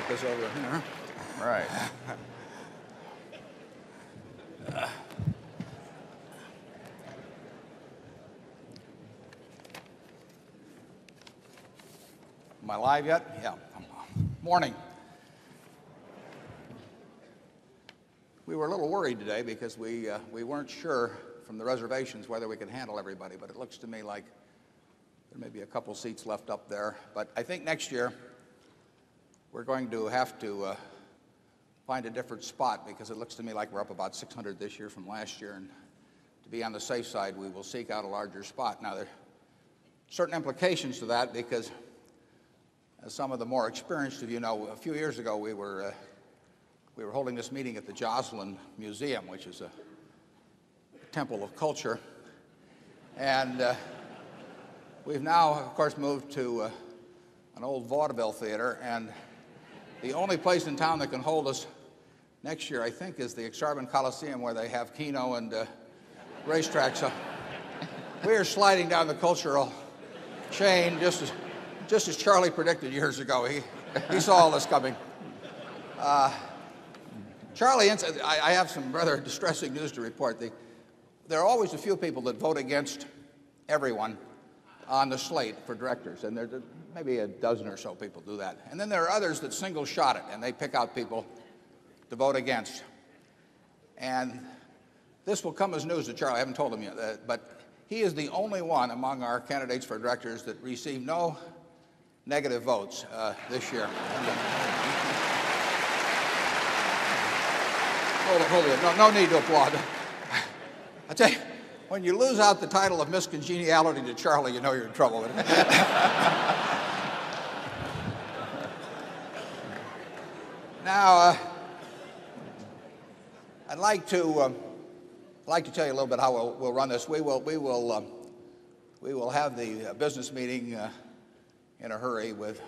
Put this over here. Right. Am I live yet? Yeah. Morning. We were a little worried today because we weren't sure from the reservations whether we could handle everybody, but it looks to me like there may be a couple seats left up there. But I think next year we're going to have to find a different spot because it looks to me like we're up about 600 this year from last year. And to be on the safe side, we will seek out a larger spot. Now, there are certain implications to that because, as some of the more experienced of you know, a few years ago we were holding this meeting at the Joslin Museum, which is a temple of culture. And we've now, of course, moved to an old vaudeville theater. And the only place in town that can hold us next year, I think, is the Exarban Coliseum, where they have Keno and racetracks. So we are sliding down the cultural chain just as Charlie predicted years ago. He saw all this coming. Charlie, I have some rather distressing news to report. There are always a few people that vote against everyone on the slate for directors, and there maybe a dozen or so people do that. And then there are others that single shot it, and they pick out people to vote against. And this will come as news to Charlie. I haven't told him yet, but he is the only one among our candidates for directors that received no negative votes this year. Hold it. No need to applaud. I tell you, when you lose out the title of Miss Congeniality to Charlie, you know you're in trouble with it. Now, I'd like to tell you a little bit how we'll run this. We will have the business meeting in a hurry with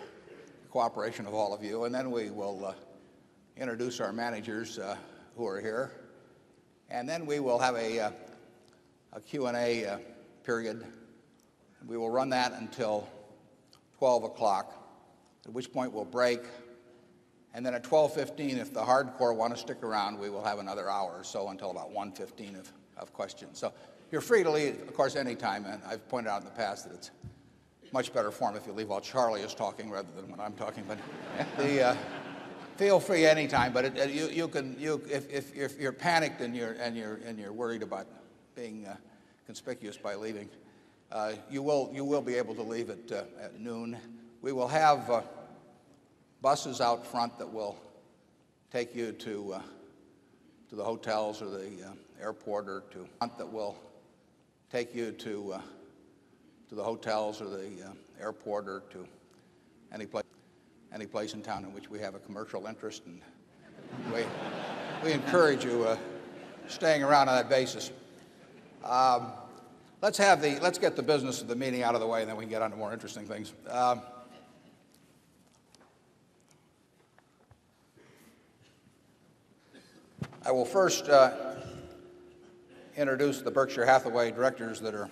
the cooperation of all of you, and then we will introduce our managers who are here, and then we will have a Q&A period. We will run that until 12 o'clock, at which point we'll break. And then at 12:15, if the hardcore want to stick around, we will have another hour or so until about 1:15 of questions. So you're free to leave, of course, any time. And I've pointed out in the past that it's much better form if you leave while Charlie is talking rather than when I'm talking. But feel free anytime. But if you're panicked and you're worried about being conspicuous by leaving, you will be able to leave at noon. We will have buses out front that will take you to the hotels or the airport, or to any place in town in which we have a commercial interest, and we encourage you staying around on that basis. Let's get the business of the meeting out of the way, and then we can get on to more interesting things. I will first introduce the Berkshire Hathaway directors that are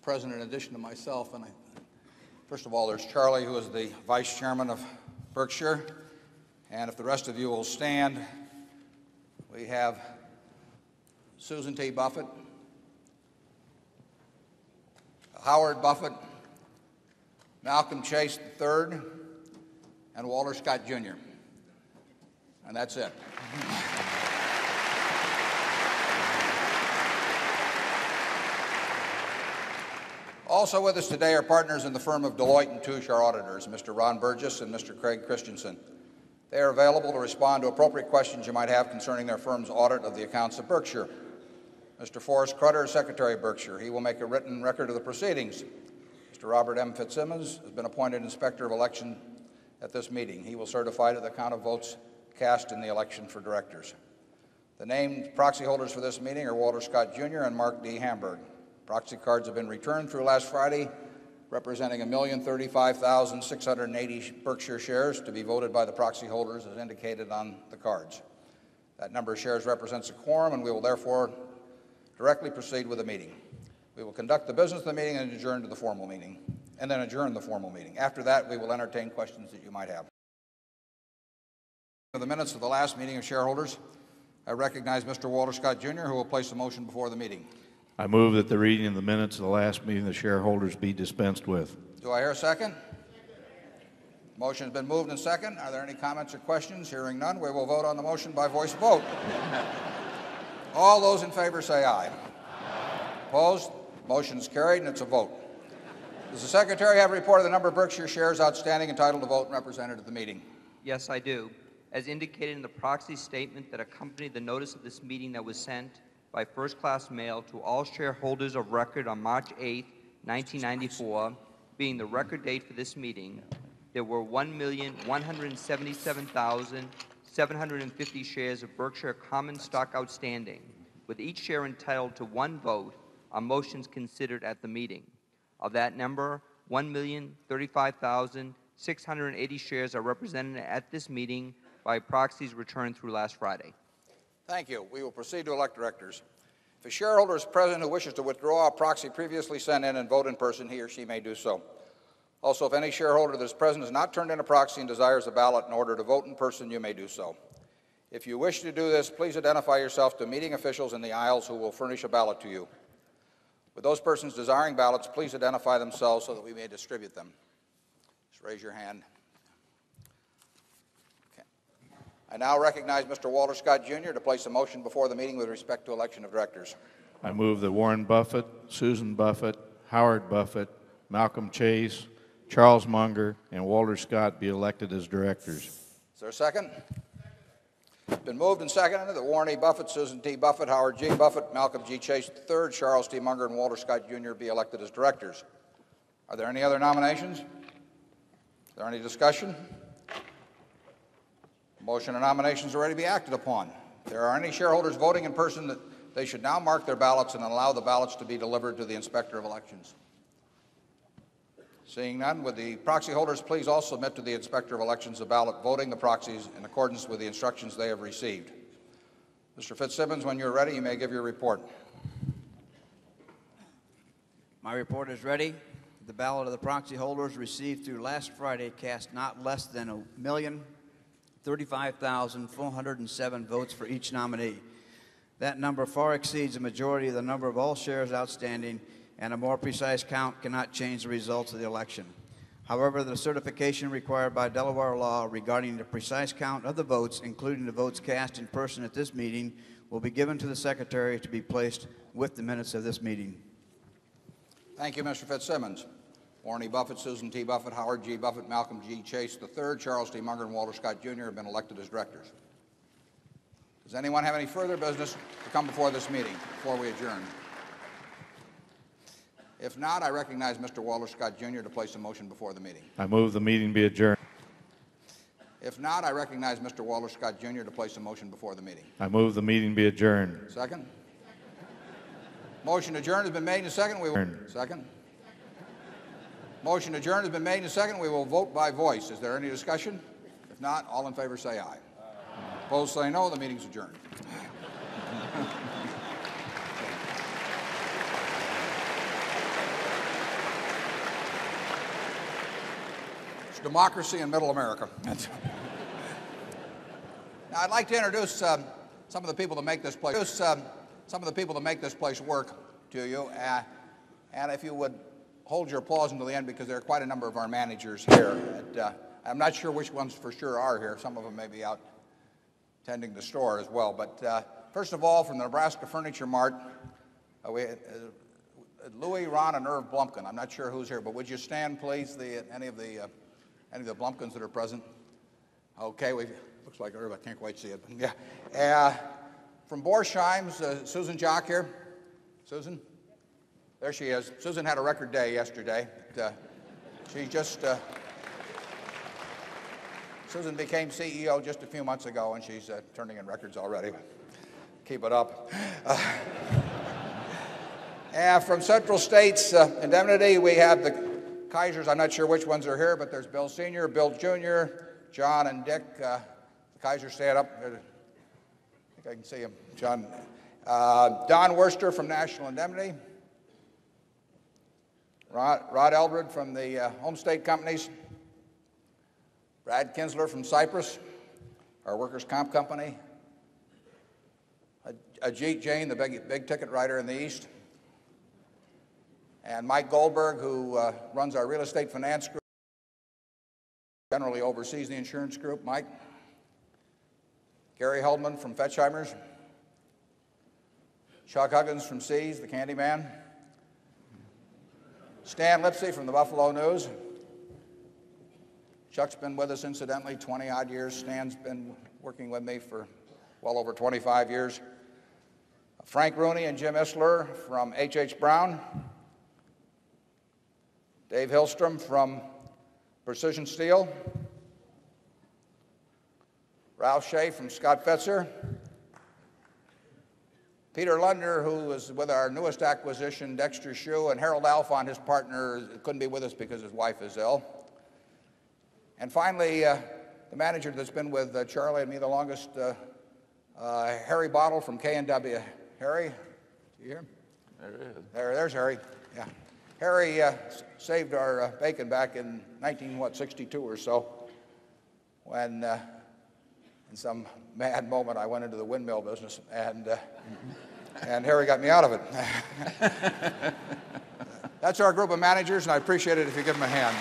present in addition to myself. And first of all, there's Charlie, who is the vice chairman of Berkshire. And if the rest of you will stand, we have Susan T. Buffett, Howard Buffett, Malcolm Chase III, and Walter Scott Jr. And that's it. Also with us today are partners in the firm of Deloitte & Touche, our auditors, Mr. Ron Burgess and Mr. Craig Christensen. They are available to respond to appropriate questions you might have concerning their firm's audit of the accounts of Berkshire. Mr. Forrest Crutter is Secretary of Berkshire. He will make a written record of the proceedings. Mr. Robert M. Fitzsimmons has been appointed Inspector of Election at this meeting. He will certify to the count of votes cast in the election for directors. The named proxy holders for this meeting are Walter Scott Jr. and Mark D. Hamburg. Proxy cards have been returned through last Friday, representing 1,035,680 Berkshire shares to be voted by the proxy holders as indicated on the cards. That number of shares represents a quorum, and we will therefore directly proceed with the meeting. We will conduct the business of the meeting and adjourn to the formal meeting. and then adjourn the formal meeting. After that, we will entertain questions that you might have. For the minutes of the last meeting of shareholders, I recognize Mr. Walter Scott, Jr., who will place a motion before the meeting. I move that the reading of the minutes of the last meeting of the shareholders be dispensed with. Do I hear a second? Motion has been moved and second. Are there any comments or questions? Hearing none, we will vote on the motion by voice vote. All those in favor say aye. Opposed? Motion is carried, and it's a vote. Does the Secretary have a report of the number of Berkshire shares outstanding entitled to vote and represented at the meeting? Yes, I do. As indicated in the proxy statement that accompanied the notice of this meeting that was sent by first-class mail to all shareholders of record on March 8, 1994, being the record date for this meeting, there were 1,177,750 shares of Berkshire common stock outstanding, with each share entitled to one vote on motions considered at the meeting. Of that number, 1,035,680 shares are represented at this meeting by proxies returned through last Friday. Thank you. We will proceed to elect directors. If a shareholder is present who wishes to withdraw a proxy previously sent in and vote in person, he or she may do so. Also, if any shareholder that is present has not turned in a proxy and desires a ballot in order to vote in person, you may do so. If you wish to do this, please identify yourself to meeting officials in the aisles who will furnish a ballot to you. With those persons desiring ballots, please identify themselves so that we may distribute them. Just raise your hand. I now recognize Mr. Walter Scott, Jr. to place a motion before the meeting with respect to election of directors. I move that Warren Buffett, Susan Buffett, Howard Buffett, Malcolm Chase, Charles Munger, and Walter Scott be elected as directors. Is there a second? It's been moved and seconded that Warren E. Buffett, Susan T. Buffett, Howard G. Buffett, Malcolm G. Chase III, Charles T. Munger, and Walter Scott, Jr. be elected as directors. Are there any other nominations? Is there any discussion? Motion and nominations are ready to be acted upon. If there are any shareholders voting in person, that they should now mark their ballots and allow the ballots to be delivered to the Inspector of Elections. Seeing none, would the proxy holders please also submit to the Inspector of Elections a ballot voting the proxies in accordance with the instructions they have received. Mr. Fitzsimmons, when you're ready, you may give your report. My report is ready. The ballot of the proxy holders received through last Friday cast not less than 1,035,407 votes for each nominee. That number far exceeds the majority of the number of all shares outstanding, and a more precise count cannot change the results of the election. However, the certification required by Delaware law regarding the precise count of the votes, including the votes cast in person at this meeting, will be given to the Secretary to be placed with the minutes of this meeting. Thank you, Mr. Fitzsimmons. Warren E. Buffett, Susan T. Buffett, Howard G. Buffett, Malcolm G. Chase III, Charles T. Munger, and Walter Scott, Jr. have been elected as directors. Does anyone have any further business to come before this meeting before we adjourn? If not, I recognize Mr. Walter Scott, Jr. to place a motion before the meeting. I move the meeting be adjourned. If not, I recognize Mr. Walter Scott, Jr. to place a motion before the meeting. I move the meeting be adjourned. Second? Motion adjourned has been made and second. We will second. Motion adjourned has been made and second. We will vote by voice. Is there any discussion? If not, all in favor say aye. Opposed say no. The meeting's adjourned. It's democracy in Middle America. Now, I'd like to introduce some of the people that make this place. Work to you, and if you would hold your applause until the end, because there are quite a number of our managers here. I'm not sure which ones for sure are here. Some of them may be out tending the store as well. But first of all, from the Nebraska Furniture Mart, Louis, Ron, and Irv Blumpkin. I'm not sure who's here, but would you stand, please? Any of the Blumpkins that are present? Okay, looks like Irv. I can't quite see it, but yeah. From Borsheim's, Susan Jock here. Susan? There she is. Susan had a record day yesterday. Susan became CEO just a few months ago, and she's turning in records already. Keep it up. And from Central States Indemnity, we have the Kaisers. I'm not sure which ones are here, but there's Bill Sr., Bill Jr., John, and Dick. The Kaisers stand up. I think I can see him. John. Don Worcester from National Indemnity. Rod Eldred from the Home State Companies, Brad Kinsler from Cyprus, our workers' comp company, Ajit Jain, the big ticket writer in the East, and Mike Goldberg, who runs our real estate finance group, generally oversees the insurance group. Mike. Gary Heldman from Fetchheimers, Chuck Huggins from Seas, the candy man, Stan Lipsey from the Buffalo News. Chuck's been with us, incidentally, 20-odd years. Stan's been working with me for well over 25 years. Frank Rooney and Jim Isler from H.H. Brown. Dave Hillstrom from Precision Steel. Ralph Shea from Scott Fetzer. Peter Lundner, who is with our newest acquisition, Dexter Shoe, and Harold Alfon, his partner, couldn't be with us because his wife is ill. And finally, the manager that's been with Charlie and me the longest, Harry Bottle from K&W. Harry, you here? There it is. There's Harry. Yeah, Harry saved our bacon back in 1962 or so, when in some mad moment I went into the windmill business, and Harry got me out of it. That's our group of managers, and I appreciate it if you give them a hand.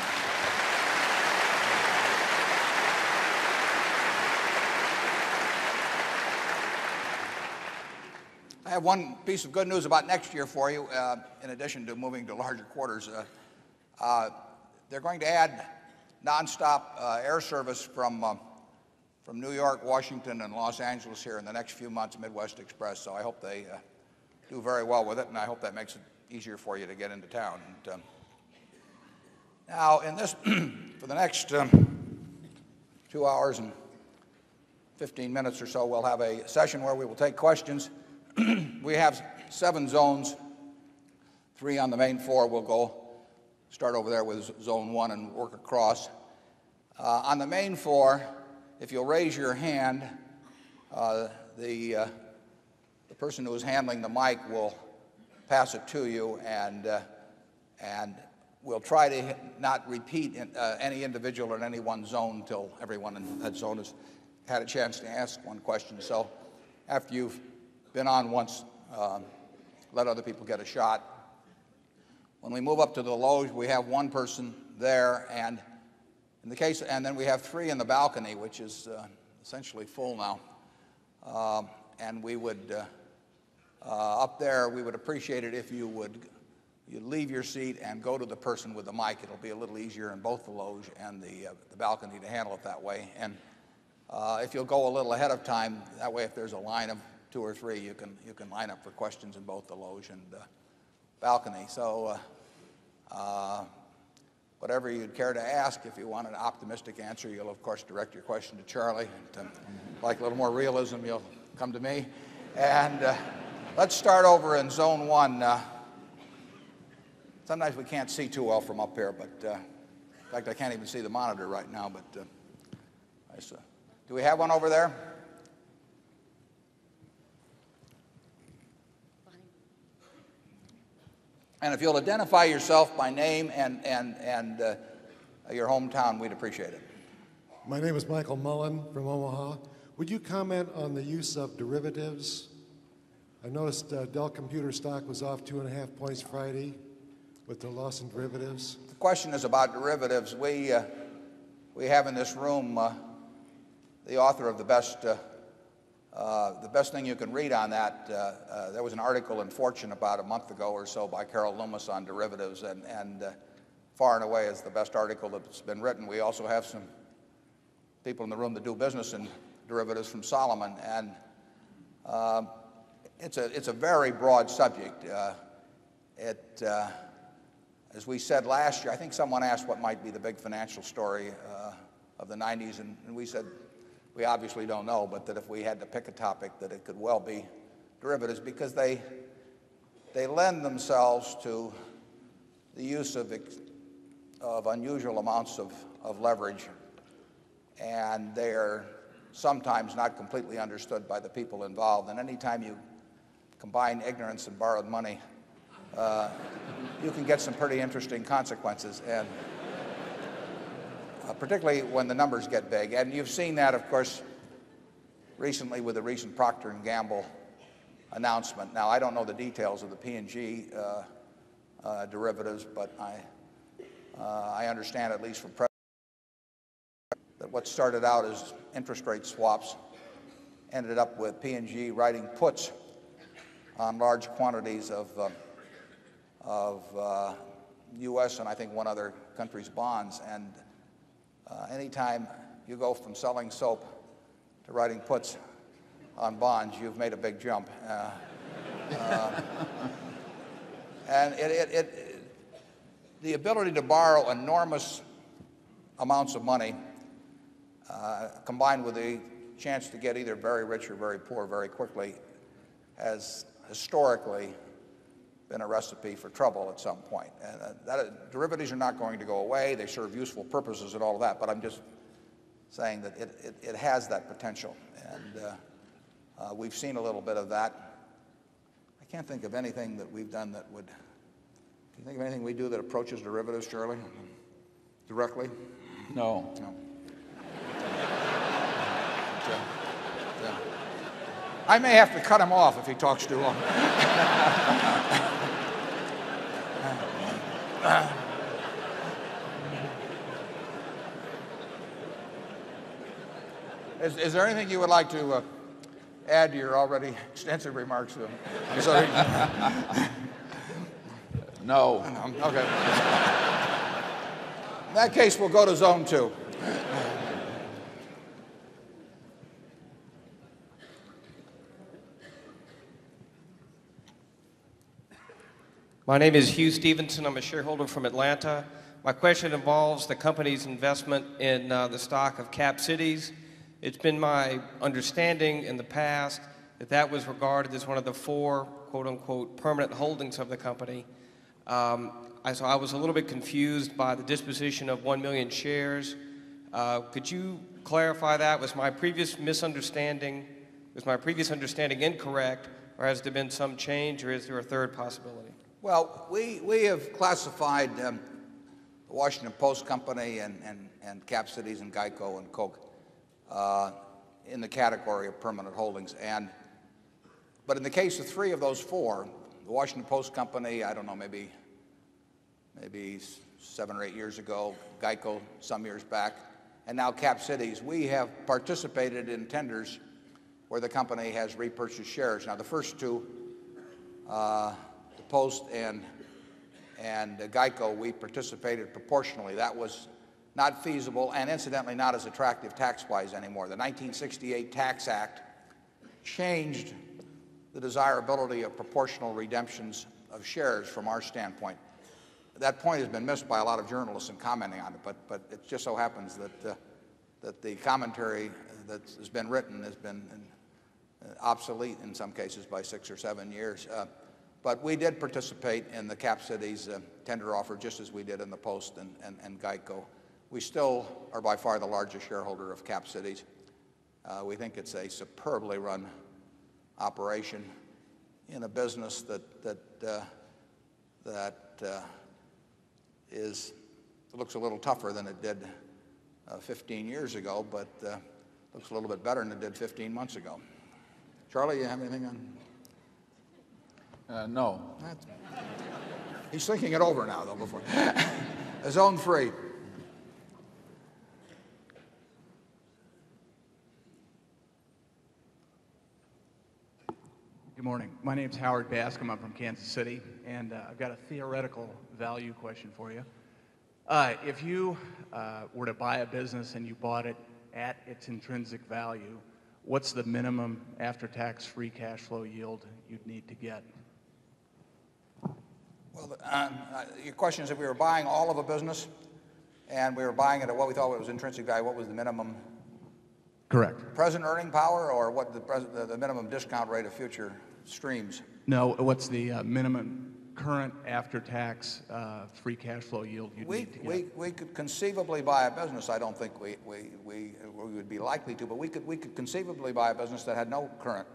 I have one piece of good news about next year for you, in addition to moving to larger quarters. They're going to add nonstop air service from New York, Washington, and Los Angeles here in the next few months, Midwest Express. So I hope they do very well with it, and I hope that makes it easier for you to get into town. And, now, in this, for the next 2 hours and 15 minutes or so, we'll have a session where we will take questions. We have 7 zones, 3 on the main floor. We'll start over there with zone 1 and work across. On the main floor, if you'll raise your hand, the person who is handling the mic will pass it to you, and we'll try to not repeat any individual in any one zone until everyone in that zone has had a chance to ask one question. So after you've been on once, let other people get a shot. When we move up to the loge, we have 1 person there, and then we have 3 in the balcony, which is essentially full now. And we would up there, we would appreciate it if you'd leave your seat and go to the person with the mic. It'll be a little easier in both the loge and the balcony to handle it that way. And if you'll go a little ahead of time, that way if there's a line of 2 or 3, you can line up for questions in both the loge and balcony. So whatever you'd care to ask, if you want an optimistic answer, you'll of course direct your question to Charlie. And like a little more realism, you'll come to me. And let's start over in zone 1. Sometimes we can't see too well from up here, but in fact I can't even see the monitor right now. But do we have one over there? And if you'll identify yourself by name and your hometown, we'd appreciate it. My name is Michael Mullen from Omaha. Would you comment on the use of derivatives? I noticed Dell Computer stock was off 2.5 points Friday with the loss in derivatives. The question is about derivatives. We have in this room the author of the best thing you can read on that. There was an article in Fortune about a month ago or so by Carol Loomis on derivatives, and far and away is the best article that's been written. We also have some people in the room that do business in derivatives from Solomon, and it's a very broad subject. As we said last year, I think someone asked what might be the big financial story of the 90s, and we said we obviously don't know, but that if we had to pick a topic, that it could well be derivatives, because they lend themselves to the use of unusual amounts of leverage, and they are sometimes not completely understood by the people involved. And any time you combine ignorance and borrowed money, you can get some pretty interesting consequences, and particularly when the numbers get big. And you've seen that, of course, recently with the recent Procter & Gamble announcement. Now, I don't know the details of the P&G derivatives, but I understand, at least from that what started out as interest rate swaps ended up with P&G writing puts on large quantities of U.S. and I think one other country's bonds. And anytime you go from selling soap to writing puts on bonds, you've made a big jump. And the ability to borrow enormous amounts of money, combined with the chance to get either very rich or very poor very quickly, has historically been a recipe for trouble at some point. And derivatives are not going to go away. They serve useful purposes and all of that, but I'm just saying that it has that potential. And we've seen a little bit of that. I can't think of anything that we've done that would... Do you think of anything we do that approaches derivatives, Charlie? Directly? No. No. I may have to cut him off if he talks too long. Is there anything you would like to add to your already extensive remarks? I'm sorry. No. Okay. In that case, we'll go to zone 2. My name is Hugh Stevenson. I'm a shareholder from Atlanta. My question involves the company's investment in the stock of Cap Cities. It's been my understanding in the past that that was regarded as one of the 4, quote-unquote, permanent holdings of the company. So I was a little bit confused by the disposition of 1 million shares. Could you clarify that? Was my previous understanding incorrect, or has there been some change, or is there a third possibility? Well, we have classified the Washington Post Company and Cap Cities and Geico and Coke in the category of permanent holdings. But in the case of 3 of those 4, the Washington Post Company, I don't know, maybe 7 or 8 years ago, Geico some years back, and now Cap Cities, we have participated in tenders where the company has repurchased shares. Now, the first 2, the Post and Geico, we participated proportionally. That was not feasible and incidentally not as attractive tax-wise anymore. The 1968 Tax Act changed the desirability of proportional redemptions of shares from our standpoint. That point has been missed by a lot of journalists in commenting on it, but it just so happens that the commentary that has been written has been obsolete in some cases by 6 or 7 years. But we did participate in the Cap Cities tender offer just as we did in the Post and Geico. We still are by far the largest shareholder of Cap Cities. We think it's a superbly run operation in a business that looks a little tougher than it did 15 years ago, but looks a little bit better than it did 15 months ago. Charlie, you have anything on? No. He's thinking it over now, though, before. Zone 3. Good morning. My name's Howard Bascom. I'm from Kansas City, and I've got a theoretical value question for you. If you were to buy a business and you bought it at its intrinsic value, what's the minimum after-tax free cash flow yield you'd need to get? Well, your question is if we were buying all of a business and we were buying it at what we thought was intrinsic value, what was the minimum? Correct. Present earning power, or what the minimum discount rate of future streams? No, what's the minimum current after-tax free cash flow yield you'd need to get? We could conceivably buy a business. I don't think we would be likely to, but we could conceivably buy a business that had no current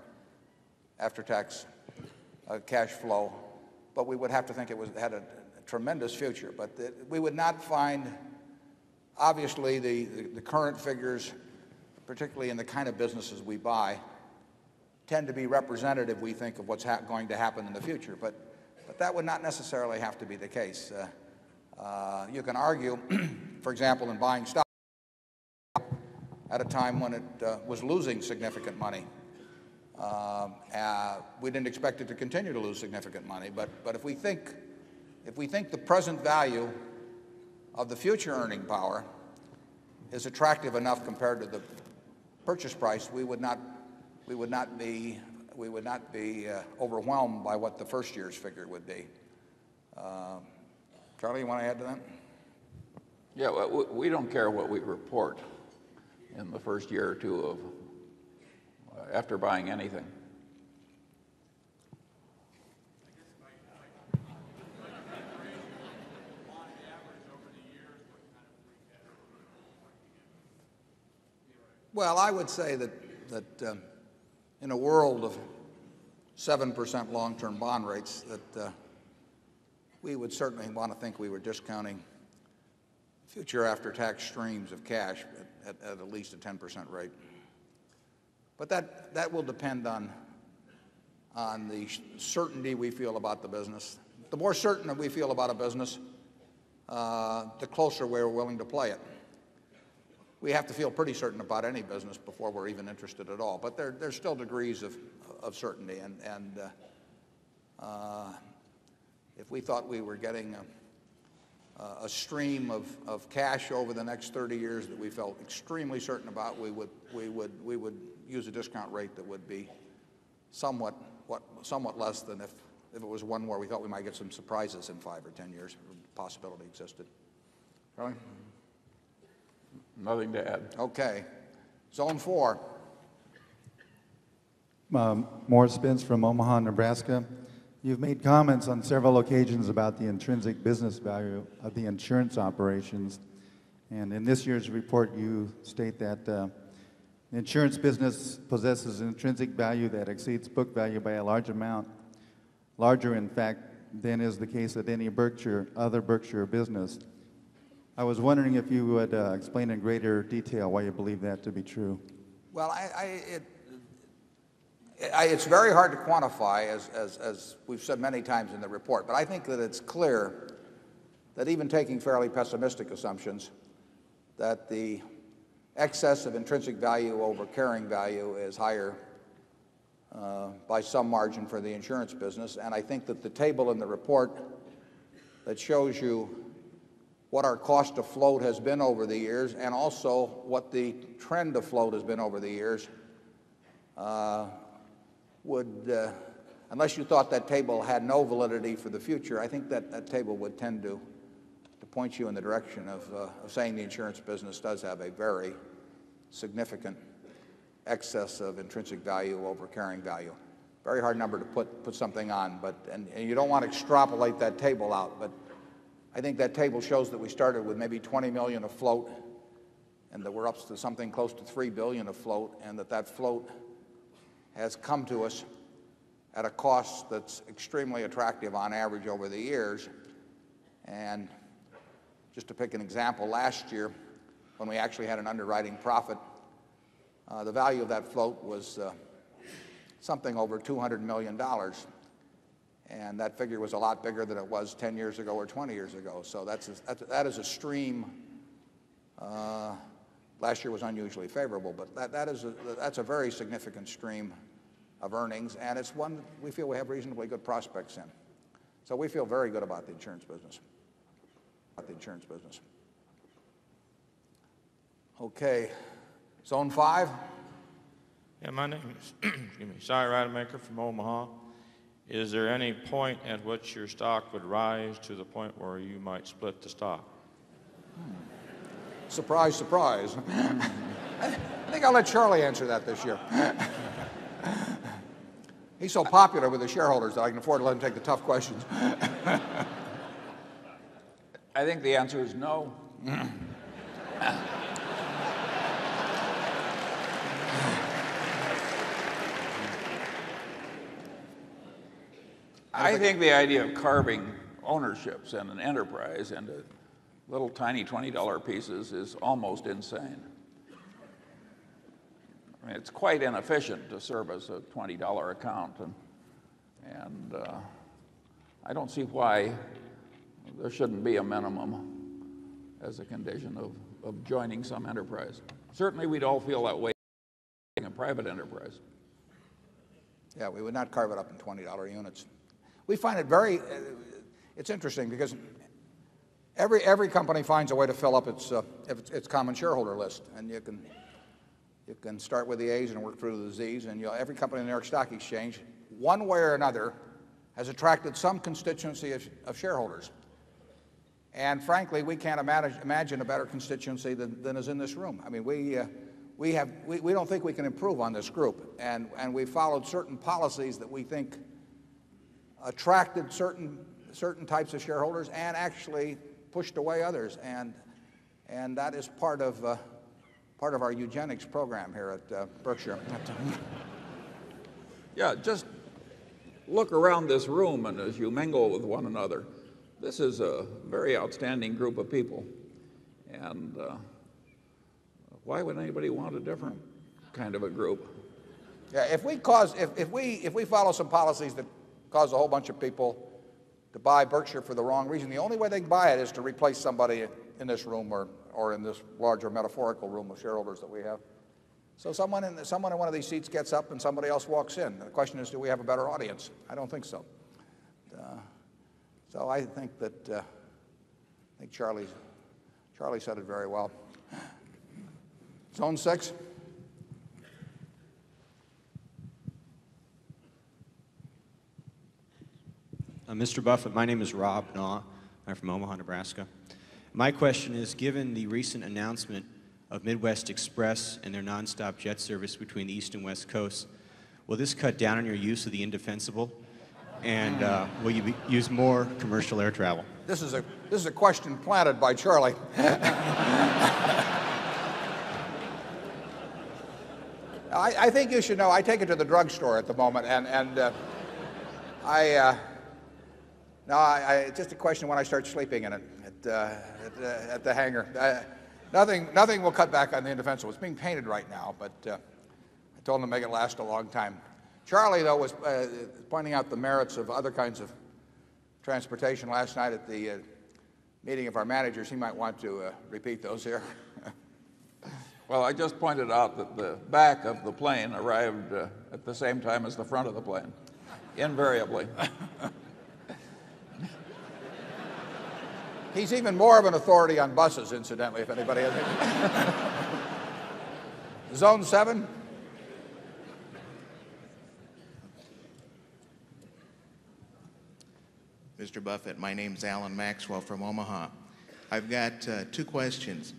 after-tax cash flow but we would have to think had a tremendous future. But we would not find, obviously, the current figures, particularly in the kind of businesses we buy, tend to be representative, we think, of what's going to happen in the future. But that would not necessarily have to be the case. You can argue, for example, in buying stock at a time when it was losing significant money. We didn't expect it to continue to lose significant money, but if we think the present value of the future earning power is attractive enough compared to the purchase price, we would not be overwhelmed by what the first year's figure would be. Charlie, you want to add to that? Yeah, well, we don't care what we report in the first year or two of after buying anything. Well, I would say that in a world of 7% long-term bond rates, that we would certainly want to think we were discounting future after-tax streams of cash at least a 10% rate. But that will depend on the certainty we feel about the business. The more certain that we feel about a business, the closer we're willing to play it. We have to feel pretty certain about any business before we're even interested at all. But there's still degrees of certainty. And if we thought we were getting a stream of cash over the next 30 years that we felt extremely certain about, we would use a discount rate that would be somewhat less than if it was one where we thought we might get some surprises in 5 or 10 years. The possibility existed. Charlie? Nothing to add. Okay. Zone 4. Morris Spence from Omaha, Nebraska. You've made comments on several occasions about the intrinsic business value of the insurance operations. And in this year's report, you state that the insurance business possesses an intrinsic value that exceeds book value by a large amount, larger, in fact, than is the case at any other Berkshire business. I was wondering if you would explain in greater detail why you believe that to be true. Well, it's very hard to quantify, as we've said many times in the report, but I think that it's clear that even taking fairly pessimistic assumptions, that the excess of intrinsic value over carrying value is higher by some margin for the insurance business. And I think that the table in the report that shows you what our cost of float has been over the years and also what the trend of float has been over the years would, unless you thought that table had no validity for the future, I think that table would tend to point you in the direction of saying the insurance business does have a very significant excess of intrinsic value over carrying value. Very hard number to put something on, and you don't want to extrapolate that table out, but I think that table shows that we started with maybe 20 million of float and that we're up to something close to 3 billion of float, and that float has come to us at a cost that's extremely attractive on average over the years. And just to pick an example, last year when we actually had an underwriting profit, the value of that float was something over $200 million. And that figure was a lot bigger than it was 10 years ago or 20 years ago. So that is a stream. Last year was unusually favorable, but that's a very significant stream of earnings, and it's one we feel we have reasonably good prospects in. So we feel very good about the insurance business. Okay, Zone 5. Yeah, my name is Cy Rademacher from Omaha. Is there any point at which your stock would rise to the point where you might split the stock? Surprise, surprise. I think I'll let Charlie answer that this year. He's so popular with the shareholders that I can afford to let him take the tough questions. I think the answer is no. I think the idea of carving ownerships in an enterprise into little tiny $20 pieces is almost insane. I mean, it's quite inefficient to service a $20 account, and I don't see why there shouldn't be a minimum as a condition of joining some enterprise. Certainly, we'd all feel that way in a private enterprise. Yeah, we would not carve it up in $20 units. We find it very, it's interesting because every company finds a way to fill up its common shareholder list, and you can start with the A's and work through to the Z's, and every company in the New York Stock Exchange, one way or another, has attracted some constituency of shareholders. And frankly, we can't imagine a better constituency than is in this room. I mean, we don't think we can improve on this group, and we followed certain policies that we think attracted certain types of shareholders and actually pushed away others, and that is part of our eugenics program here at Berkshire. Yeah, just look around this room, and as you mingle with one another, this is a very outstanding group of people, and why would anybody want a different kind of a group? Yeah, if we follow some policies that cause a whole bunch of people to buy Berkshire for the wrong reason, the only way they can buy it is to replace somebody in this room or in this larger metaphorical room of shareholders that we have. So someone in one of these seats gets up and somebody else walks in. The question is, do we have a better audience? I don't think so. So I think that I think Charlie said it very well. Zone 6. Mr. Buffett, my name is Rob Naw. I'm from Omaha, Nebraska. My question is, given the recent announcement of Midwest Express and their nonstop jet service between the East and West Coasts, will this cut down on your use of the indefensible? And will you use more commercial air travel? This is a question planted by Charlie. I think you should know. I take it to the drugstore at the moment, and it's just a question when I start sleeping in it at the hangar. Nothing will cut back on the indefensible. It's being painted right now, but I told him to make it last a long time. Charlie, though, was pointing out the merits of other kinds of transportation last night at the meeting of our managers. He might want to repeat those here. Well, I just pointed out that the back of the plane arrived at the same time as the front of the plane, invariably. He's even more of an authority on buses, incidentally, if anybody has any. Zone 7. Mr. Buffett, my name's Alan Maxwell from Omaha. I've got two questions.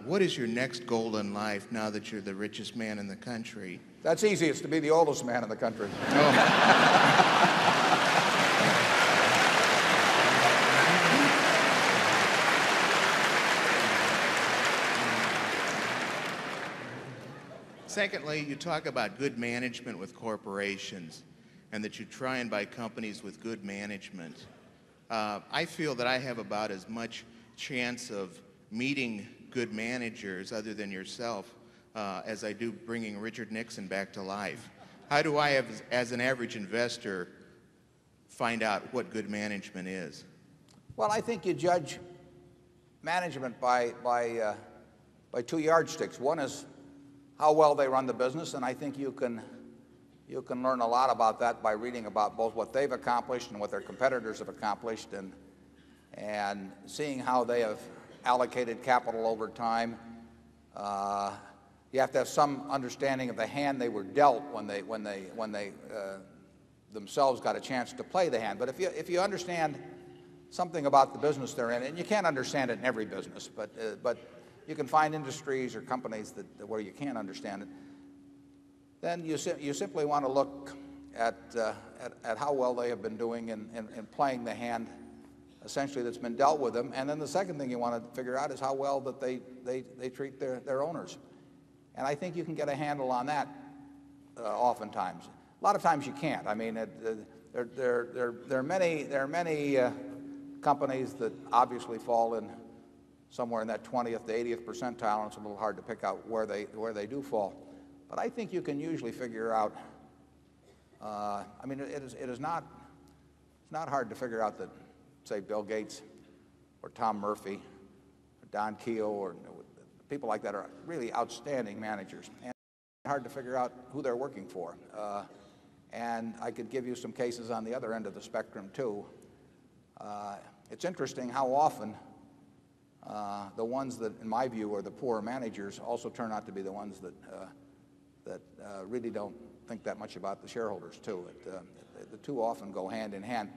What is your next goal in life now that you're the richest man in the country? That's easy. It's to be the oldest man in the country. Secondly, you talk about good management with corporations and that you try and buy companies with good management. I feel that I have about as much chance of meeting good managers other than yourself as I do bringing Richard Nixon back to life. How do I, as an average investor, find out what good management is? Well, I think you judge management by two yardsticks. One is how well they run the business, and I think you can learn a lot about that by reading about both what they've accomplished and what their competitors have accomplished, and seeing how they have allocated capital over time. You have to have some understanding of the hand they were dealt when they themselves got a chance to play the hand. But if you understand something about the business they're in, and you can't understand it in every business, but you can find industries or companies where you can't understand it, then you simply want to look at how well they have been doing in playing the hand essentially that's been dealt with them. And then the second thing you want to figure out is how well that they treat their owners. And I think you can get a handle on that oftentimes. A lot of times you can't. I mean, there are many companies that obviously fall in somewhere in that 20th to 80th percentile, and it's a little hard to pick out where they do fall. But I think you can usually figure out. I mean, it's not hard to figure out that, say, Bill Gates or Tom Murphy or Don Keogh or people like that are really outstanding managers. And it's hard to figure out who they're working for. And I could give you some cases on the other end of the spectrum, too. It's interesting how often the ones that, in my view, are the poor managers also turn out to be the ones that really don't think that much about the shareholders, too. The two often go hand in hand.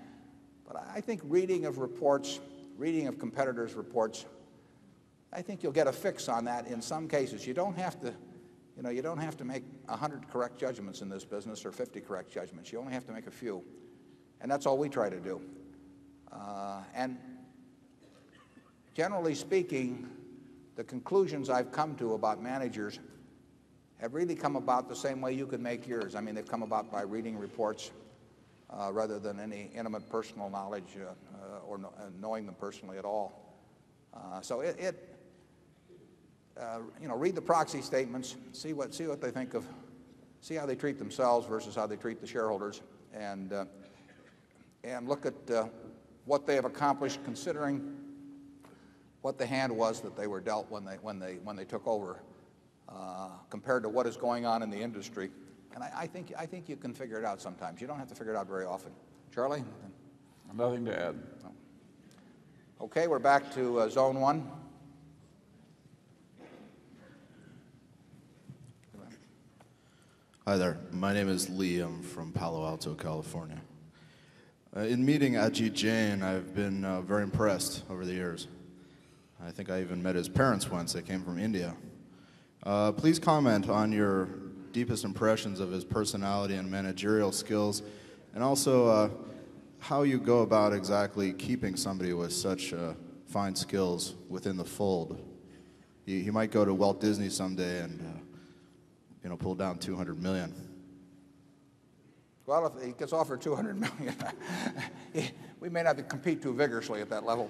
But I think reading of reports, reading of competitors' reports, I think you'll get a fix on that in some cases. You don't have to, you don't have to make 100 correct judgments in this business or 50 correct judgments. You only have to make a few. And that's all we try to do. And generally speaking, the conclusions I've come to about managers have really come about the same way you could make yours. I mean, they've come about by reading reports rather than any intimate personal knowledge or knowing them personally at all. So read the proxy statements, see what they think of, see how they treat themselves versus how they treat the shareholders, and look at what they have accomplished, considering what the hand was that they were dealt when they took over, compared to what is going on in the industry. And I think you can figure it out sometimes. You don't have to figure it out very often. Charlie? Nothing to add. No. Okay, we're back to Zone 1. Hi there. My name is Lee. I'm from Palo Alto, California. In meeting Ajit Jain, I've been very impressed over the years. I think I even met his parents once. They came from India. Please comment on your deepest impressions of his personality and managerial skills, and also how you go about exactly keeping somebody with such fine skills within the fold. He might go to Walt Disney someday and pull down $200 million. Well, if he gets offered $200 million, we may not compete too vigorously at that level.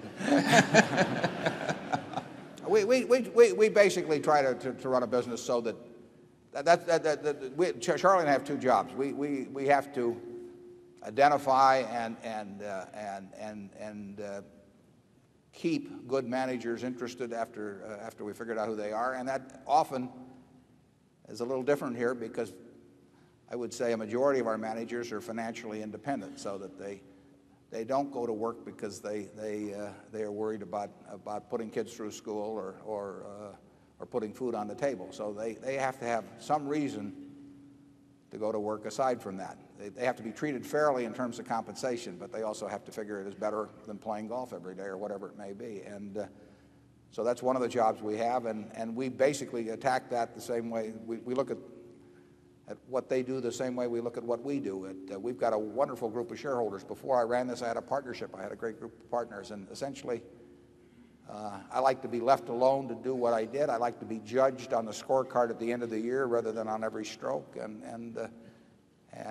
We basically try to run a business so that Charlie and I have two jobs. We have to identify and keep good managers interested after we figured out who they are, and that often is a little different here because I would say a majority of our managers are financially independent, so that they don't go to work because they are worried about putting kids through school or putting food on the table. So they have to have some reason to go to work aside from that. They have to be treated fairly in terms of compensation, but they also have to figure it is better than playing golf every day or whatever it may be. And so that's one of the jobs we have, and we basically attack that the same way. We look at what they do the same way we look at what we do. We've got a wonderful group of shareholders. Before I ran this, I had a partnership. I had a great group of partners, and essentially I like to be left alone to do what I did. I like to be judged on the scorecard at the end of the year rather than on every stroke, and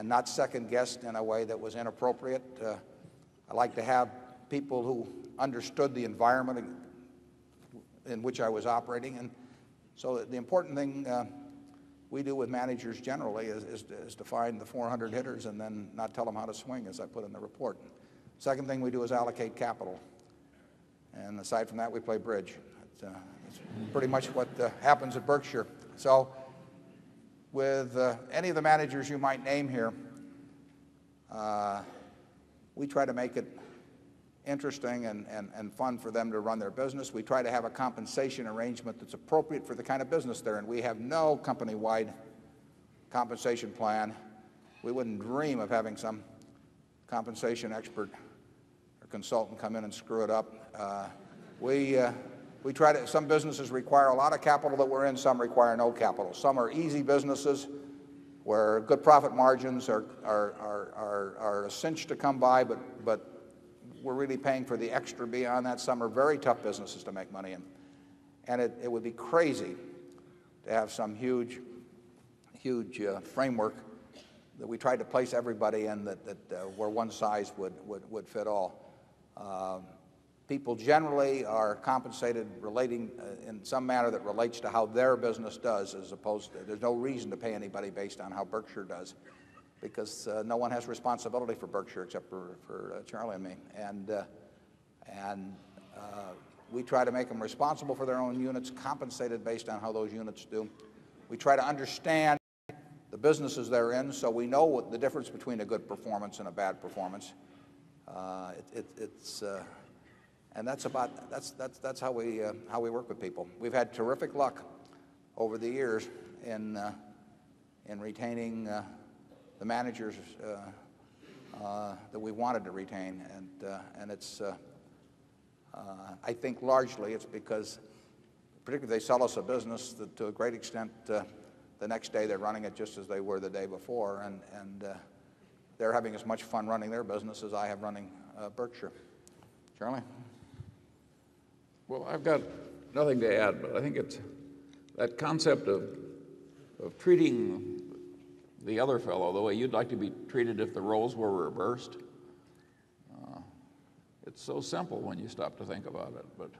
not second-guessed in a way that was inappropriate. I like to have people who understood the environment in which I was operating. And so the important thing we do with managers generally is to find the 400 hitters and then not tell them how to swing, as I put in the report. Second thing we do is allocate capital. And aside from that, we play bridge. It's pretty much what happens at Berkshire. So with any of the managers you might name here, we try to make it interesting and fun for them to run their business. We try to have a compensation arrangement that's appropriate for the kind of business they're in. We have no company-wide compensation plan. We wouldn't dream of having some compensation expert or consultant come in and screw it up. We try to. Some businesses require a lot of capital that we're in. Some require no capital. Some are easy businesses where good profit margins are a cinch to come by, but we're really paying for the extra beyond that. Some are very tough businesses to make money in. And it would be crazy to have some huge framework that we tried to place everybody in that where one size would fit all. People generally are compensated relating in some manner that relates to how their business does, as opposed to, there's no reason to pay anybody based on how Berkshire does, because no one has responsibility for Berkshire except for Charlie and me. And we try to make them responsible for their own units, compensated based on how those units do. We try to understand the businesses they're in, so we know what the difference between a good performance and a bad performance. And that's how we work with people. We've had terrific luck over the years in retaining the managers that we wanted to retain, and it's I think largely it's because, particularly if they sell us a business, that to a great extent the next day they're running it just as they were the day before, and they're having as much fun running their business as I have running Berkshire. Charlie? Well, I've got nothing to add, but I think it's that concept of treating the other fellow the way you'd like to be treated if the roles were reversed. It's so simple when you stop to think about it, but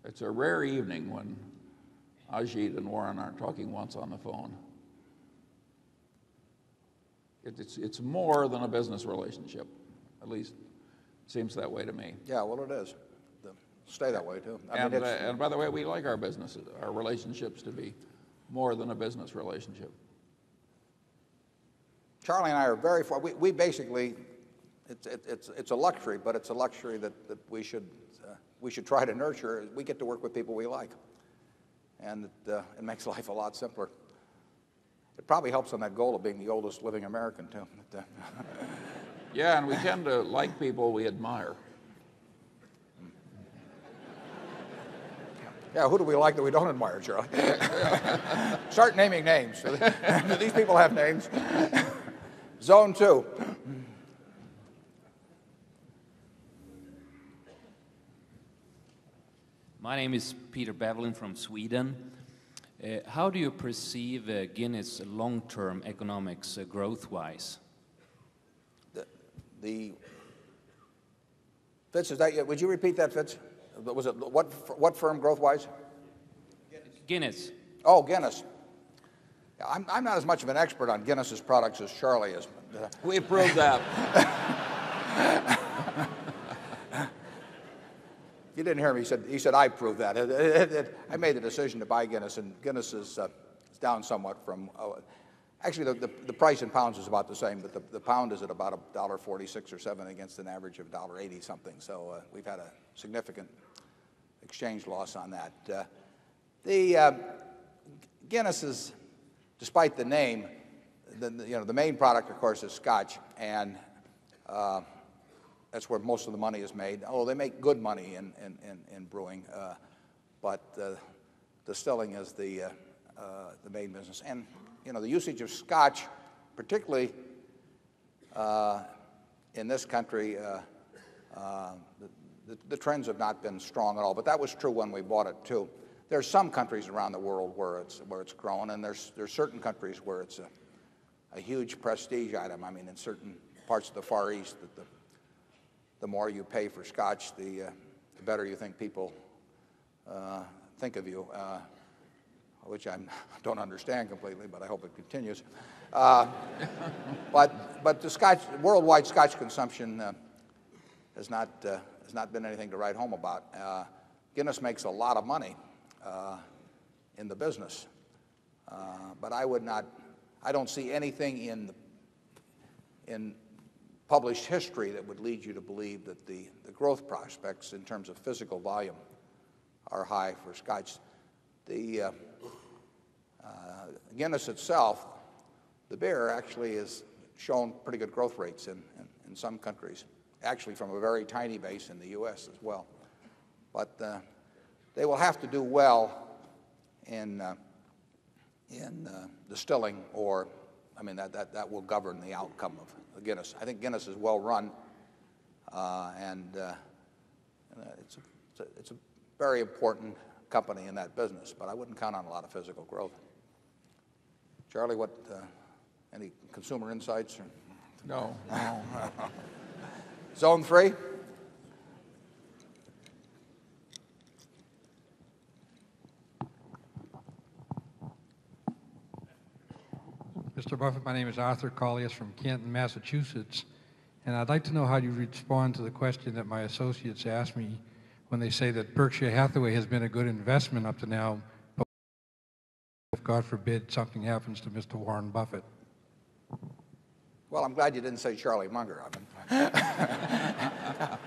it's a rare evening when Ajit and Warren aren't talking once on the phone. It's more than a business relationship, at least it seems that way to me. Yeah, well, it is. Stay that way too. And by the way, we like our businesses, our relationships to be more than a business relationship. Charlie and I are very far. We basically, it's a luxury, but it's a luxury that we should try to nurture. We get to work with people we like, and it makes life a lot simpler. It probably helps on that goal of being the oldest living American too. Yeah, and we tend to like people we admire. Yeah, who do we like that we don't admire, Charlie? Start naming names. Do these people have names? Zone 2. My name is Peter Bevelin from Sweden. How do you perceive Guinness long-term economics growth-wise? Fitz, is that? Would you repeat that, Fitz? Was it what firm growth-wise? Guinness. Oh, Guinness. I'm not as much of an expert on Guinness's products as Charlie is. We proved that. You didn't hear him. He said I proved that. I made the decision to buy Guinness, and Guinness is down somewhat from. Actually, the price in pounds is about the same, but the pound is at about $1.46 or 7 against an average of $1.80 something. So we've had a significant exchange loss on that. The Guinness is, despite the name, the main product, of course, is Scotch, and that's where most of the money is made. Oh, they make good money in brewing, but distilling is the main business. And the usage of Scotch, particularly in this country, the trends have not been strong at all. But that was true when we bought it too. There's some countries around the world where it's grown, and there's certain countries where it's a huge prestige item. I mean, in certain parts of the Far East, the more you pay for Scotch, the better you think people think of you. Which I don't understand completely, but I hope it continues. But the worldwide Scotch consumption has not been anything to write home about. Guinness makes a lot of money in the business, but I don't see anything in published history that would lead you to believe that the growth prospects in terms of physical volume are high for Scotch. The Guinness itself, the beer, actually has shown pretty good growth rates in some countries, actually from a very tiny base in the U.S. as well. But they will have to do well in distilling, or that will govern the outcome of Guinness. I think Guinness is well run, and it's a very important company in that business, but I wouldn't count on a lot of physical growth. Charlie, what, any consumer insights? Or? No. Zone 3? Mr. Buffett, my name is Arthur Collius from Canton, Massachusetts, and I'd like to know how you respond to the question that my associates asked me when they say that Berkshire Hathaway has been a good investment up to now, but if, God forbid, something happens to Mr. Warren Buffett. Well, I'm glad you didn't say Charlie Munger.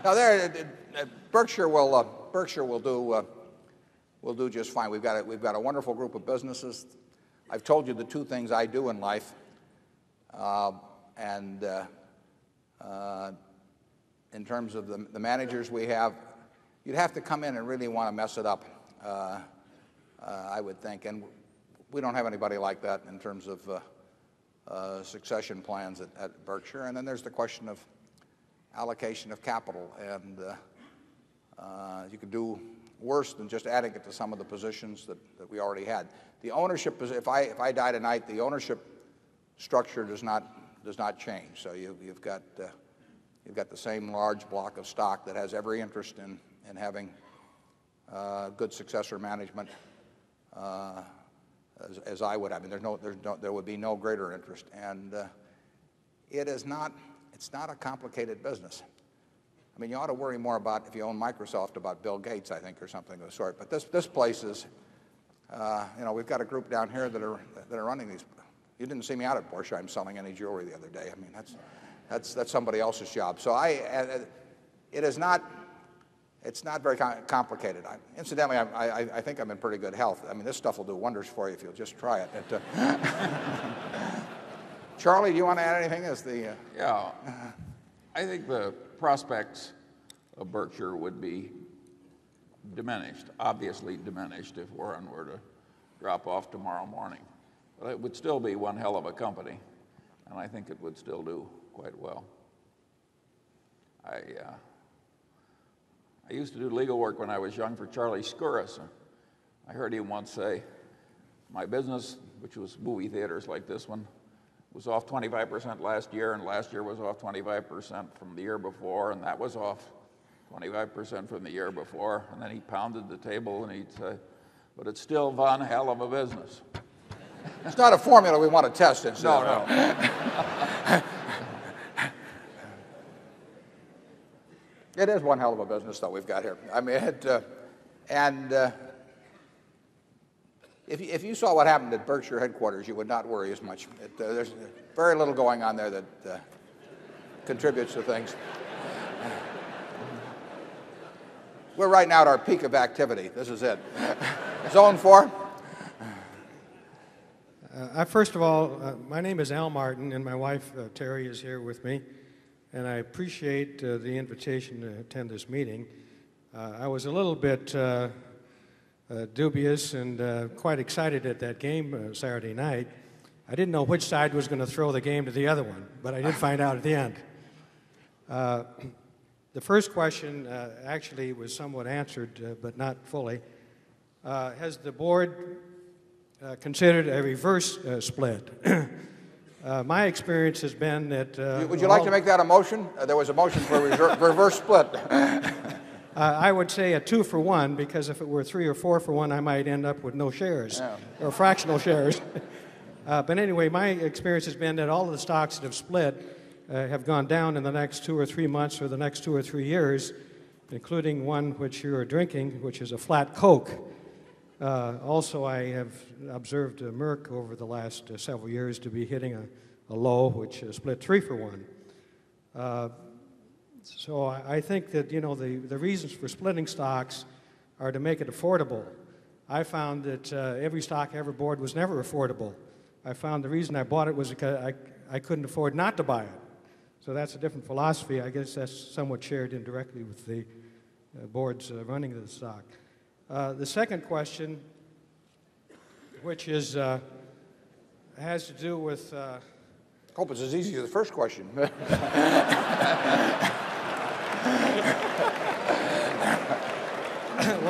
No, Berkshire will do just fine. We've got a wonderful group of businesses. I've told you the two things I do in life, and in terms of the managers we have, you'd have to come in and really want to mess it up, I would think. And we don't have anybody like that in terms of succession plans at Berkshire. And then there's the question of allocation of capital. And you could do worse than just adding it to some of the positions that we already had. The ownership, if I die tonight, the ownership structure does not change. So you've got the same large block of stock that has every interest in having good successor management as I would. I mean, there would be no greater interest, and it's not a complicated business. I mean, you ought to worry more about, if you own Microsoft, about Bill Gates, I think, or something of the sort. But this place is, we've got a group down here that are running these. You didn't see me out at Borsheim selling any jewelry the other day. I mean, that's somebody else's job. So it's not very complicated. Incidentally, I think I'm in pretty good health. I mean, this stuff will do wonders for you if you'll just try it. Charlie, do you want to add anything? Yeah, I think the prospects of Berkshire would be diminished, obviously diminished, if Warren were to drop off tomorrow morning. But it would still be one hell of a company, and I think it would still do quite well. I used to do legal work when I was young for Charlie Skouras. I heard him once say, my business, which was movie theaters like this one, was off 25% last year, and last year was off 25% from the year before, and that was off 25% from the year before. And then he pounded the table and he'd say, but it's still one hell of a business. It's not a formula we want to test, No. It is one hell of a business, though, we've got here. I mean, if you saw what happened at Berkshire headquarters, you would not worry as much. There's very little going on there that contributes to things. We're right now at our peak of activity. This is it. Zone 4. First of all, my name is Al Martin, and my wife, Terry, is here with me. And I appreciate the invitation to attend this meeting. I was a little bit dubious and quite excited at that game Saturday night. I didn't know which side was going to throw the game to the other one, but I did find out at the end. The first question actually was somewhat answered, but not fully. Has the board considered a reverse split? My experience has been that... Would you like to make that a motion? There was a motion for a reverse split. I would say a 2-for-1, because if it were 3 or 4-for-1, I might end up with no shares, or fractional shares. But anyway, my experience has been that all of the stocks that have split have gone down in the next 2 or 3 months or the next 2 or 3 years, including one which you are drinking, which is a flat Coke. Also, I have observed Merck over the last several years to be hitting a low, which split 3-for-1. So I think that, the reasons for splitting stocks are to make it affordable. I found that every stock I ever bought was never affordable. I found the reason I bought it was because I couldn't afford not to buy it. So that's a different philosophy. I guess that's somewhat shared indirectly with the board's running of the stock. The second question, which is has to do with... Hope it's as easy as the first question. Well,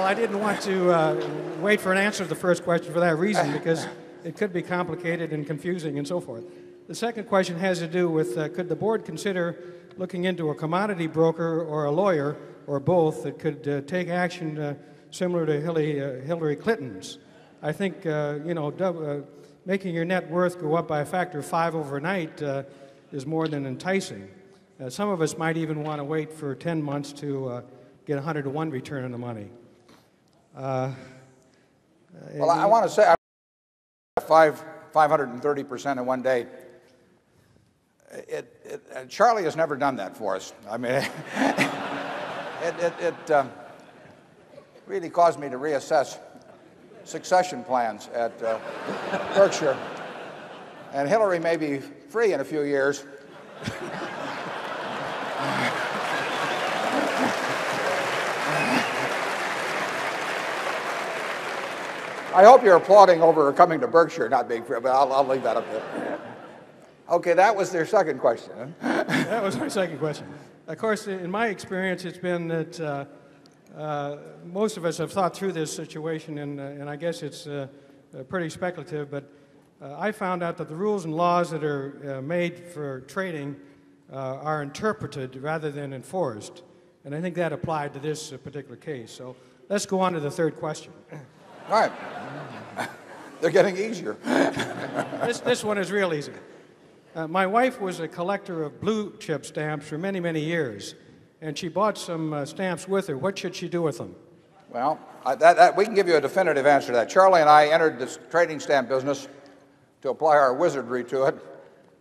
I didn't want to wait for an answer to the first question for that reason, because it could be complicated and confusing and so forth. The second question has to do with could the board consider looking into a commodity broker or a lawyer or both that could take action similar to Hillary Clinton's? I think making your net worth go up by a factor of 5 overnight is more than enticing. Some of us might even want to wait for 10 months to get 100 to 1 return on the money. Well, I want to say 530% in one day. Charlie has never done that for us. I mean, it really caused me to reassess succession plans at Berkshire. And Hillary may be free in a few years. I hope you're applauding over her coming to Berkshire, not being free, but I'll leave that up there. Okay, that was their second question. Huh? That was my second question. Of course, in my experience, it's been that most of us have thought through this situation, and I guess it's pretty speculative, but I found out that the rules and laws that are made for trading are interpreted rather than enforced, and I think that applied to this particular case. So let's go on to the third question. All right. They're getting easier. This one is real easy. My wife was a collector of blue chip stamps for many, many years, and she bought some stamps with her. What should she do with them? Well, we can give you a definitive answer to that. Charlie and I entered this trading stamp business to apply our wizardry to it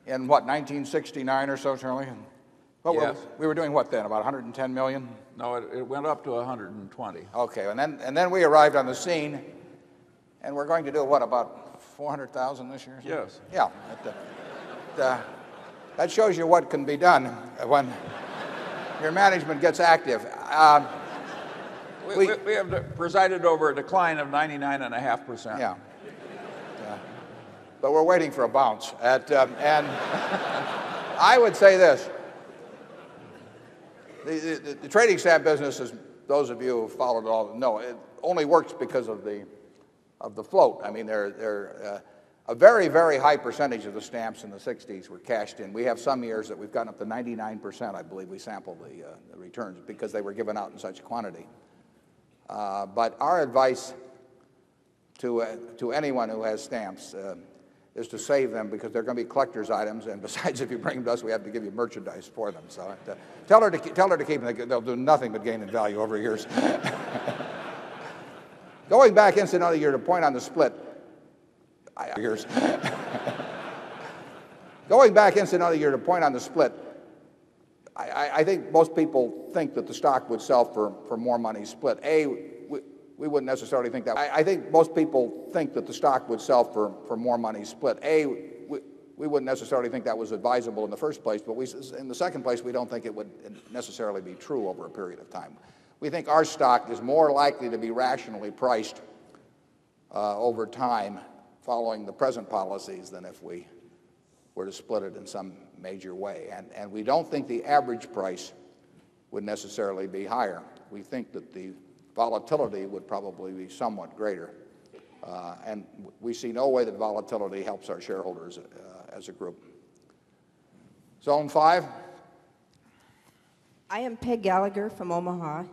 in, 1969 or so, Charlie? Yes. We were doing what then, about 110 million? No, it went up to 120. Okay, and then we arrived on the scene, and we're going to do what, about 400,000 this year? Yes. Yeah. That shows you what can be done when your management gets active. We have presided over a decline of 99.5%. Yeah. But we're waiting for a bounce. And I would say this. The trading stamp business, as those of you who followed it all know, it only works because of the float. I mean, a very, very high percentage of the stamps in the 60s were cashed in. We have some years that we've gotten up to 99%, I believe, we sampled the returns because they were given out in such quantity. But our advice to anyone who has stamps is to save them because they're going to be collector's items, and besides, if you bring them to us, we have to give you merchandise for them. So tell her to keep them. They'll do nothing but gain in value over years. Going back incidentally, you're to point on the split. Going back incidentally, you're to point on the split. I think most people think that the stock would sell for more money split. We wouldn't necessarily think that. I think most people think that the stock would sell for more money split. We wouldn't necessarily think that was advisable in the first place, but in the second place, we don't think it would necessarily be true over a period of time. We think our stock is more likely to be rationally priced over time following the present policies than if we were to split it in some major way. And we don't think the average price would necessarily be higher. We think that the volatility would probably be somewhat greater. And we see no way that volatility helps our shareholders as a group. Zone 5. I am Peg Gallagher from Omaha.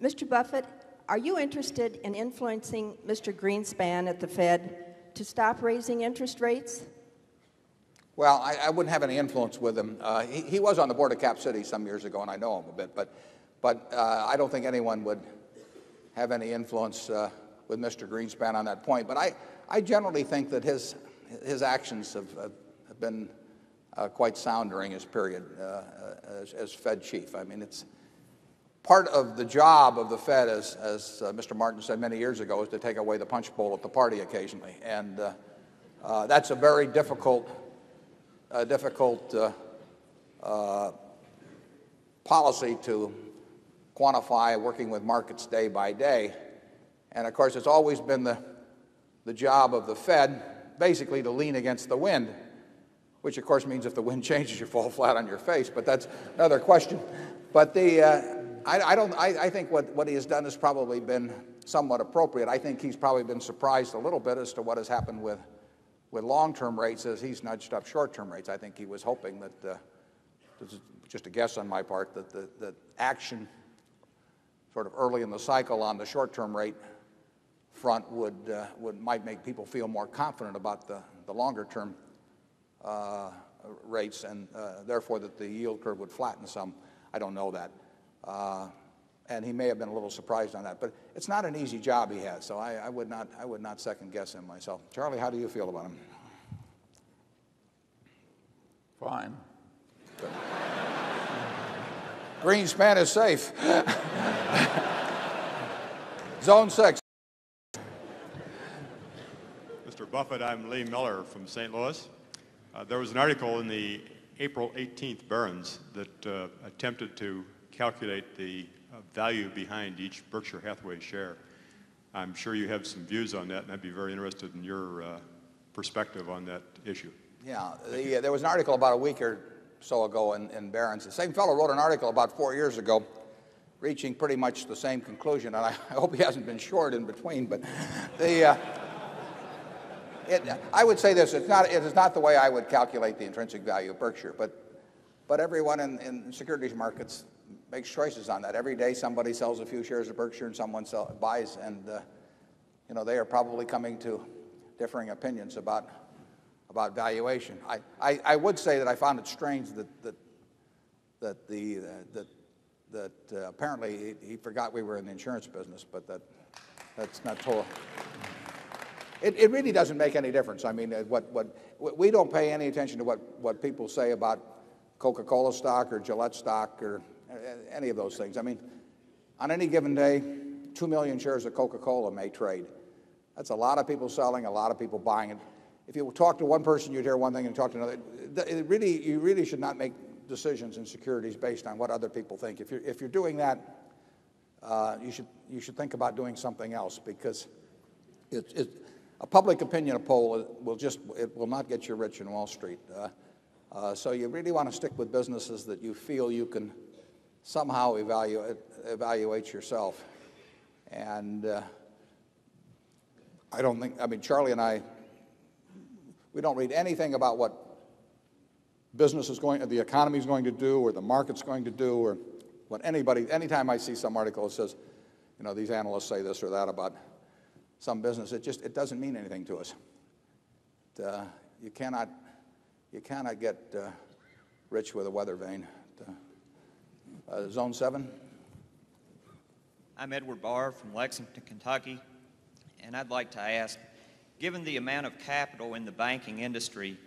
Mr. Buffett, are you interested in influencing Mr. Greenspan at the Fed to stop raising interest rates? Well, I wouldn't have any influence with him. He was on the board of Cap City some years ago, and I know him a bit, but I don't think anyone would have any influence with Mr. Greenspan on that point. But I generally think that his actions have been quite sound during his period as Fed chief. I mean, it's part of the job of the Fed, as Mr. Martin said many years ago, is to take away the punch bowl at the party occasionally. And that's a very difficult policy to quantify, working with markets day by day. And of course, it's always been the job of the Fed basically to lean against the wind, which of course means if the wind changes, you fall flat on your face, but that's another question. But I think what he has done has probably been somewhat appropriate. I think he's probably been surprised a little bit as to what has happened with with long-term rates as he's nudged up short-term rates. I think he was hoping that, this is just a guess on my part, that action sort of early in the cycle on the short-term rate front might make people feel more confident about the longer-term rates, and therefore that the yield curve would flatten some. I don't know that. And he may have been a little surprised on that. But it's not an easy job he has, so I would not second guess him myself. Charlie, how do you feel about him? Fine. Greenspan is safe. Zone 6. Mr. Buffett, I'm Lee Miller from St. Louis. There was an article in the April 18th Barron's that attempted to calculate the value behind each Berkshire Hathaway share. I'm sure you have some views on that, and I'd be very interested in your perspective on that issue. Yeah, there was an article about a week or so ago in Barron's. The same fellow wrote an article about 4 years ago, reaching pretty much the same conclusion, and I hope he hasn't been short in between. But I would say this: it is not the way I would calculate the intrinsic value of Berkshire. But everyone in securities markets makes choices on that. Every day somebody sells a few shares of Berkshire and someone buys, and they are probably coming to differing opinions about valuation. I would say that I found it strange that apparently he forgot we were in the insurance business, but that's not total. It really doesn't make any difference. I mean, we don't pay any attention to what people say about Coca-Cola stock or Gillette stock or any of those things. I mean, on any given day, 2 million shares of Coca-Cola may trade. That's a lot of people selling, a lot of people buying it. If you talk to one person, you'd hear one thing, and talk to another. You really should not make decisions in securities based on what other people think. If you're doing that, you should think about doing something else, because a public opinion poll will not get you rich in Wall Street. So you really want to stick with businesses that you feel you can somehow evaluate yourself. And Charlie and I, we don't read anything about what the economy is going to do, or the market's going to do, or what anytime I see some article that says, these analysts say this or that about some business, it doesn't mean anything to us. You cannot get rich with a weather vane. Zone 7. I'm Edward Barr from Lexington, Kentucky, and I'd like to ask, given the amount of capital in the banking industry,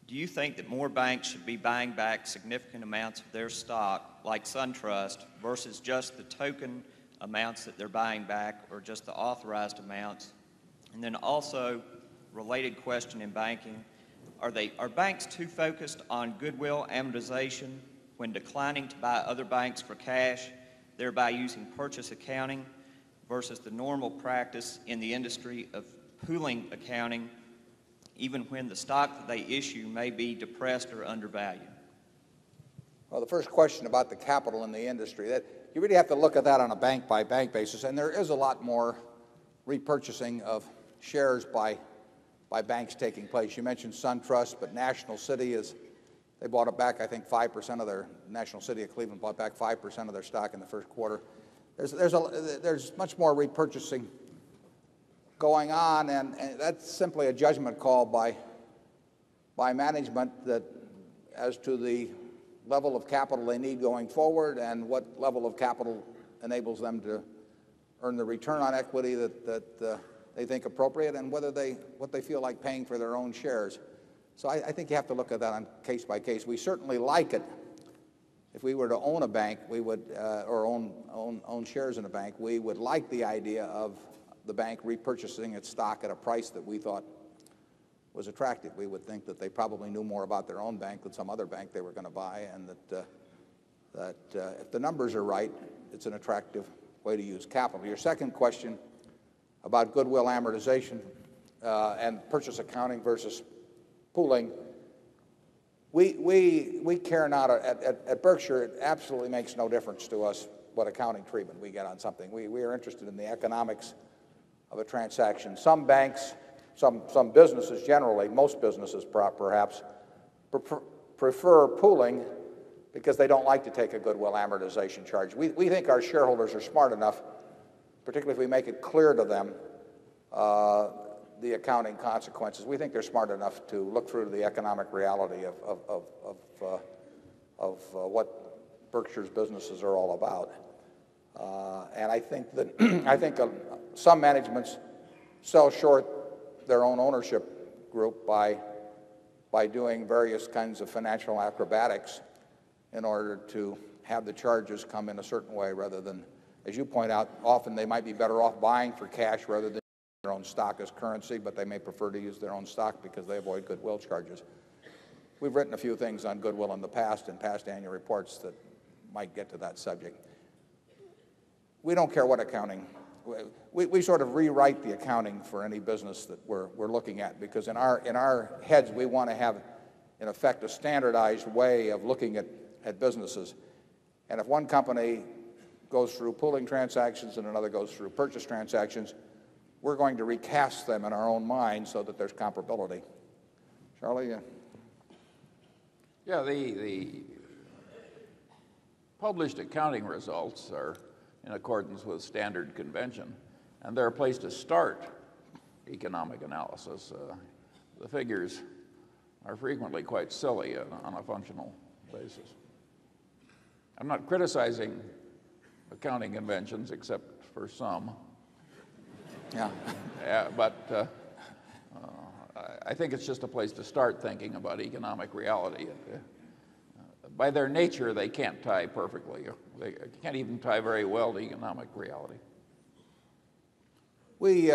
do you think that more banks should be buying back significant amounts of their stock, like SunTrust, versus just the token amounts that they're buying back, or just the authorized amounts? And then also, related question in banking, are banks too focused on goodwill amortization when declining to buy other banks for cash, thereby using purchase accounting, versus the normal practice in the industry of pooling accounting, even when the stock that they issue may be depressed or undervalued? Well, the first question about the capital in the industry, that you really have to look at that on a bank-by-bank basis, and there is a lot more repurchasing of shares by banks taking place. You mentioned SunTrust, but National City they bought it back, I think 5% of their, National City of Cleveland bought back 5% of their stock in the first quarter. There's much more repurchasing going on, and that's simply a judgment call by management as to the level of capital they need going forward, and what level of capital enables them to earn the return on equity that they think appropriate, and what they feel like paying for their own shares. So I think you have to look at that on case by case. We certainly like it. If we were to own a bank, we would, or own shares in a bank, we would like the idea of the bank repurchasing its stock at a price that we thought was attractive. We would think that they probably knew more about their own bank than some other bank they were going to buy, and that if the numbers are right, it's an attractive way to use capital. Your second question about goodwill amortization and purchase accounting versus pooling, we care not. At Berkshire, it absolutely makes no difference to us what accounting treatment we get on something. We are interested in the economics of a transaction. Some banks some businesses generally, most businesses perhaps, prefer pooling because they don't like to take a goodwill amortization charge. We think our shareholders are smart enough, particularly if we make it clear to them the accounting consequences. We think they're smart enough to look through to the economic reality of what Berkshire's businesses are all about. And I think that some managements sell short their own ownership group by doing various kinds of financial acrobatics in order to have the charges come in a certain way rather than, as you point out, often they might be better off buying for cash rather than their own stock as currency, but they may prefer to use their own stock because they avoid goodwill charges. We've written a few things on goodwill in the past, in past annual reports that might get to that subject. We don't care what accounting. We sort of rewrite the accounting for any business that we're looking at because in our heads we want to have, in effect, a standardized way of looking at businesses. And if one company goes through pooling transactions and another goes through purchase transactions, we're going to recast them in our own mind so that there's comparability. Charlie? Yeah, the published accounting results are in accordance with standard convention, and they're a place to start economic analysis. The figures are frequently quite silly on a functional basis. I'm not criticizing accounting conventions except for some. Yeah. But I think it's just a place to start thinking about economic reality. By their nature, they can't tie perfectly. They can't even tie very well to economic reality. We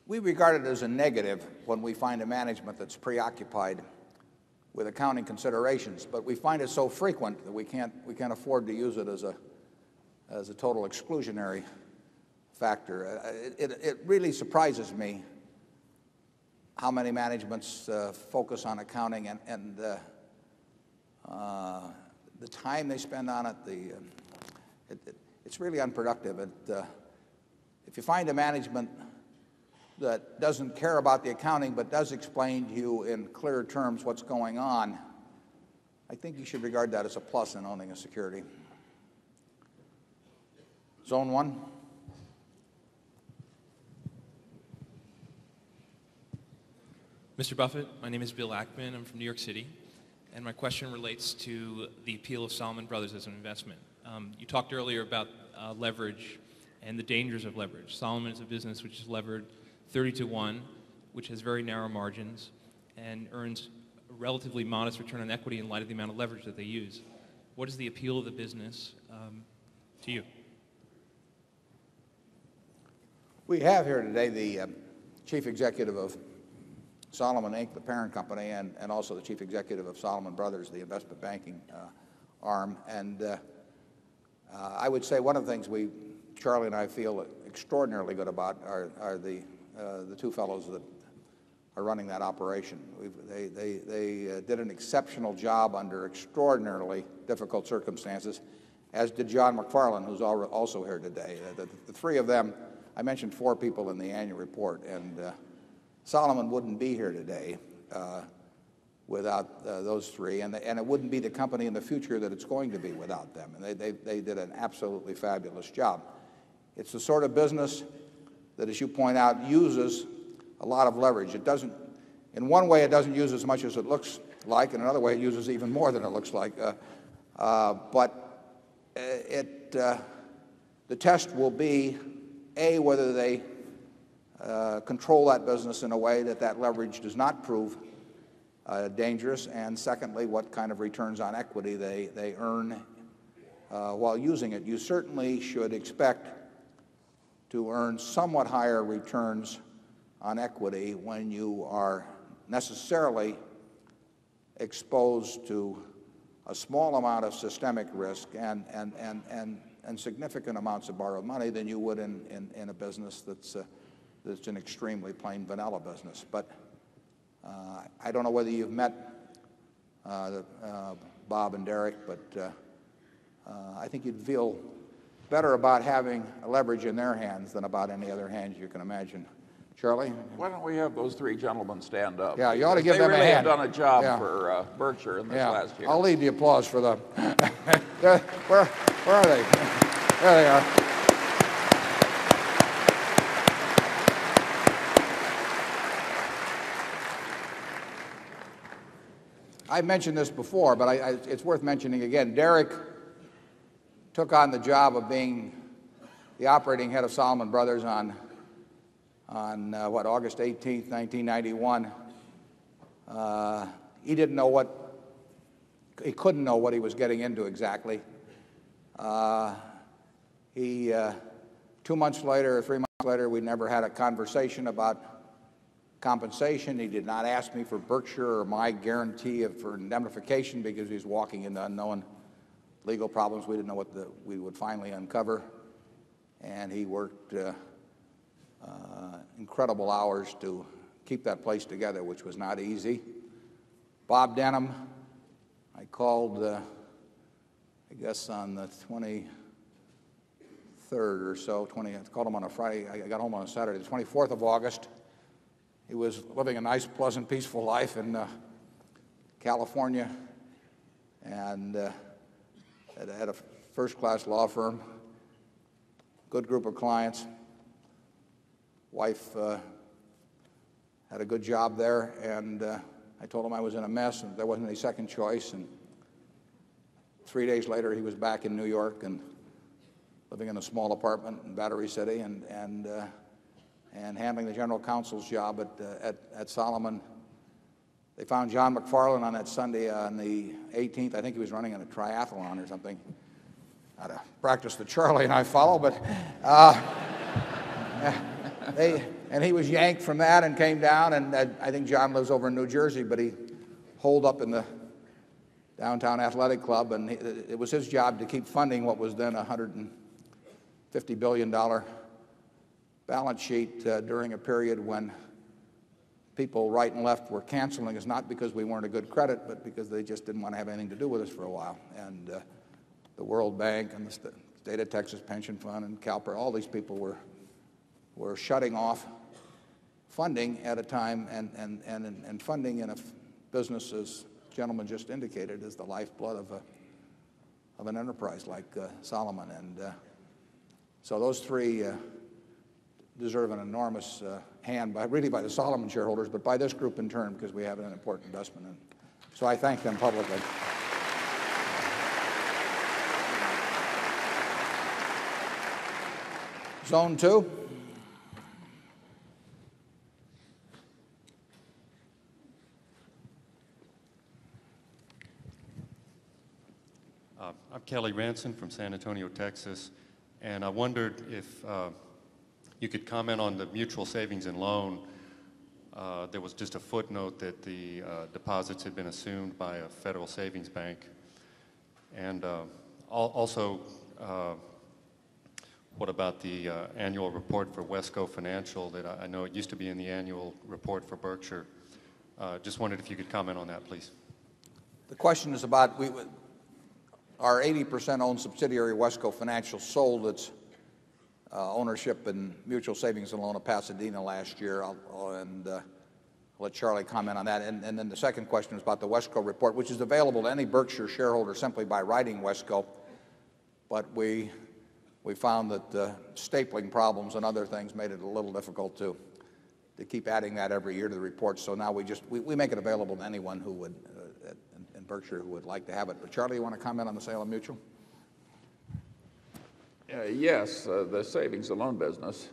regard it as a negative when we find a management that's preoccupied with accounting considerations, but we find it so frequent that we can't afford to use it as a total exclusionary factor. It really surprises me how many managements focus on accounting and the time they spend on it. It's really unproductive. If you find a management that doesn't care about the accounting but does explain to you in clear terms what's going on, I think you should regard that as a plus in owning a security. Zone 1. Mr. Buffett, my name is Bill Ackman. I'm from New York City, and my question relates to the appeal of Salomon Brothers as an investment. You talked earlier about leverage and the dangers of leverage. Salomon is a business which is levered 30-to-1, which has very narrow margins and earns a relatively modest return on equity in light of the amount of leverage that they use. What is the appeal of the business to you? We have here today the chief executive of Salomon Inc., the parent company, and also the chief executive of Salomon Brothers, the investment banking arm. And I would say one of the things Charlie and I feel extraordinarily good about are the two fellows that are running that operation. They did an exceptional job under extraordinarily difficult circumstances, as did John McFarlane, who's also here today. The three of them, I mentioned 4 people in the annual report, and Salomon wouldn't be here today without those three, and it wouldn't be the company in the future that it's going to be without them. And they did an absolutely fabulous job. It's the sort of business that, as you point out, uses a lot of leverage. It doesn't, in one way, it doesn't use as much as it looks like, and another way, it uses even more than it looks like. But the test will be, A, whether they control that business in a way that leverage does not prove dangerous, and secondly, what kind of returns on equity they earn while using it. You certainly should expect to earn somewhat higher returns on equity when you are necessarily exposed to a small amount of systemic risk and significant amounts of borrowed money than you would in a business that's an extremely plain vanilla business. But I don't know whether you've met Bob and Derek, but I think you'd feel better about having leverage in their hands than about any other hands you can imagine. Charlie? Why don't we have those three gentlemen stand up? Yeah, you ought to give they them a really hand. have done a job Yeah. for Berkshire in this last year. I'll lead the applause for them. Where are they? There they are. I've mentioned this before, but it's worth mentioning again. Derek took on the job of being the operating head of Salomon Brothers on August 18th, 1991. He didn't know he couldn't know what he was getting into exactly. 2 months later or 3 months later, we never had a conversation about compensation. He did not ask me for Berkshire or my guarantee for indemnification because he was walking into unknown legal problems we didn't know what we would finally uncover. And he worked incredible hours to keep that place together, which was not easy. Bob Denham, I called, I guess on the 23rd or so, I called him on a Friday. I got home on a Saturday, the 24th of August. He was living a nice, pleasant, peaceful life in California and had a first-class law firm, good group of clients. Wife had a good job there, and I told him I was in a mess and there wasn't any second choice. And 3 days later, he was back in New York and living in a small apartment in Battery City and handling the general counsel's job at Salomon. They found John McFarland on that Sunday on the 18th. I think he was running in a triathlon or something. Not a practice that Charlie and I follow, but and he was yanked from that and came down. And I think John lives over in New Jersey, but he holed up in the downtown athletic club, and it was his job to keep funding what was then a $150 billion balance sheet during a period when people right and left were canceling us, not because we weren't a good credit, but because they just didn't want to have anything to do with us for a while. And the World Bank and the State of Texas Pension Fund and CalPERS, all these people were shutting off funding at a time, and funding in a business, as the gentleman just indicated, is the lifeblood of an enterprise like Salomon. And so those three deserve an enormous hand, really by the Salomon shareholders, but by this group in turn, because we have an important investment in. So I thank them publicly. Zone 2. I'm Kelly Ranson from San Antonio, Texas, and I wondered if you could comment on the mutual savings and loan. There was just a footnote that the deposits had been assumed by a federal savings bank. And also, what about the annual report for Wesco Financial that I know it used to be in the annual report for Berkshire? Just wondered if you could comment on that, please. The question is about our 80% owned subsidiary, Wesco Financial, sold its ownership in Mutual Savings and Loan of Pasadena last year. I'll let Charlie comment on that. And then the second question is about the Wesco report, which is available to any Berkshire shareholder simply by writing Wesco. But we found that stapling problems and other things made it a little difficult to keep adding that every year to the report. So now we make it available to anyone who would, in Berkshire, who would like to have it. But Charlie, you want to comment on the sale of Mutual? Yes, the savings and loan business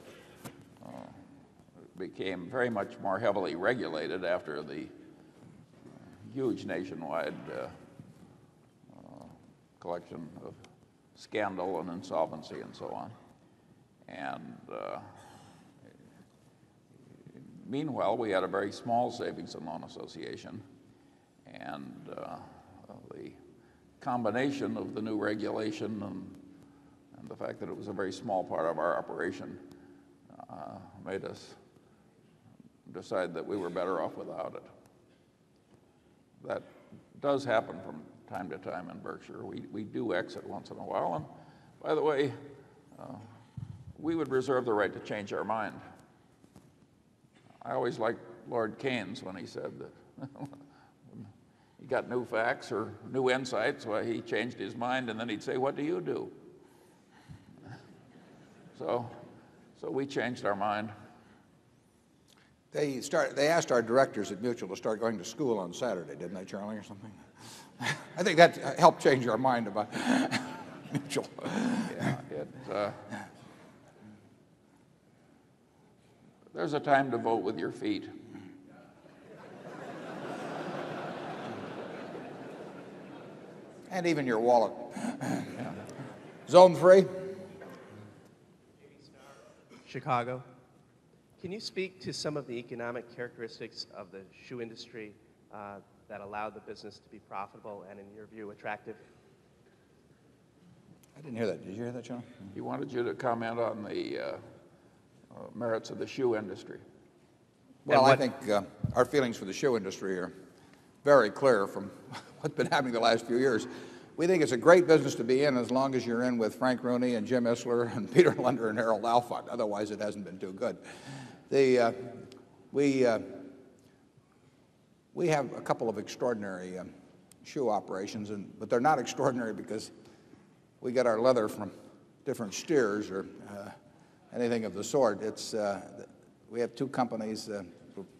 became very much more heavily regulated after the huge nationwide collection of scandal and insolvency and so on. And meanwhile, we had a very small savings and loan association, and the combination of the new regulation and the fact that it was a very small part of our operation made us decide that we were better off without it. That does happen from time to time in Berkshire. We do exit once in a while. And by the way, we would reserve the right to change our mind. I always liked Lord Keynes when he said that he got new facts or new insights, well, he changed his mind, and then he'd say, what do you do? So we changed our mind. They asked our directors at Mutual to start going to school on Saturday, didn't they, Charlie, or something? I think that helped change our mind about Mutual. Yeah, there's a time to vote with your feet. And even your wallet. Zone 3. Chicago. Can you speak to some of the economic characteristics of the shoe industry that allow the business to be profitable and, in your view, attractive? I didn't hear that. Did you hear that, John? He wanted you to comment on the merits of the shoe industry. Well, I think our feelings for the shoe industry are very clear from what's been happening the last few years. We think it's a great business to be in as long as you're in with Frank Rooney and Jim Isler and Peter Lunder and Harold Alfont. Otherwise, it hasn't been too good. We have a couple of extraordinary shoe operations, but they're not extraordinary because we get our leather from different steers or anything of the sort. We have two companies,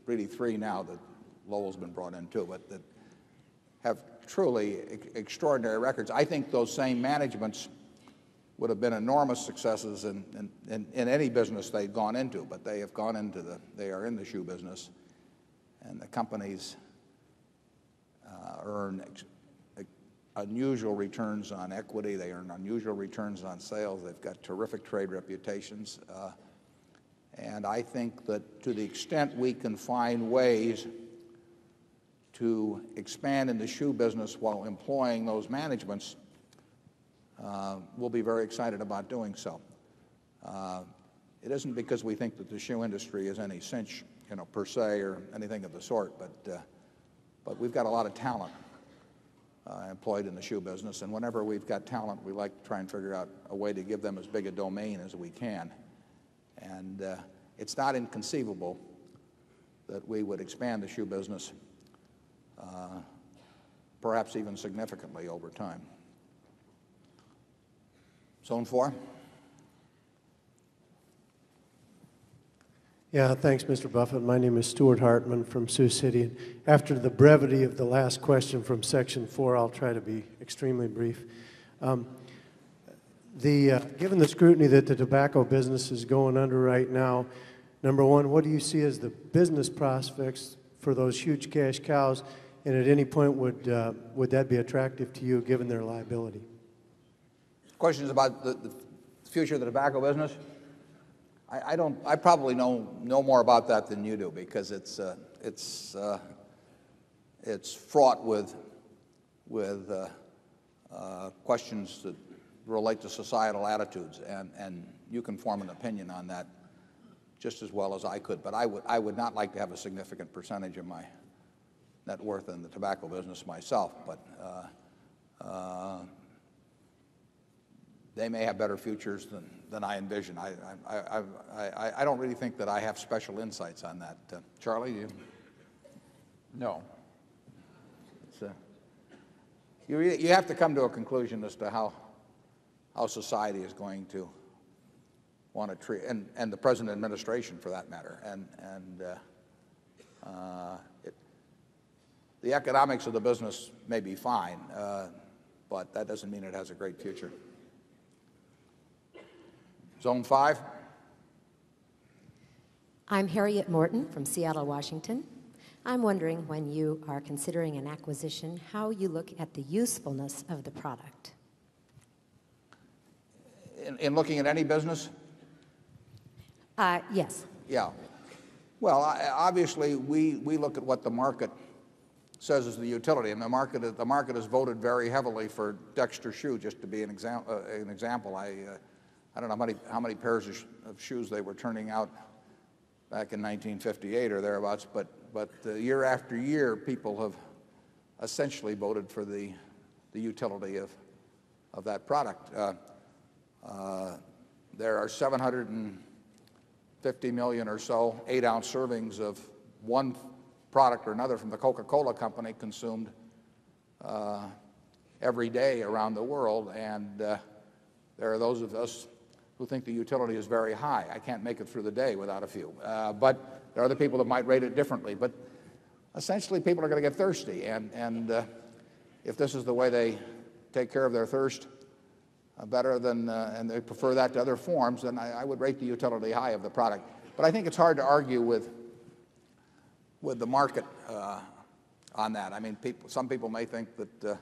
really three now that Lowell's been brought into, but that have truly extraordinary records. I think those same managements would have been enormous successes in any business they'd gone into, but they have gone into they are in the shoe business, and the companies earn unusual returns on equity. They earn unusual returns on sales. They've got terrific trade reputations. And I think that to the extent we can find ways to expand in the shoe business while employing those managements, we'll be very excited about doing so. It isn't because we think that the shoe industry is any cinch, per se, or anything of the sort, but we've got a lot of talent employed in the shoe business, and whenever we've got talent, we like to try and figure out a way to give them as big a domain as we can. And it's not inconceivable that we would expand the shoe business, perhaps even significantly over time. Zone 4. Yeah, thanks, Mr. Buffett. My name is Stuart Hartman from Sioux City. After the brevity of the last question from Section 4, I'll try to be extremely brief. Given the scrutiny that the tobacco business is going under right now, number one, what do you see as the business prospects for those huge cash cows, and at any point would that be attractive to you given their liability? Questions about the future of the tobacco business? I probably know more about that than you do because it's fraught with questions that relate to societal attitudes, and you can form an opinion on that just as well as I could. But I would not like to have a significant percentage of my net worth in the tobacco business myself. But they may have better futures than I envision. I don't really think that I have special insights on that. Charlie, you? No. You have to come to a conclusion as to how society is going to want to treat, and the present administration for that matter. The economics of the business may be fine, but that doesn't mean it has a great future. Zone 5. I'm Harriet Morton from Seattle, Washington. I'm wondering, when you are considering an acquisition, how you look at the usefulness of the product. In looking at any business? Yes. Yeah. Well, obviously, we look at what the market says is the utility, and the market has voted very heavily for Dexter shoe, just to be an example. I don't know how many pairs of shoes they were turning out back in 1958 or thereabouts, but year after year, people have essentially voted for the utility of that product. There are 750 50 million or so 8-ounce servings of one product or another from the Coca-Cola company consumed every day around the world, and there are those of us who think the utility is very high. I can't make it through the day without a few. But there are other people that might rate it differently. But essentially, people are going to get thirsty, and if this is the way they take care of their thirst better than, and they prefer that to other forms, then I would rate the utility high of the product. But I think it's hard to argue with the market on that. I mean, some people may think that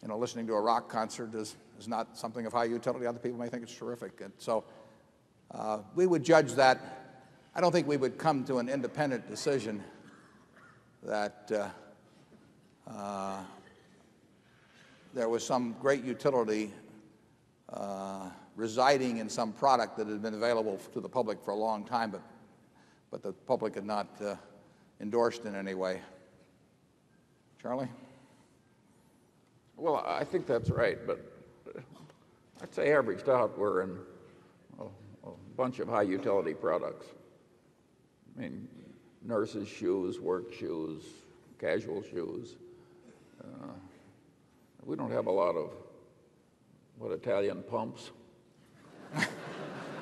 listening to a rock concert is not something of high utility. Other people may think it's terrific. And so we would judge that. I don't think we would come to an independent decision that there was some great utility residing in some product that had been available to the public for a long time, but the public had not endorsed in any way. Charlie? Well, I think that's right, but I'd say averaged out we're in a bunch of high utility products. I mean, nurses' shoes, work shoes, casual shoes. We don't have a lot of, Italian pumps.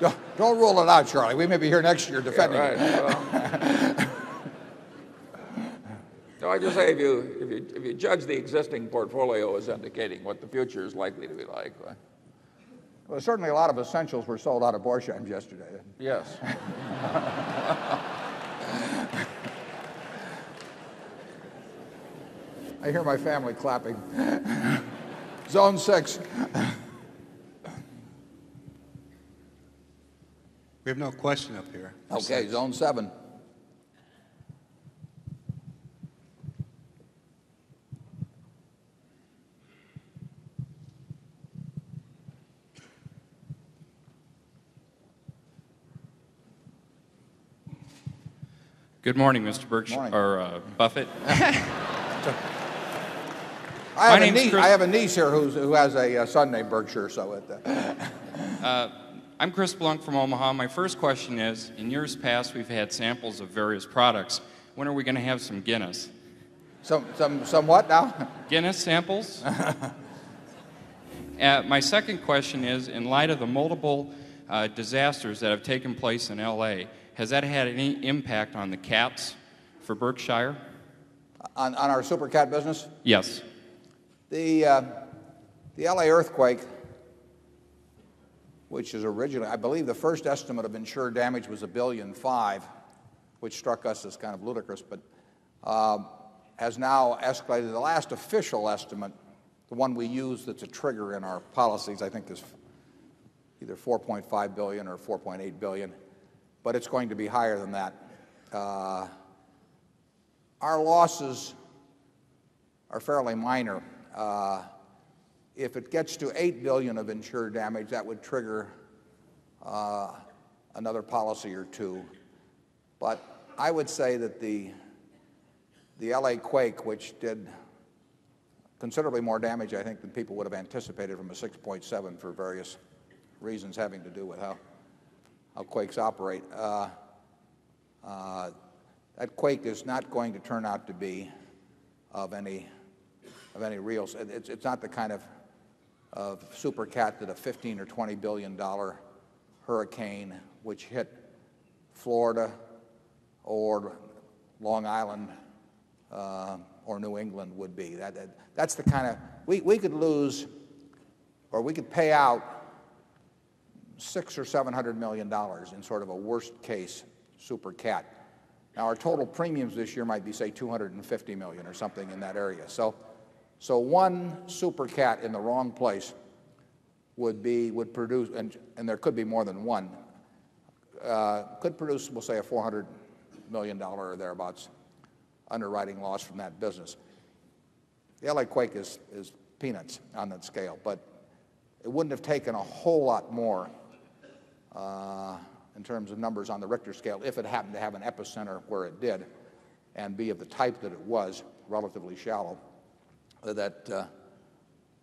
Don't rule it out, Charlie. We may be here next year defending it. Well, no, I just say if you judge the existing portfolio as indicating what the future is likely to be like. Well, certainly a lot of essentials were sold out of Borsheims yesterday. Yes. I hear my family clapping. Zone 6. We have no question up here. Okay, Zone 7. Good morning, Mr. Berkshire, or Buffett. I have a niece here who has a son named Berkshire, so I'm Chris Blunk from Omaha. My first question is, in years past, we've had samples of various products. When are we going to have some Guinness? Some what now? Guinness samples? My second question is, in light of the multiple disasters that have taken place in L.A., has that had any impact on the cats for Berkshire? On our super cat business? Yes. The L.A. earthquake, which is originally, I believe the first estimate of insured damage was $1.5 billion, which struck us as kind of ludicrous, but has now escalated. The last official estimate, the one we use that's a trigger in our policies, I think is either $4.5 billion or $4.8 billion, but it's going to be higher than that. Our losses are fairly minor. If it gets to $8 billion of insured damage, that would trigger another policy or two. But I would say that the LA quake, which did considerably more damage, I think, than people would have anticipated from a 6.7 for various reasons having to do with how quakes operate. That quake is not going to turn out to be of any real. It's not the kind of super cat that a $15 or $20 billion hurricane which hit Florida or Long Island or New England would be. That's the kind of, we could lose, or we could pay out $600 or $700 million in sort of a worst case super cat. Now our total premiums this year might be, say, $250 million or something in that area. So one super cat in the wrong place would produce, and there could be more than one, could produce, we'll say, a $400 million or thereabouts underwriting loss from that business. The LA quake is peanuts on that scale, but it wouldn't have taken a whole lot more in terms of numbers on the Richter scale if it happened to have an epicenter where it did and be of the type that it was, relatively shallow, that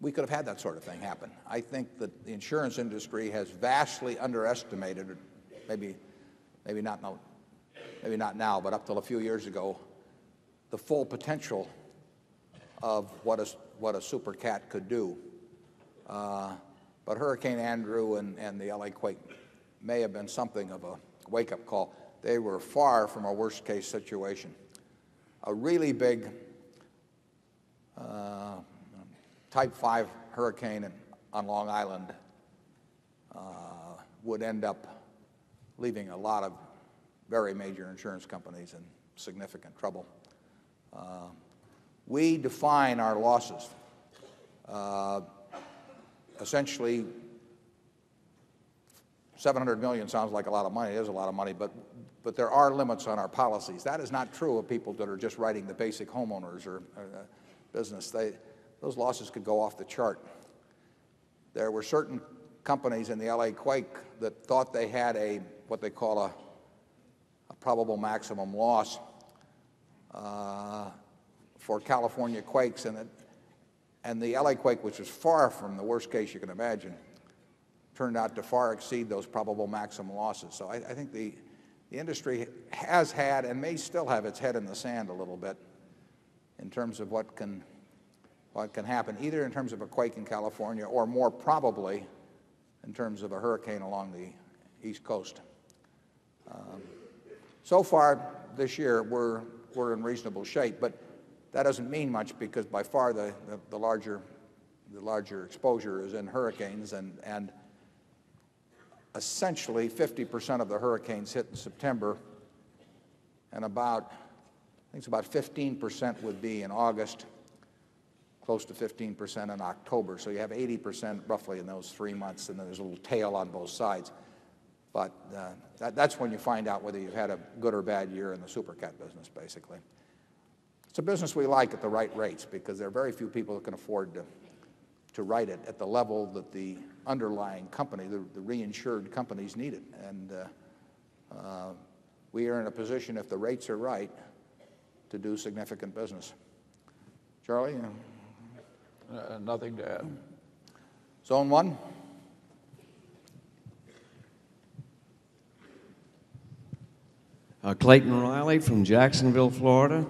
we could have had that sort of thing happen. I think that the insurance industry has vastly underestimated, maybe maybe not now, but up till a few years ago, the full potential of what a super cat could do. But Hurricane Andrew and the LA quake may have been something of a wake-up call. They were far from a worst-case situation. A really big Type 5 hurricane on Long Island would end up leaving a lot of very major insurance companies in significant trouble. We define our losses. Essentially, $700 million sounds like a lot of money. It is a lot of money, but there are limits on our policies. That is not true of people that are just writing the basic homeowners or business. Those losses could go off the chart. There were certain companies in the LA quake that thought they had what they call a probable maximum loss for California quakes, and the LA quake, which was far from the worst case you can imagine, turned out to far exceed those probable maximum losses. So I think the industry has had and may still have its head in the sand a little bit in terms of what can happen, either in terms of a quake in California or more probably in terms of a hurricane along the East Coast. So far this year, we're in reasonable shape, but that doesn't mean much because by far the larger exposure is in hurricanes, and essentially 50% of the hurricanes hit in September, and I think it's about 15% would be in August, close to 15% in October. So you have 80% roughly in those 3 months, and then there's a little tail on both sides. But that's when you find out whether you've had a good or bad year in the super cat business, basically. It's a business we like at the right rates because there are very few people that can afford to write it at the level that the underlying company, the reinsured companies, need it. And we are in a position, if the rates are right, to do significant business. Charlie? Nothing to add. Zone 1? Clayton Riley from Jacksonville, Florida.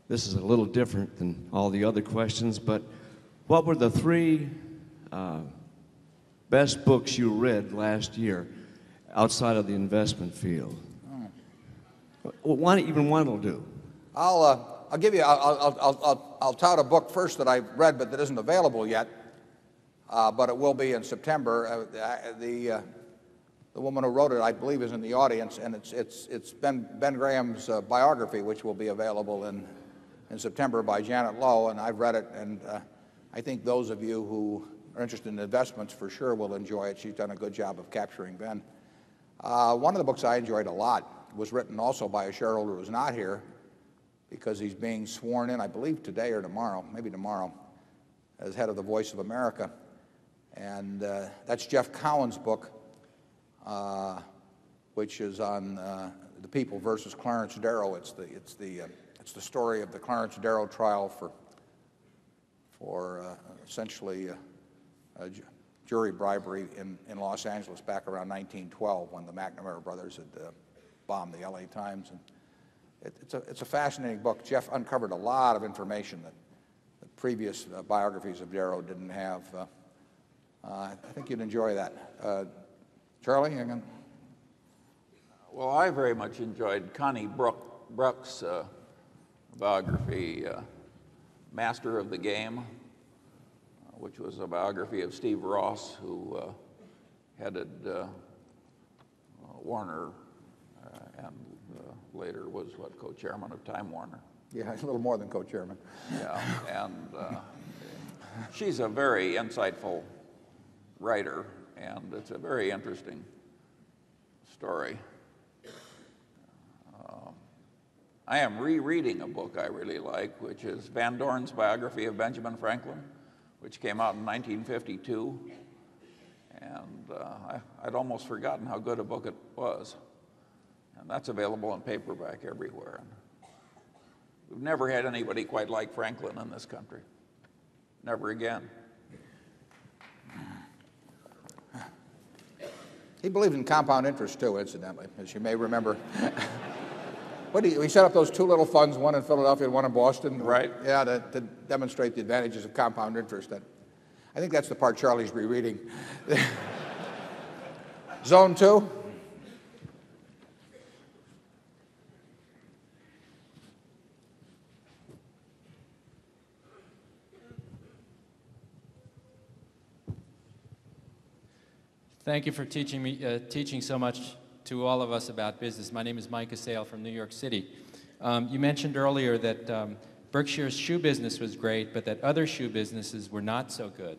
This is a little different than all the other questions, but what were the 3 best books you read last year outside of the investment field? Even one will do. I'll give you. I'll tout a book first that I've read, but that isn't available yet. But it will be in September. The woman who wrote it, I believe, is in the audience, and it's Ben Graham's biography, which will be available in September by Janet Lowe, and I've read it, and I think those of you who are interested in investments for sure will enjoy it. She's done a good job of capturing Ben. One of the books I enjoyed a lot was written also by a shareholder who's not here because he's being sworn in, I believe today or tomorrow, maybe tomorrow, as head of the Voice of America, and that's Jeff Cowan's book, which is on the People versus Clarence Darrow. It's the story of the Clarence Darrow trial for essentially jury bribery in Los Angeles back around 1912 when the McNamara brothers had bombed the LA Times. And it's a fascinating book. Jeff uncovered a lot of information that previous biographies of Darrow didn't have. I think you'd enjoy that. Charlie? Well, I very much enjoyed Connie Bruck's biography, Master of the Game, which was a biography of Steve Ross, who headed Warner and later was, co-chairman of Time Warner. Yeah, a little more than co-chairman. Yeah, and she's a very insightful writer, and it's a very interesting story. I am rereading a book I really like, which is Van Dorn's biography of Benjamin Franklin, which came out in 1952. And I'd almost forgotten how good a book it was. And that's available in paperback everywhere. And we've never had anybody quite like Franklin in this country. Never again. He believed in compound interest too, incidentally, as you may remember. We set up those two little funds, one in Philadelphia and one in Boston. Right. Yeah, to demonstrate the advantages of compound interest. I think that's the part Charlie's rereading. Zone 2. Thank you for teaching so much to all of us about business. My name is Mike Assail from New York City. You mentioned earlier that Berkshire's shoe business was great, but that other shoe businesses were not so good.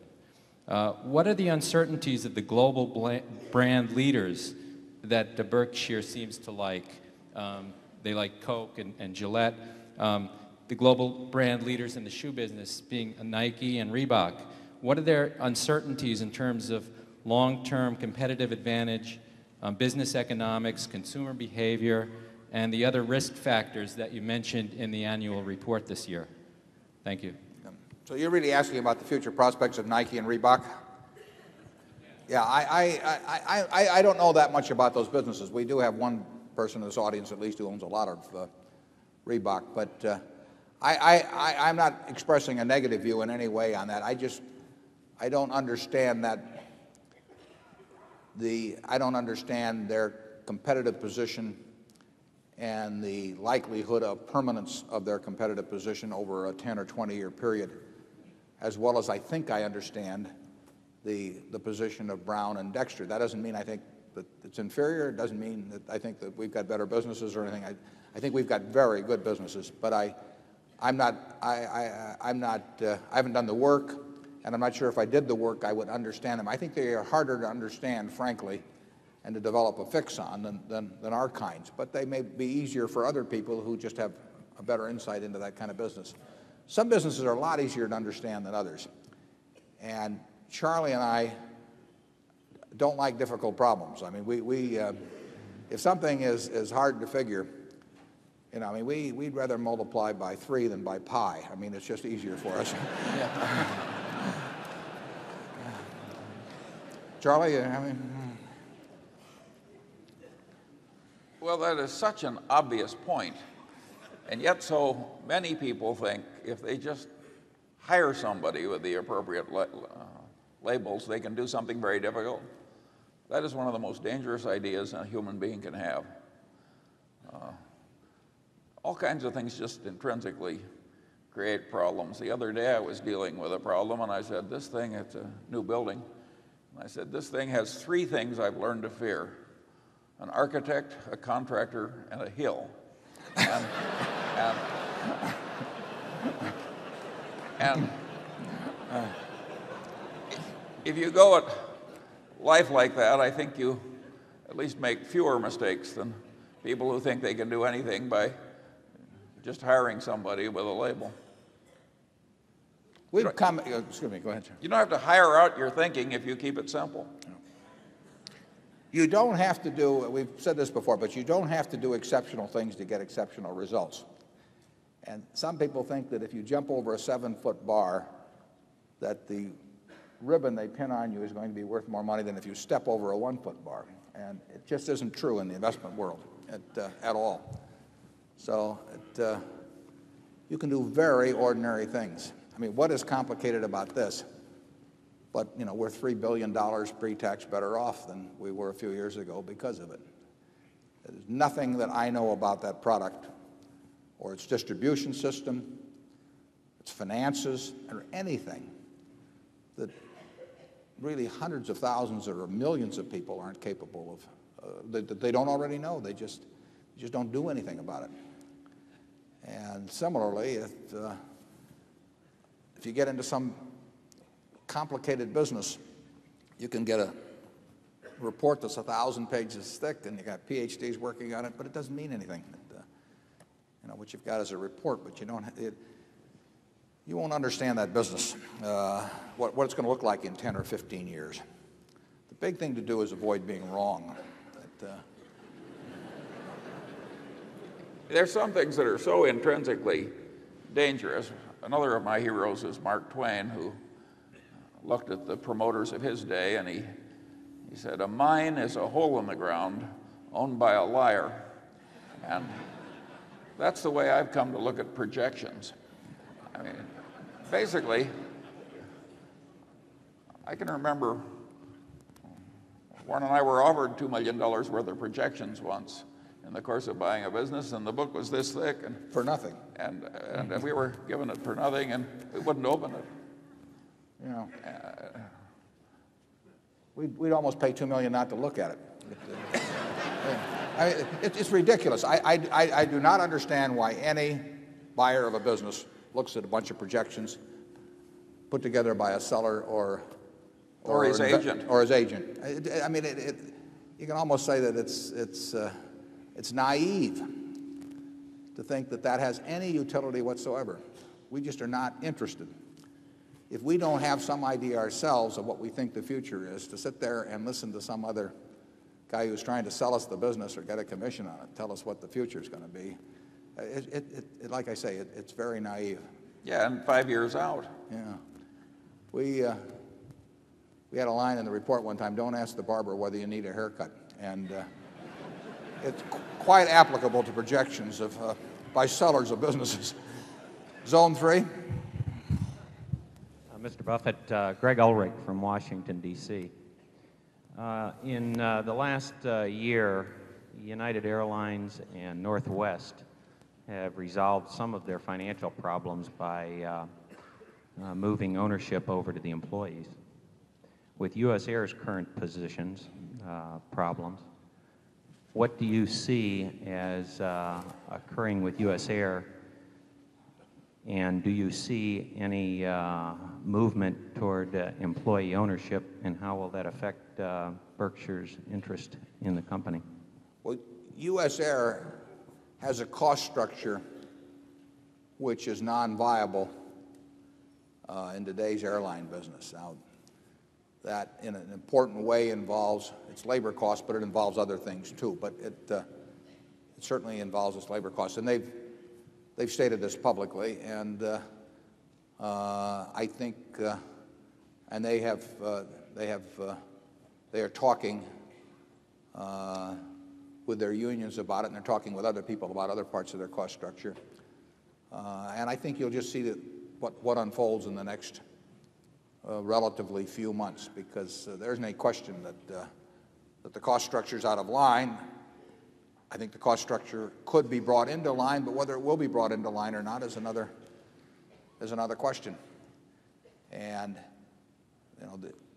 What are the uncertainties of the global brand leaders that the Berkshire seems to like? They like Coke and Gillette. The global brand leaders in the shoe business being Nike and Reebok. What are their uncertainties in terms of long-term competitive advantage, business economics, consumer behavior, and the other risk factors that you mentioned in the annual report this year? Thank you. So you're really asking about the future prospects of Nike and Reebok? Yeah, I don't know that much about those businesses. We do have one person in this audience at least who owns a lot of Reebok, but I'm not expressing a negative view in any way on that. I don't understand that. I don't understand their competitive position and the likelihood of permanence of their competitive position over a 10 or 20-year period, as well as I think I understand the position of Brown and Dexter. That doesn't mean I think that it's inferior. It doesn't mean that I think that we've got better businesses or anything. I think we've got very good businesses, but I haven't done the work. And I'm not sure if I did the work I would understand them. I think they are harder to understand, frankly, and to develop a fix on than our kinds. But they may be easier for other people who just have a better insight into that kind of business. Some businesses are a lot easier to understand than others. And Charlie and I don't like difficult problems. I mean, if something is hard to figure, we'd rather multiply by 3 than by pi. I mean, it's just easier for us. Charlie, Well, that is such an obvious point, and yet so many people think if they just hire somebody with the appropriate labels, they can do something very difficult. That is one of the most dangerous ideas a human being can have. All kinds of things just intrinsically create problems. The other day I was dealing with a problem, and I said, this thing, it's a new building. I said, this thing has 3 things I've learned to fear: an architect, a contractor, and a hill. And if you go at life like that, I think you at least make fewer mistakes than people who think they can do anything by just hiring somebody with a label. Excuse me, go ahead, sir. You don't have to hire out your thinking if you keep it simple. You don't have to do, we've said this before, but you don't have to do exceptional things to get exceptional results. And some people think that if you jump over a 7-foot bar, that the ribbon they pin on you is going to be worth more money than if you step over a 1-foot bar. And it just isn't true in the investment world at all. So you can do very ordinary things. I mean, what is complicated about this? But, we're $3 billion pre-tax better off than we were a few years ago because of it. There's nothing that I know about that product or its distribution system, its finances, or anything that really hundreds of thousands or millions of people aren't capable of, that they don't already know. They just don't do anything about it. And similarly, if you get into some complicated business, you can get a report that's 1,000 pages thick and you got PhDs working on it, but it doesn't mean anything. What you've got is a report, but you won't understand that business, what it's going to look like in 10 or 15 years. The big thing to do is avoid being wrong. There's some things that are so intrinsically dangerous. Another of my heroes is Mark Twain, who looked at the promoters of his day, and he He said, "A mine is a hole in the ground owned by a liar." And that's the way I've come to look at projections. I mean, basically, I can remember Warren and I were offered $2 million worth of projections once in the course of buying a business, and the book was this thick. And for nothing. And we were given it for nothing, and we wouldn't open it. You know, we'd almost pay $2 million not to look at it. It's ridiculous. I do not understand why any buyer of a business looks at a bunch of projections put together by a seller or his agent. Or his agent. I mean, you can almost say that it's naive to think that that has any utility whatsoever. We just are not interested. If we don't have some idea ourselves of what we think the future is, to sit there and listen to some other guy who's trying to sell us the business or get a commission on it, tell us what the future is going to be, like I say, it's very naive. Yeah, and 5 years out. Yeah. We had a line in the report one time, "Don't ask the barber whether you need a haircut." And it's quite applicable to projections by sellers of businesses. Zone 3. Mr. Buffett, Greg Ulrich from Washington, D.C. In the last year, United Airlines and Northwest have resolved some of their financial problems by moving ownership over to the employees. With U.S. Air's current positions, problems, what do you see as occurring with U.S. Air, and do you see any movement toward employee ownership, and how will that affect Berkshire's interest in the company? Well, U.S. Air has a cost structure which is non-viable in today's airline business. Now, that in an important way involves its labor costs, but it involves other things too. But it certainly involves its labor costs, and they've stated this publicly, and I think, and they are talking with their unions about it, and they're talking with other people about other parts of their cost structure. And I think you'll just see what unfolds in the next relatively few months, because there isn't any question that the cost structure is out of line. I think the cost structure could be brought into line, but whether it will be brought into line or not is another question. And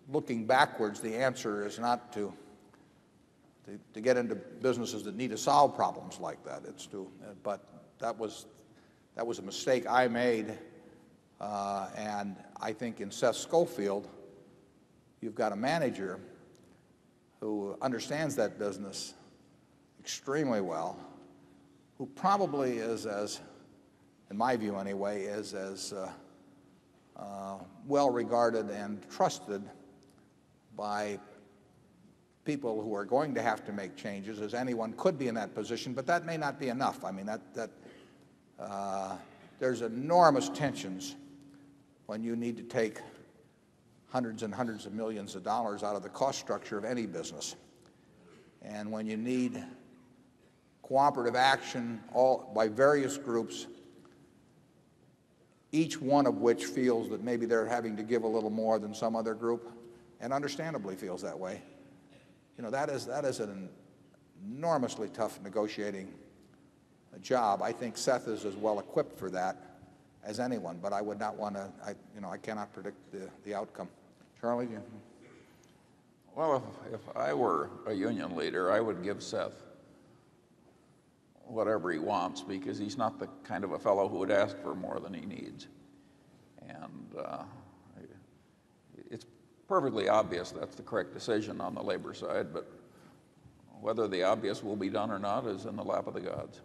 looking backwards, the answer is not to get into businesses that need to solve problems like that. But that was a mistake I made. And I think in Seth Schofield, you've got a manager who understands that business extremely well, who probably is in my view anyway, is as well regarded and trusted by people who are going to have to make changes as anyone could be in that position. But that may not be enough. I mean, there's enormous tensions when you need to take hundreds and hundreds of millions of dollars out of the cost structure of any business. And when you need cooperative action by various groups, each one of which feels that maybe they're having to give a little more than some other group, and understandably feels that way, that is an enormously tough negotiating job. I think Seth is as well equipped for that as anyone, but I would not want to, I cannot predict the outcome. Charlie? Well, if I were a union leader, I would give Seth whatever he wants, because he's not the kind of a fellow who would ask for more than he needs. And it's perfectly obvious that's the correct decision on the labor side, but whether the obvious will be done or not is in the lap of the gods.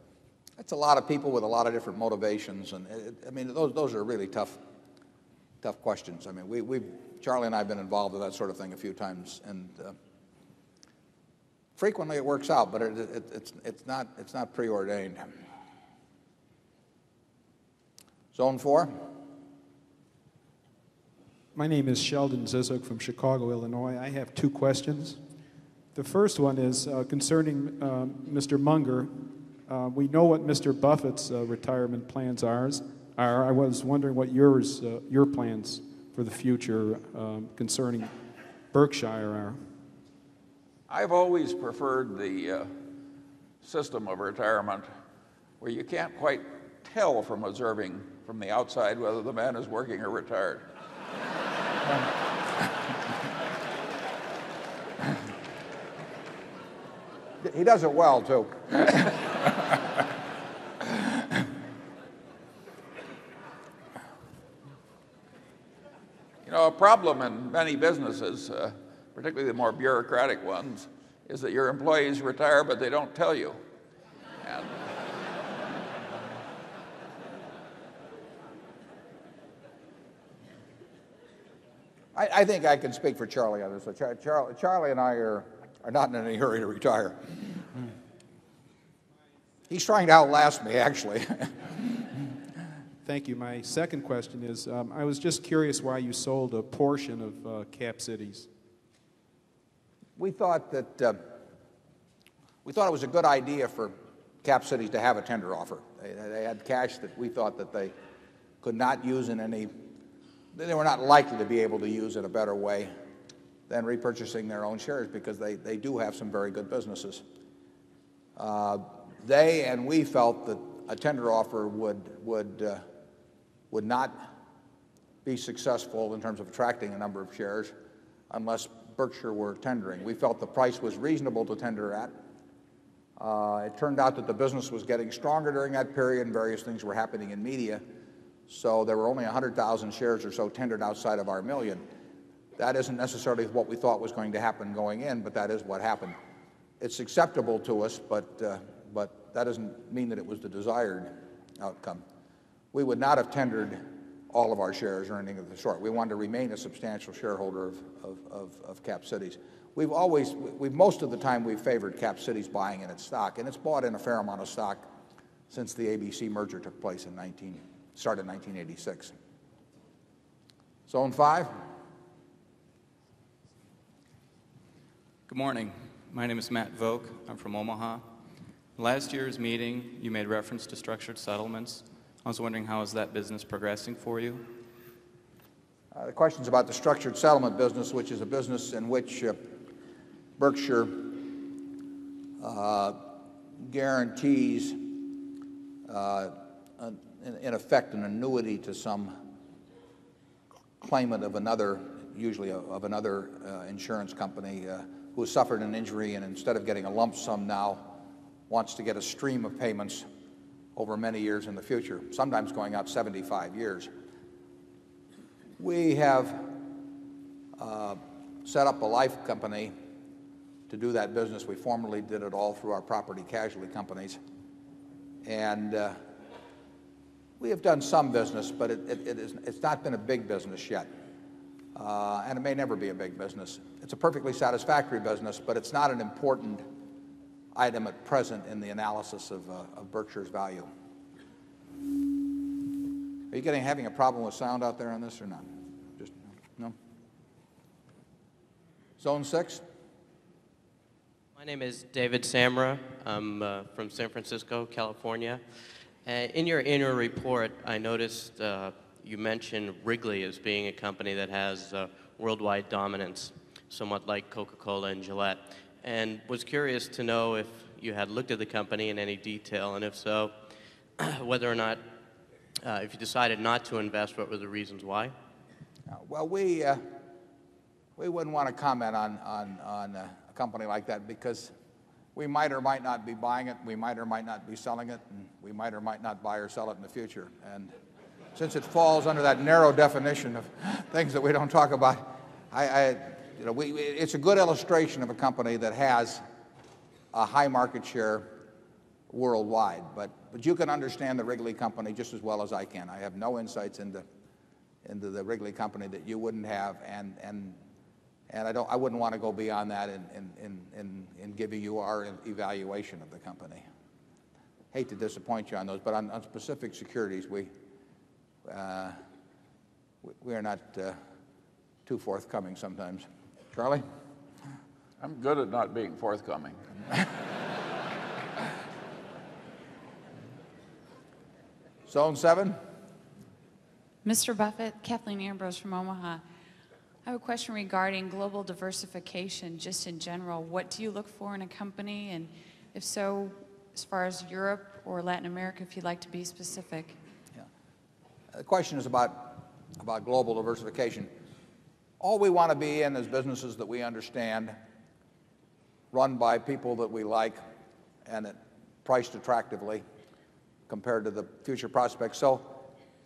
That's a lot of people with a lot of different motivations, and those are really tough questions. I mean, Charlie and I have been involved with that sort of thing a few times, and frequently it works out, but it's not preordained. Zone 4. My name is Sheldon Zizek from Chicago, Illinois. I have two questions. The first one is concerning Mr. Munger. We know what Mr. Buffett's retirement plans are. I was wondering what your plans for the future concerning Berkshire are. I've always preferred the system of retirement where you can't quite tell from observing from the outside whether the man is working or retired. He does it well, too. You know, a problem in many businesses, particularly the more bureaucratic ones, is that your employees retire, but they don't tell you. And I think I can speak for Charlie on this. So Charlie and I are not in any hurry to retire. He's trying to outlast me, actually. Thank you. My second question is, I was just curious why you sold a portion of Cap Cities. We thought that it was a good idea for Cap Cities to have a tender offer. They had cash that we thought that they could not use in any. They were not likely to be able to use in a better way than repurchasing their own shares because they do have some very good businesses. They and we felt that a tender offer would not be successful in terms of attracting a number of shares unless Berkshire were tendering. We felt the price was reasonable to tender at. It turned out that the business was getting stronger during that period and various things were happening in media. So there were only 100,000 shares or so tendered outside of our million. That isn't necessarily what we thought was going to happen going in, but that is what happened. It's acceptable to us, but that doesn't mean that it was the desired outcome. We would not have tendered all of our shares or anything of the sort. We wanted to remain a substantial shareholder of Cap Cities. Most of the time we've favored Cap Cities buying in its stock, and it's bought in a fair amount of stock since the ABC merger took place started in 1986. Zone 5. Good morning. My name is Matt Vogt. I'm from Omaha. Last year's meeting, you made reference to structured settlements. I was wondering, how is that business progressing for you? The question's about the structured settlement business, which is a business in which Berkshire guarantees, in effect, an annuity to some claimant of another, usually of another insurance company who has suffered an injury and instead of getting a lump sum now wants to get a stream of payments over many years in the future, sometimes going out 75 years. We have set up a life company to do that business. We formerly did it all through our property casualty companies. And we have done some business, but it's not been a big business yet. And it may never be a big business. It's a perfectly satisfactory business, but it's not an important item at present in the analysis of Berkshire's value. Are you having a problem with sound out there on this or not? Just no? Zone 6. My name is David Samra. I'm from San Francisco, California. In your annual report, I noticed you mentioned Wrigley as being a company that has worldwide dominance, somewhat like Coca-Cola and Gillette, and was curious to know if you had looked at the company in any detail, and if so, whether or not, if you decided not to invest, what were the reasons why? Well, we wouldn't want to comment on a company like that because we might or might not be buying it, we might or might not be selling it, and we might or might not buy or sell it in the future. And since it falls under that narrow definition of things that we don't talk about, it's a good illustration of a company that has a high market share worldwide. But you can understand the Wrigley company just as well as I can. I have no insights into the Wrigley company that you wouldn't have, and I wouldn't want to go beyond that in giving you our evaluation of the company. Hate to disappoint you on those, but on specific securities, we are not too forthcoming sometimes. Charlie? I'm good at not being forthcoming. Zone 7. Mr. Buffett, Kathleen Ambrose from Omaha. I have a question regarding global diversification, just in general. What do you look for in a company? And if so, as far as Europe or Latin America, if you'd like to be specific. Yeah. The question is about global diversification. All we want to be in is businesses that we understand, run by people that we like, and priced attractively compared to the future prospects. So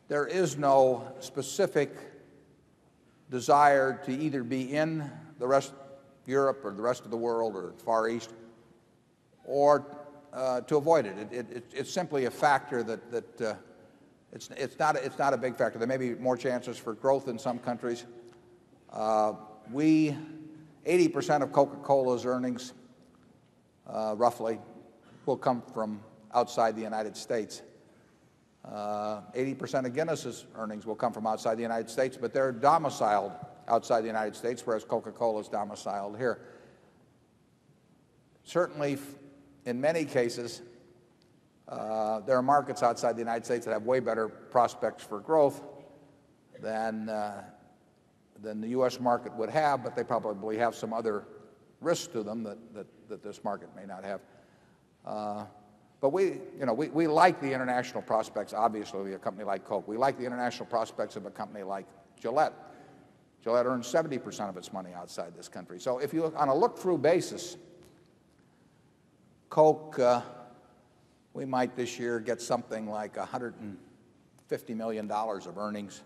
there is no specific desire to either be in the rest Europe or the rest of the world or Far East, or to avoid it. It's simply a factor that it's not a big factor. There may be more chances for growth in some countries. 80% of Coca-Cola's earnings, roughly, will come from outside the United States. 80% of Guinness's earnings will come from outside the United States, but they're domiciled outside the United States, whereas Coca-Cola is domiciled here. Certainly, in many cases, there are markets outside the United States that have way better prospects for growth than the U.S. market would have, but they probably have some other risks to them that this market may not have. But we like the international prospects, obviously, of a company like Coke. We like the international prospects of a company like Gillette. Gillette earns 70% of its money outside this country. So if you look on a look-through basis, Coke, we might this year get something like $150 million of earnings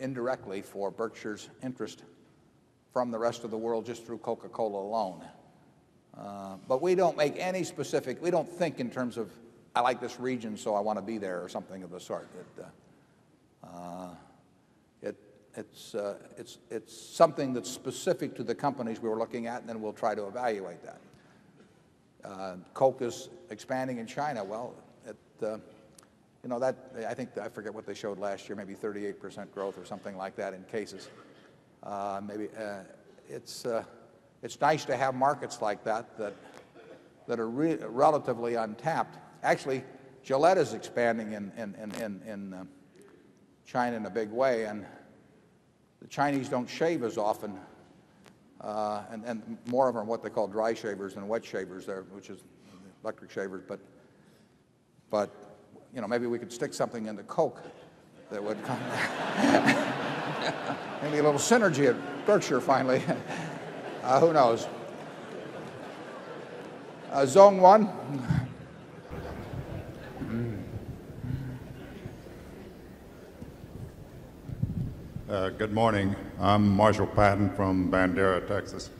indirectly for Berkshire's interest from the rest of the world just through Coca-Cola alone. But we don't make any specific, we don't think in terms of, I like this region so I want to be there or something of the sort. It's something that's specific to the companies we were looking at, and then we'll try to evaluate that. Coke is expanding in China. Well, I think, I forget what they showed last year, maybe 38% growth or something like that in cases. It's nice to have markets like that are relatively untapped. Actually, Gillette is expanding in China in a big way, and the Chinese don't shave as often, and more of them are what they call dry shavers than wet shavers there, which is electric shavers. But maybe we could stick something into Coke that would come. Maybe a little synergy at Berkshire finally. Who knows? Zone 1. Good morning. I'm Marshall Patton from Bandera, Texas.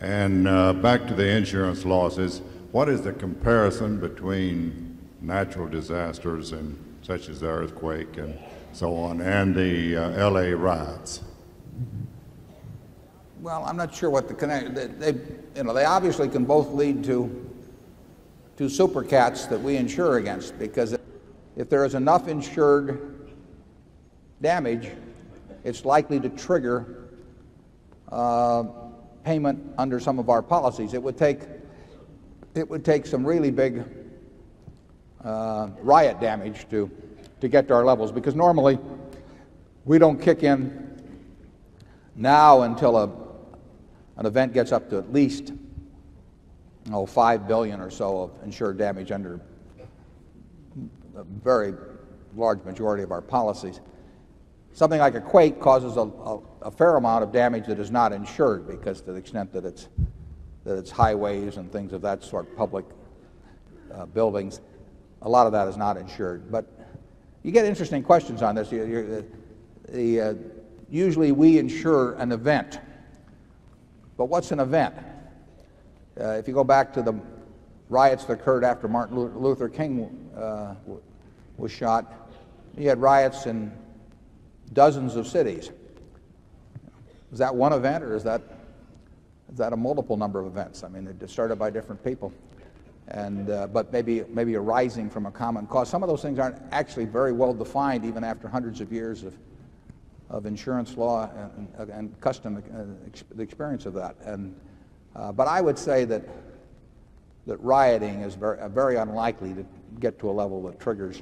And back to the insurance losses, what is the comparison between natural disasters and such as the earthquake and so on, and the LA riots? Well, I'm not sure what the connection. They obviously can both lead to super cats that we insure against, because if there is enough insured damage, it's likely to trigger payment under some of our policies. It would take some really big riot damage to get to our levels, because normally we don't kick in now until an event gets up to at least $5 billion or so of insured damage under a very large majority of our policies. Something like a quake causes a fair amount of damage that is not insured, because to the extent that it's highways and things of that sort, public buildings, a lot of that is not insured. But you get interesting questions on this. Usually we insure an event. But what's an event? If you go back to the riots that occurred after Martin Luther King was shot, you had riots in dozens of cities. Is that one event, or is that a multiple number of events? I mean, they're started by different people, but maybe arising from a common cause. Some of those things aren't actually very well defined, even after hundreds of years of insurance law and custom, the experience of that. But I would say that rioting is very unlikely to get to a level that triggers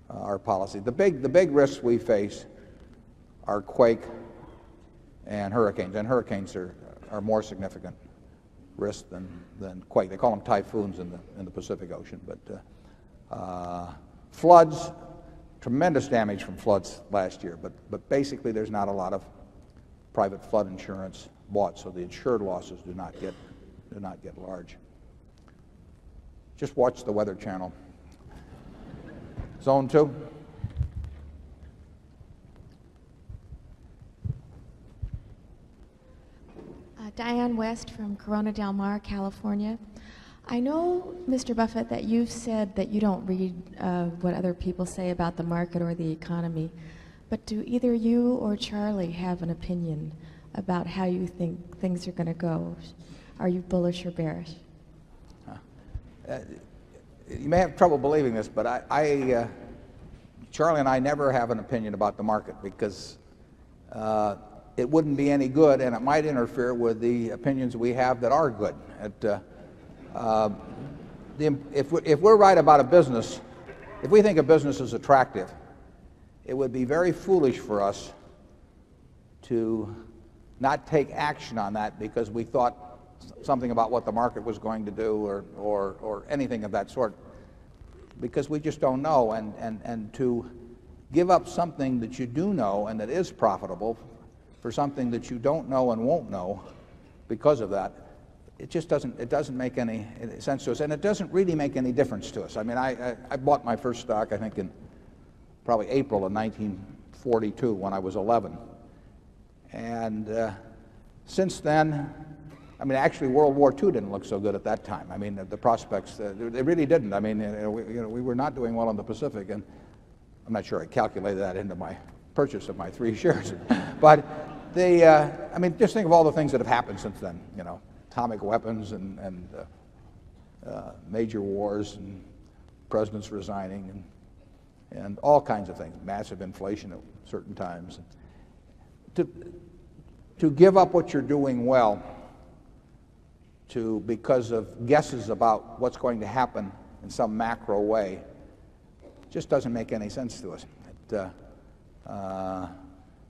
our policy. The big risks we face are quake and hurricanes are more significant risks than quake. They call them typhoons in the Pacific Ocean, but floods, tremendous damage from floods last year, but basically there's not a lot of private flood insurance bought, so the insured losses do not get large. Just watch the Weather Channel. Zone 2. Diane West from Corona Del Mar, California. I know, Mr. Buffett, that you've said that you don't read what other people say about the market or the economy, but do either you or Charlie have an opinion about how you think things are going to go? Are you bullish or bearish? You may have trouble believing this, but Charlie and I never have an opinion about the market because it wouldn't be any good, and it might interfere with the opinions we have that are good. If we're right about a business, if we think a business is attractive, it would be very foolish for us to not take action on that because we thought something about what the market was going to do or anything of that sort, because we just don't know. And to give up something that you do know and that is profitable for something that you don't know and won't know because of that, it just doesn't make any sense to us, and it doesn't really make any difference to us. I mean, I bought my first stock, I think, in probably April of 1942 when I was 11. And since then, I mean, actually World War II didn't look so good at that time. I mean, the prospects, they really didn't. I mean, we were not doing well in the Pacific, and I'm not sure I calculated that into my purchase of my 3 shares. But I mean, just think of all the things that have happened since then, atomic weapons and major wars and presidents resigning and all kinds of things, massive inflation at certain times. To give up what you're doing well because of guesses about what's going to happen in some macro way just doesn't make any sense to us.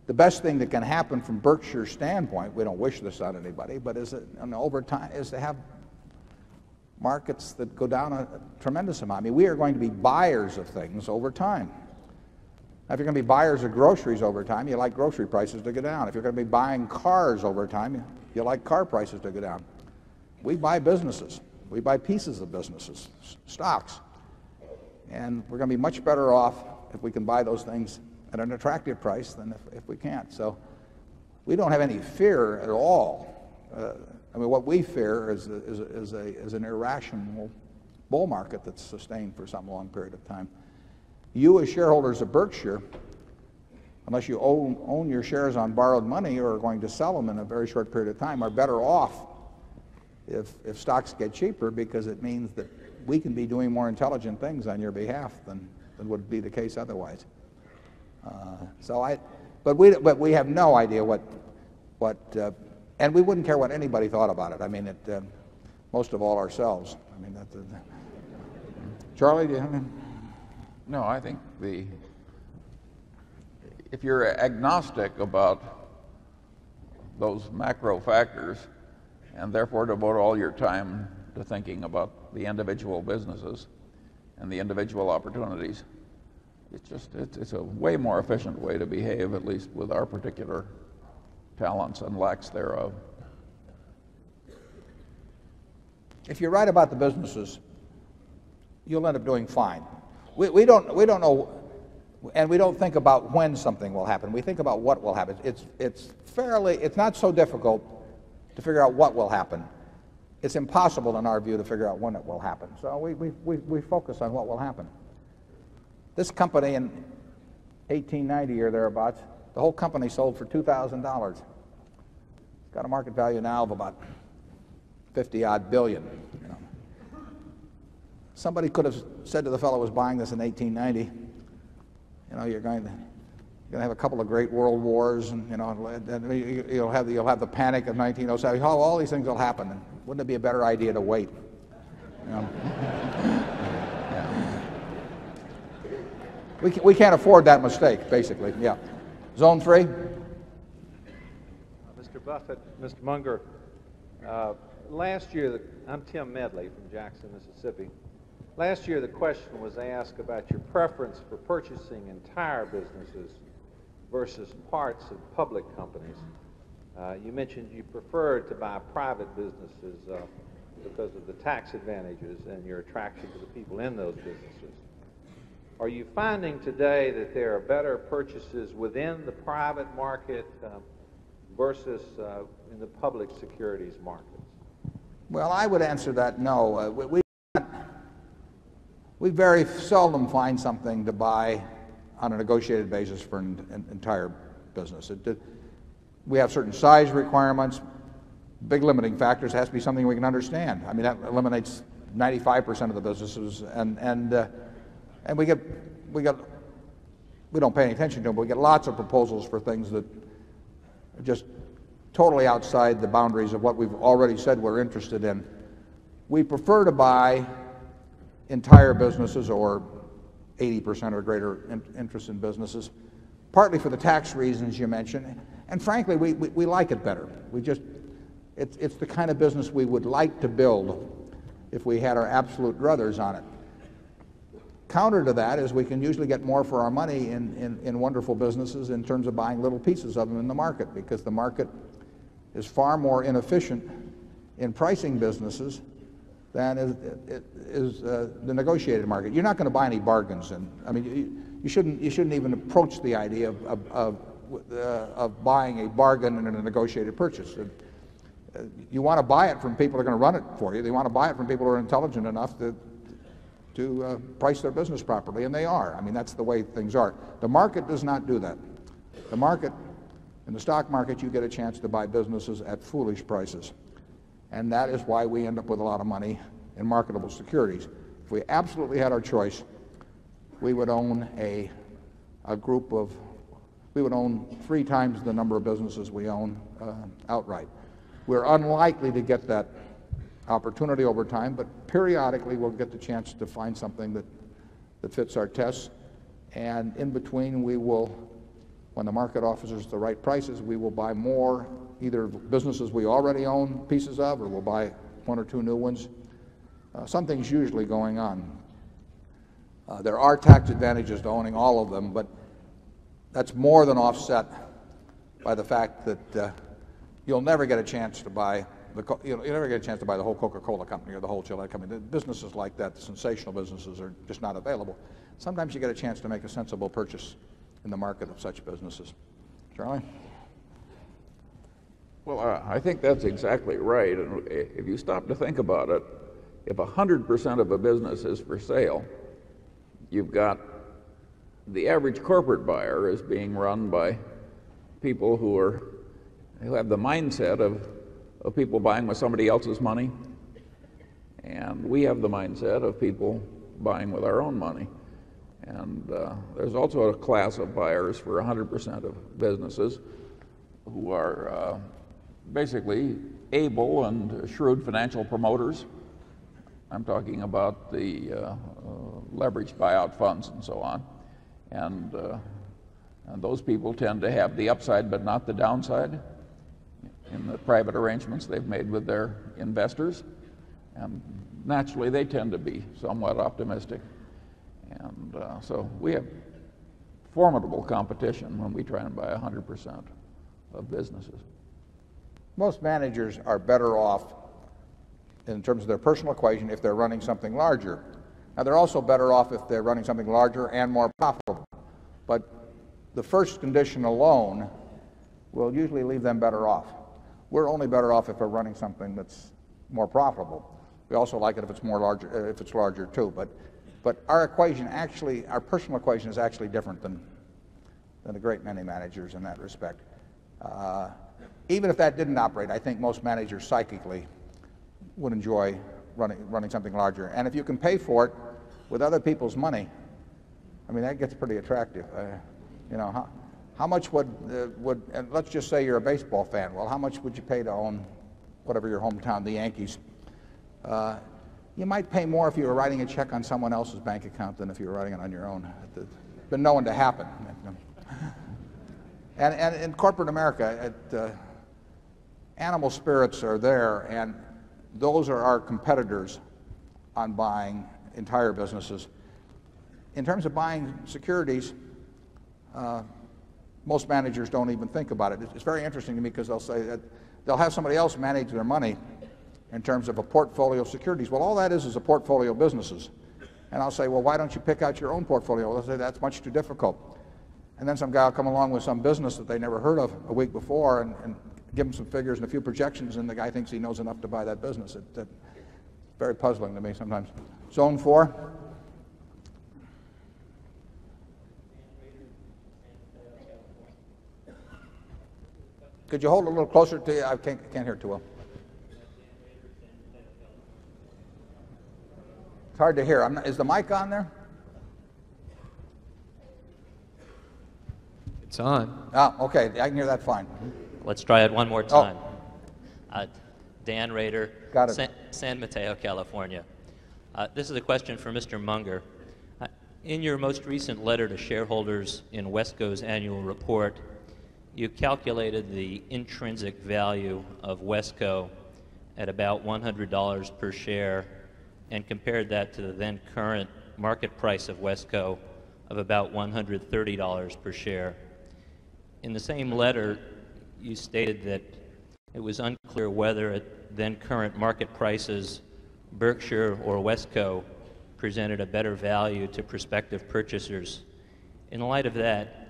The best thing that can happen from Berkshire's standpoint, we don't wish this on anybody, but over time, is to have markets that go down a tremendous amount. I mean, we are going to be buyers of things over time. Now, if you're going to be buyers of groceries over time, you like grocery prices to go down. If you're going to be buying cars over time, you like car prices to go down. We buy businesses. We buy pieces of businesses, stocks. And we're going to be much better off if we can buy those things at an attractive price than if we can't. So we don't have any fear at all. I mean, what we fear is an irrational bull market that's sustained for some long period of time. You as shareholders of Berkshire, unless you own your shares on borrowed money or are going to sell them in a very short period of time, are better off if stocks get cheaper, because it means that we can be doing more intelligent things on your behalf than would be the case otherwise. But we have no idea what and we wouldn't care what anybody thought about it. I mean, most of all ourselves. I mean, Charlie, do you have any? No, I think if you're agnostic about those macro factors and therefore devote all your time to thinking about the individual businesses and the individual opportunities, it's a way more efficient way to behave, at least with our particular talents and lacks thereof. If you're right about the businesses, you'll end up doing fine. We don't know, and we don't think about when something will happen. We think about what will happen. It's not so difficult to figure out what will happen. It's impossible, in our view, to figure out when it will happen. So we focus on what will happen. This company in 1890 or thereabouts, the whole company sold for $2,000. It's got a market value now of about 50-odd billion. Somebody could have said to the fellow who was buying this in 1890, You're going to have a couple of great world wars, and you'll have the panic of 1907. All these things will happen. And wouldn't it be a better idea to wait? We can't afford that mistake, basically. Yeah. Zone 3. Mr. Buffett, Mr. Munger, last year, I'm Tim Medley from Jackson, Mississippi. Last year, the question was asked about your preference for purchasing entire businesses versus parts of public companies. You mentioned you preferred to buy private businesses because of the tax advantages and your attraction to the people in those businesses. Are you finding today that there are better purchases within the private market versus in the public securities markets? Well, I would answer that no. We very seldom find something to buy on a negotiated basis for an entire business. We have certain size requirements, big limiting factors. It has to be something we can understand. I mean, that eliminates 95% of the businesses, and we don't pay any attention to them, but we get lots of proposals for things that are just totally outside the boundaries of what we've already said we're interested in. We prefer to buy entire businesses or 80% or greater interest in businesses, partly for the tax reasons you mentioned, and frankly, we like it better. It's the kind of business we would like to build if we had our absolute druthers on it. Counter to that is we can usually get more for our money in wonderful businesses in terms of buying little pieces of them in the market, because the market is far more inefficient in pricing businesses than is the negotiated market. You're not going to buy any bargains, and I mean you shouldn't even approach the idea of buying a bargain in a negotiated purchase. You want to buy it from people who are going to run it for you. You want to buy it from people who are intelligent enough to price their business properly, and they are. I mean, that's the way things are. The market does not do that. The market, in the stock market, you get a chance to buy businesses at foolish prices. And that is why we end up with a lot of money in marketable securities. If we absolutely had our choice, we would own we would own 3 times the number of businesses we own outright. We're unlikely to get that opportunity over time, but periodically we'll get the chance to find something that fits our tests. And in between, we will, when the market offers us the right prices, we will buy more, either businesses we already own pieces of, or we'll buy 1 or 2 new ones. Something's usually going on. There are tax advantages to owning all of them, but that's more than offset by the fact that you'll never get a chance to buy you'll never get a chance to buy the whole Coca-Cola company or the whole Gillette company. The businesses like that, the sensational businesses, are just not available. Sometimes you get a chance to make a sensible purchase in the market of such businesses. Charlie? Well, I think that's exactly right. And if you stop to think about it, if 100% of a business is for sale, you've got the average corporate buyer is being run by people who have the mindset of people buying with somebody else's money, and we have the mindset of people buying with our own money. And there's also a class of buyers for 100% of businesses who are basically able and shrewd financial promoters. I'm talking about the leveraged buyout funds and so on. And those people tend to have the upside but not the downside in the private arrangements they've made with their investors. And naturally, they tend to be somewhat optimistic. And so we have formidable competition when we try and buy 100% of businesses. Most managers are better off in terms of their personal equation if they're running something larger. Now, they're also better off if they're running something larger and more profitable. But the first condition alone will usually leave them better off. We're only better off if we're running something that's more profitable. We also like it if it's larger too. But our equation actually, our personal equation is actually different than a great many managers in that respect. Even if that didn't operate, I think most managers psychically would enjoy running something larger. And if you can pay for it with other people's money, I mean, that gets pretty attractive. You know, how much would and let's just say you're a baseball fan. Well, how much would you pay to own whatever your hometown, the Yankees? You might pay more if you were writing a check on someone else's bank account than if you were writing it on your own. It's been known to happen. And in corporate America, animal spirits are there, and those are our competitors on buying entire businesses. In terms of buying securities, most managers don't even think about it. It's very interesting to me because they'll say that they'll have somebody else manage their money in terms of a portfolio of securities. Well, all that is a portfolio of businesses. And I'll say, well, why don't you pick out your own portfolio? They'll say, that's much too difficult. And then some guy will come along with some business that they never heard of a week before and give them some figures and a few projections, and the guy thinks he knows enough to buy that business. It's very puzzling to me sometimes. Zone 4. Could you hold it a little closer to you? I can't hear it too well. It's hard to hear. Is the mic on there? It's on. Ah, okay. I can hear that fine. Let's try it one more time. Dan Rader, San Mateo, California. This is a question for Mr. Munger. In your most recent letter to shareholders in Wesco's annual report, you calculated the intrinsic value of Wesco at about $100 per share and compared that to the then current market price of Wesco of about $130 per share. In the same letter, you stated that it was unclear whether at then current market prices Berkshire or Wesco presented a better value to prospective purchasers. In light of that,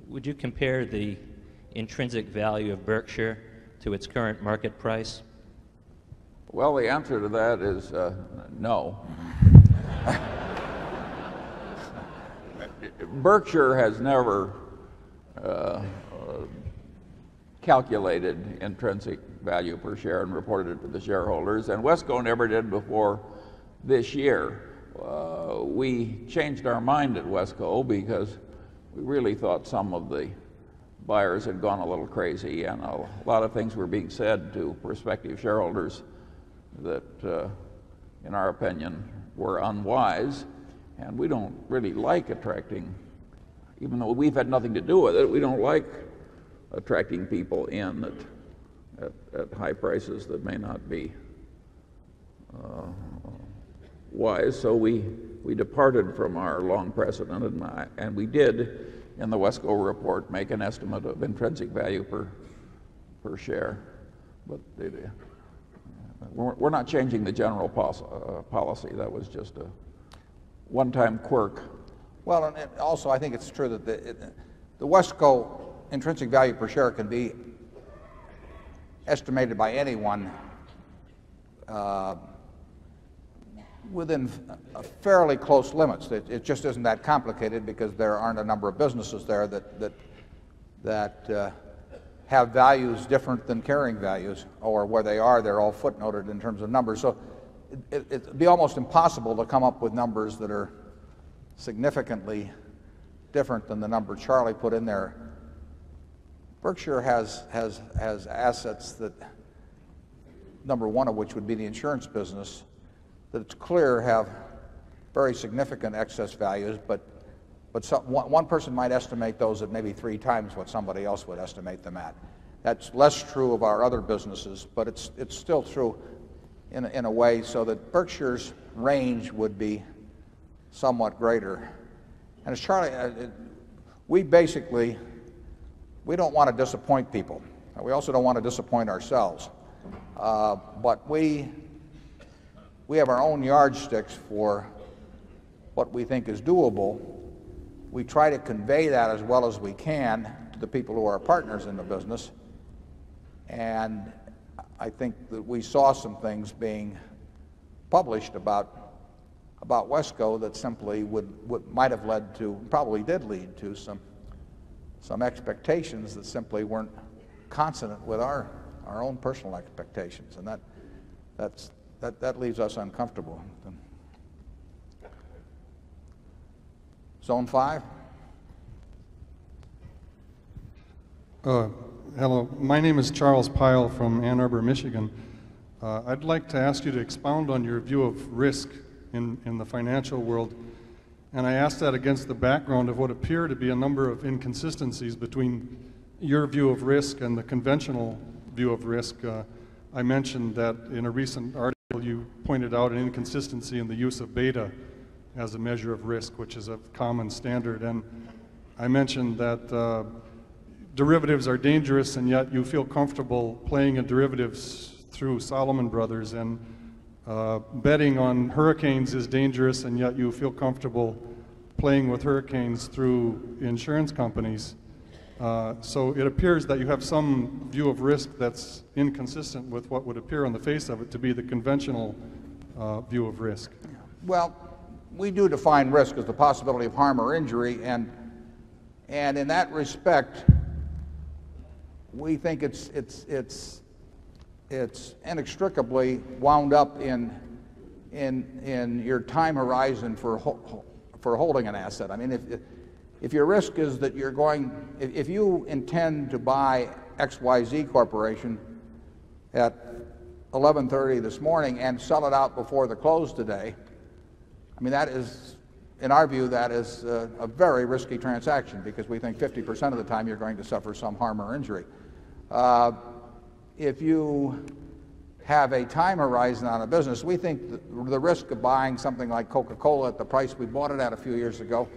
would you compare the intrinsic value of Berkshire to its current market price? Well, the answer to that is no. Berkshire has never calculated intrinsic value per share and reported it to the shareholders, and Wesco never did before this year. We changed our mind at Wesco because we really thought some of the buyers had gone a little crazy, and a lot of things were being said to prospective shareholders that, in our opinion, were unwise. And we don't really like attracting, even though we've had nothing to do with it, we don't like attracting people in at high prices that may not be wise. So we departed from our long precedent, and we did, in the Wesco report, make an estimate of intrinsic value per share. But we're not changing the general policy. That was just a one-time quirk. Well, and also I think it's true that the Wesco intrinsic value per share can be estimated by anyone within fairly close limits. It just isn't that complicated because there aren't a number of businesses there that have values different than carrying values, or where they are, they're all footnoted in terms of numbers. So it'd be almost impossible to come up with numbers that are significantly different than the number Charlie put in there. Berkshire has assets that, number one of which would be the insurance business, that it's clear have very significant excess values, but one person might estimate those at maybe 3 times what somebody else would estimate them at. That's less true of our other businesses, but it's still true in a way, so that Berkshire's range would be somewhat greater. And as Charlie, we don't want to disappoint people. We also don't want to disappoint ourselves. But we have our own yardsticks for what we think is doable. We try to convey that as well as we can to the people who are partners in the business. And I think that we saw some things being published about Wesco that simply might have led to, probably did lead to some expectations that simply weren't consonant with our own personal expectations, and that leaves us uncomfortable. Zone 5. Hello, my name is Charles Pyle from Ann Arbor, Michigan. I'd like to ask you to expound on your view of risk in the financial world. And I ask that against the background of what appear to be a number of inconsistencies between your view of risk and the conventional view of risk. I mentioned that in a recent article you pointed out an inconsistency in the use of beta as a measure of risk, which is a common standard. And I mentioned that derivatives are dangerous, and yet you feel comfortable playing in derivatives through Salomon Brothers, and betting on hurricanes is dangerous, and yet you feel comfortable playing with hurricanes through insurance companies. So it appears that you have some view of risk that's inconsistent with what would appear on the face of it to be the conventional view of risk. Well, we do define risk as the possibility of harm or injury, and in that respect, we think it's inextricably wound up in your time horizon for holding an asset. I mean, if your risk is that you're going, if you intend to buy XYZ Corporation at 11:30 this morning and sell it out before the close today, I mean, that is, in our view, that is a very risky transaction, because we think 50% of the time you're going to suffer some harm or injury. If you have a time horizon on a business, we think the risk of buying something like Coca-Cola at the price we bought it at a few years ago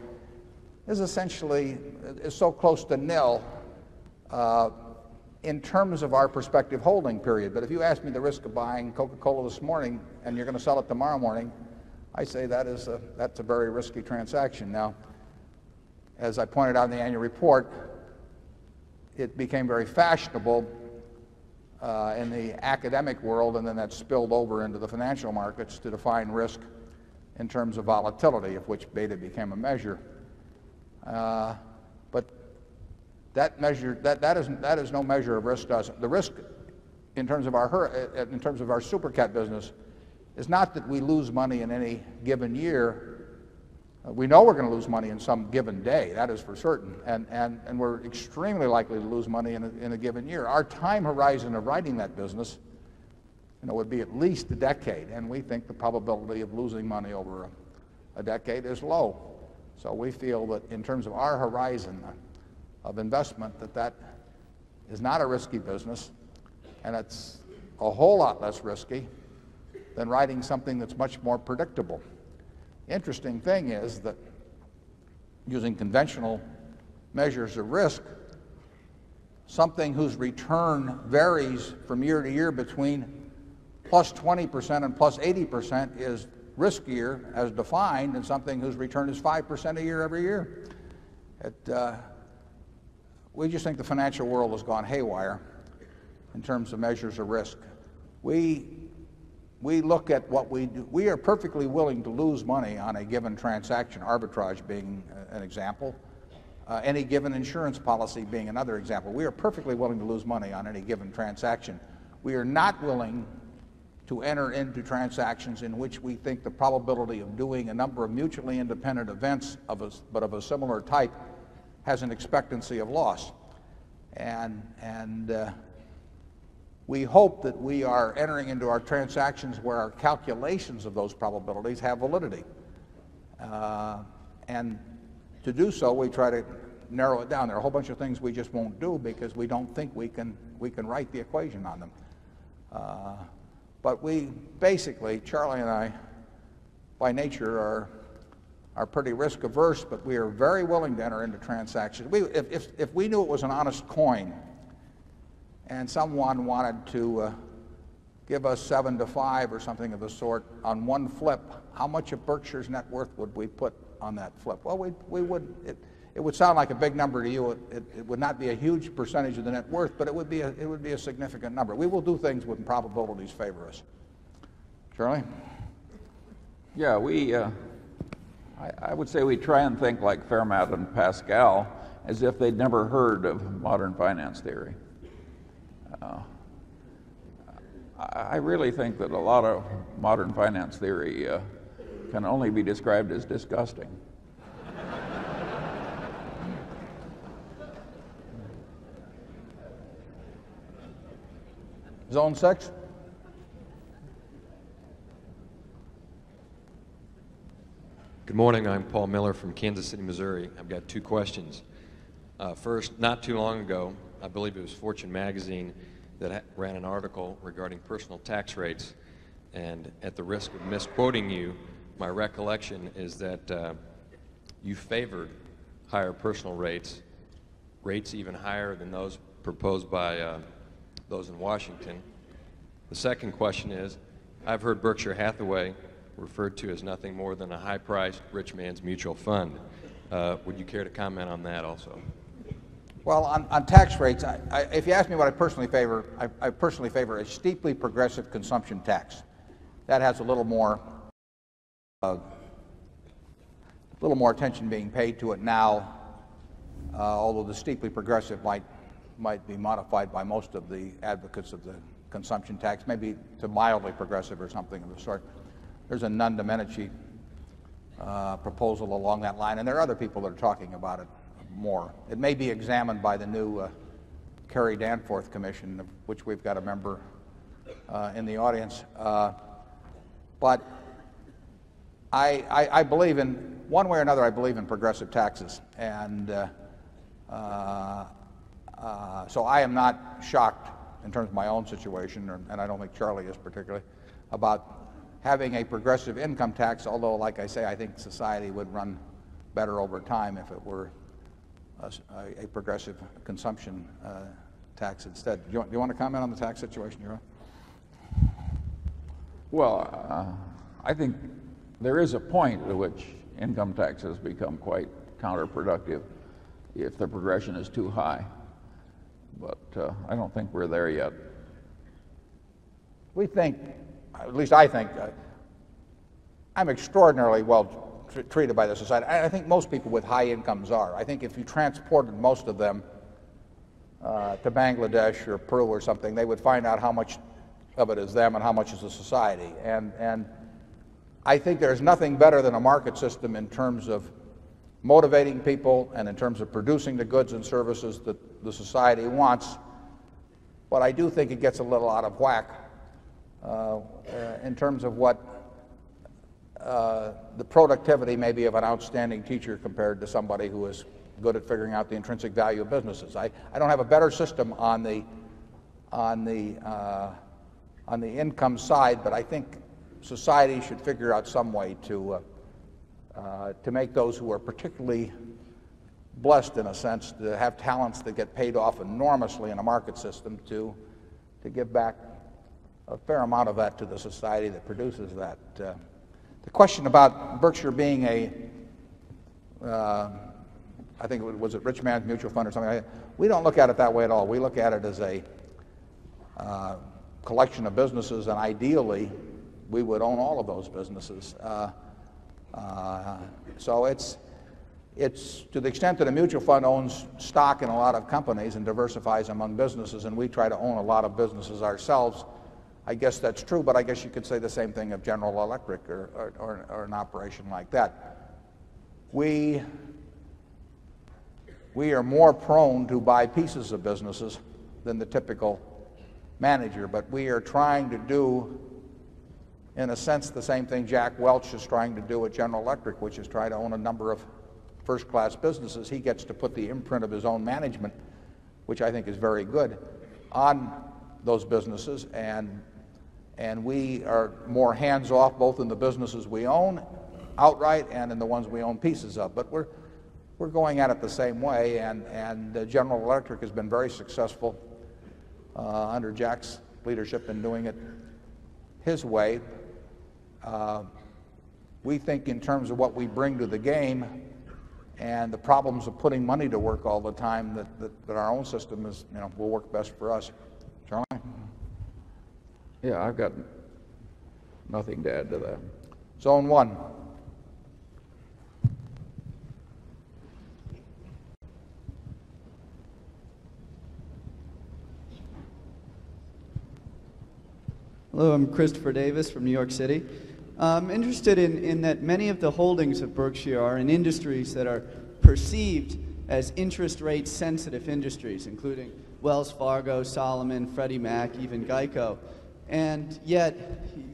is essentially so close to nil in terms of our prospective holding period. But if you ask me the risk of buying Coca-Cola this morning and you're going to sell it tomorrow morning, I say that's a very risky transaction. Now, as I pointed out in the annual report, it became very fashionable in the academic world, and then that spilled over into the financial markets to define risk in terms of volatility, of which beta became a measure. But that measure, that is no measure of risk to us. The risk in terms of our super cat business is not that we lose money in any given year. We know we're going to lose money in some given day, that is for certain, and we're extremely likely to lose money in a given year. Our time horizon of writing that business, would be at least a decade, and we think the probability of losing money over a decade is low. So we feel that in terms of our horizon of investment, that is not a risky business, and it's a whole lot less risky than writing something that's much more predictable. Interesting thing is that using conventional measures of risk, something whose return varies from year to year between plus 20% and plus 80% is riskier as defined than something whose return is 5% a year every year. We just think the financial world has gone haywire in terms of measures of risk. We look at what we do. We are perfectly willing to lose money on a given transaction, arbitrage being an example, any given insurance policy being another example. We are perfectly willing to lose money on any given transaction. We are not willing to enter into transactions in which we think the probability of doing a number of mutually independent events, but of a similar type, has an expectancy of loss. And we hope that we are entering into our transactions where our calculations of those probabilities have validity. And to do so, we try to narrow it down. There are a whole bunch of things we just won't do because we don't think we can write the equation on them. But we basically, Charlie and I, by nature, are pretty risk averse, but we are very willing to enter into transactions. If we knew it was an honest coin, and someone wanted to give us 7 to 5 or something of the sort on one flip, how much of Berkshire's net worth would we put on that flip? Well, it would sound like a big number to you. It would not be a huge percentage of the net worth, but it would be a significant number. We will do things when probabilities favor us. Charlie? Yeah, I would say we try and think like Fermat and Pascal, as if they'd never heard of modern finance theory. I really think that a lot of modern finance theory can only be described as disgusting. Zone 6. Good morning. I'm Paul Miller from Kansas City, Missouri. I've got two questions. First, not too long ago, I believe it was Fortune magazine that ran an article regarding personal tax rates. And at the risk of misquoting you, my recollection is that you favored higher personal rates even higher than those proposed by those in Washington. The second question is, I've heard Berkshire Hathaway referred to as nothing more than a high-priced rich man's mutual fund. Would you care to comment on that also? Well, on tax rates, if you ask me what I personally favor, I personally favor a steeply progressive consumption tax. That has a little more attention being paid to it now, although the steeply progressive might be modified by most of the advocates of the consumption tax, maybe to mildly progressive or something of the sort. There's a non Domenici proposal along that line, and there are other people that are talking about it more. It may be examined by the new Kerry Danforth Commission, of which we've got a member in the audience. But I believe in, one way or another, I believe in progressive taxes. And so I am not shocked in terms of my own situation, and I don't think Charlie is particularly, about having a progressive income tax, although, like I say, I think society would run better over time if it were a progressive consumption tax instead. Do you want to comment on the tax situation you're on? Well, I think there is a point at which income taxes become quite counterproductive if the progression is too high. But I don't think we're there yet. We think, at least I think, I'm extraordinarily well treated by the society. I think most people with high incomes are. I think if you transported most of them to Bangladesh or Peru or something, they would find out how much of it is them and how much is the society. And I think there's nothing better than a market system in terms of motivating people and in terms of producing the goods and services that the society wants. But I do think it gets a little out of whack in terms of what the productivity maybe of an outstanding teacher compared to somebody who is good at figuring out the intrinsic value of businesses. I don't have a better system on the income side, but I think society should figure out some way to make those who are particularly blessed, in a sense, to have talents that get paid off enormously in a market system, to give back a fair amount of that to the society that produces that. The question about Berkshire being I think was it rich man's mutual fund or something like that? We don't look at it that way at all. We look at it as a collection of businesses, and ideally, we would own all of those businesses. So it's to the extent that a mutual fund owns stock in a lot of companies and diversifies among businesses, and we try to own a lot of businesses ourselves. I guess that's true, but I guess you could say the same thing of General Electric or an operation like that. We are more prone to buy pieces of businesses than the typical manager, but we are trying to do, in a sense, the same thing Jack Welch is trying to do at General Electric, which is try to own a number of first-class businesses. He gets to put the imprint of his own management, which I think is very good, on those businesses, and we are more hands-off both in the businesses we own outright and in the ones we own pieces of. But we're going at it the same way, and General Electric has been very successful under Jack's leadership in doing it his way. We think in terms of what we bring to the game and the problems of putting money to work all the time that our own system is, will work best for us. Charlie? Yeah, I've got nothing to add to that. Zone 1. Hello, I'm Christopher Davis from New York City. I'm interested in that many of the holdings of Berkshire are in industries that are perceived as interest rate sensitive industries, including Wells Fargo, Solomon, Freddie Mac, even Geico. And yet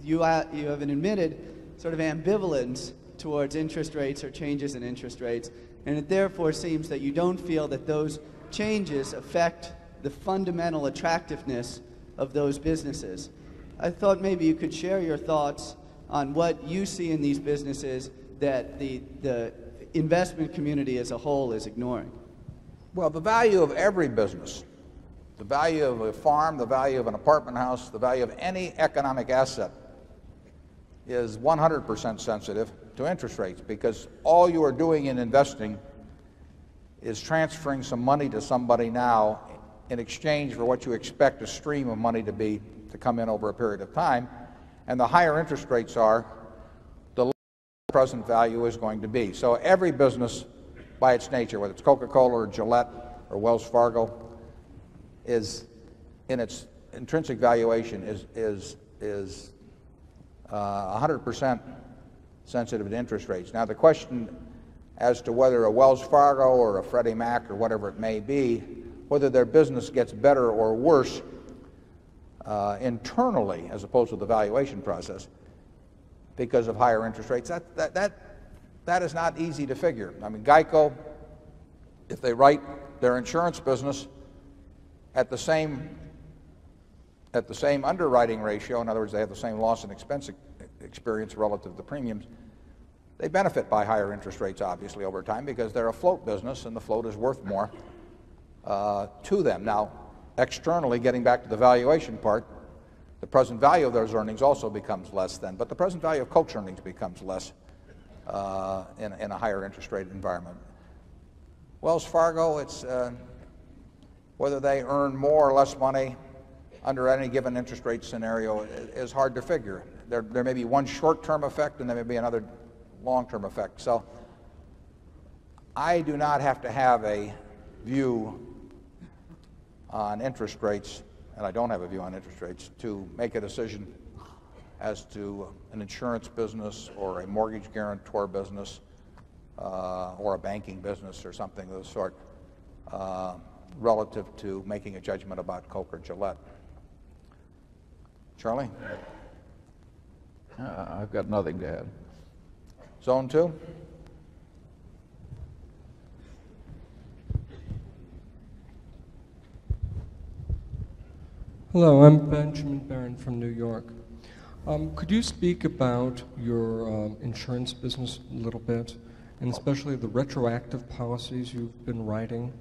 you have an admitted sort of ambivalence towards interest rates or changes in interest rates, and it therefore seems that you don't feel that those changes affect the fundamental attractiveness of those businesses. I thought maybe you could share your thoughts on what you see in these businesses that the investment community as a whole is ignoring. Well, the value of every business, the value of a farm, the value of an apartment house, the value of any economic asset is 100% sensitive to interest rates, because all you are doing in investing is transferring some money to somebody now in exchange for what you expect a stream of money to come in over a period of time. And the higher interest rates are, the lower the present value is going to be. So every business by its nature, whether it's Coca-Cola or Gillette or Wells Fargo, is in its intrinsic valuation is 100% sensitive to interest rates. Now the question as to whether a Wells Fargo or a Freddie Mac or whatever it may be, whether their business gets better or worse internally as opposed to the valuation process because of higher interest rates, that is not easy to figure. I mean, Geico, if they write their insurance business at the same underwriting ratio, in other words, they have the same loss and expense experience relative to premiums, they benefit by higher interest rates, obviously, over time, because they're a float business and the float is worth more to them. Now, externally, getting back to the valuation part, the present value of those earnings also becomes less then, but the present value of Coke's earnings becomes less in a higher interest rate environment. Wells Fargo, it's whether they earn more or less money under any given interest rate scenario is hard to figure. There may be one short-term effect and there may be another long-term effect. So I do not have to have a view on interest rates, and I don't have a view on interest rates, to make a decision as to an insurance business or a mortgage guarantor business or a banking business or something of the sort relative to making a judgment about Coke or Gillette. Charlie? I've got nothing to add. Zone 2? Hello, I'm Benjamin Barron from New York. Could you speak about your insurance business a little bit, and especially the retroactive policies you've been writing?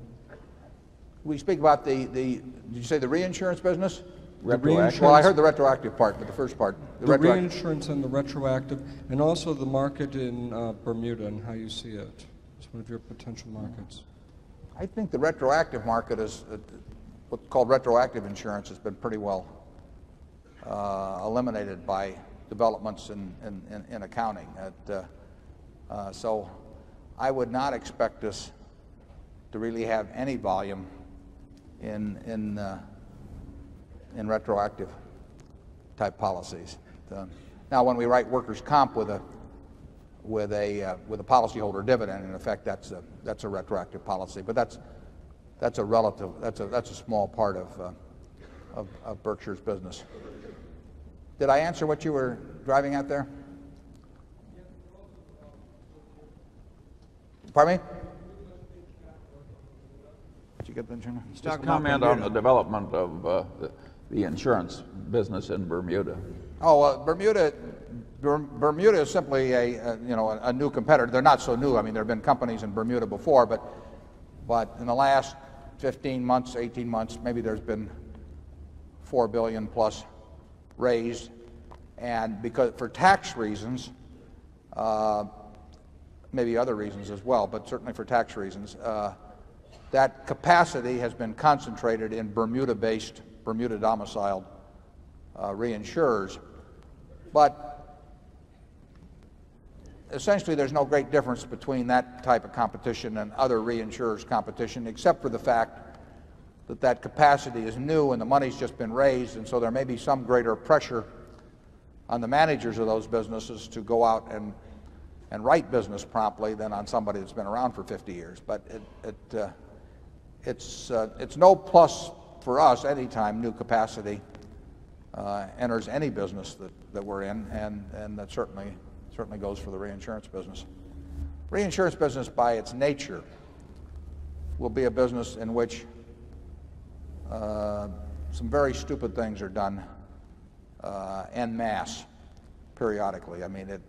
We speak about did you say the reinsurance business? Reinsurance. Well, I heard the retroactive part, but the first part. The reinsurance and the retroactive, and also the market in Bermuda and how you see it. It's one of your potential markets. I think the retroactive market is what's called retroactive insurance has been pretty well eliminated by developments in accounting. So I would not expect us to really have any volume in retroactive type policies. Now, when we write workers' comp with a policyholder dividend, in effect, that's a retroactive policy. But that's a small part of Berkshire's business. Did I answer what you were driving at there? Pardon me? Did you get the insurance? Just comment on the development of the insurance business in Bermuda. Oh, Bermuda is simply a new competitor. They're not so new. I mean, there have been companies in Bermuda before, but in the last 15 months, 18 months, maybe there's been $4 billion plus raised, and because for tax reasons, maybe other reasons as well, but certainly for tax reasons, that capacity has been concentrated in Bermuda-based, Bermuda-domiciled reinsurers. But essentially there's no great difference between that type of competition and other reinsurers' competition, except for the fact that that capacity is new and the money's just been raised, and so there may be some greater pressure on the managers of those businesses to go out and write business promptly than on somebody that's been around for 50 years. But it's no plus for us, anytime new capacity enters any business that we're in, and that certainly goes for the reinsurance business. Reinsurance business, by its nature, will be a business in which some very stupid things are done en masse, periodically. I mean,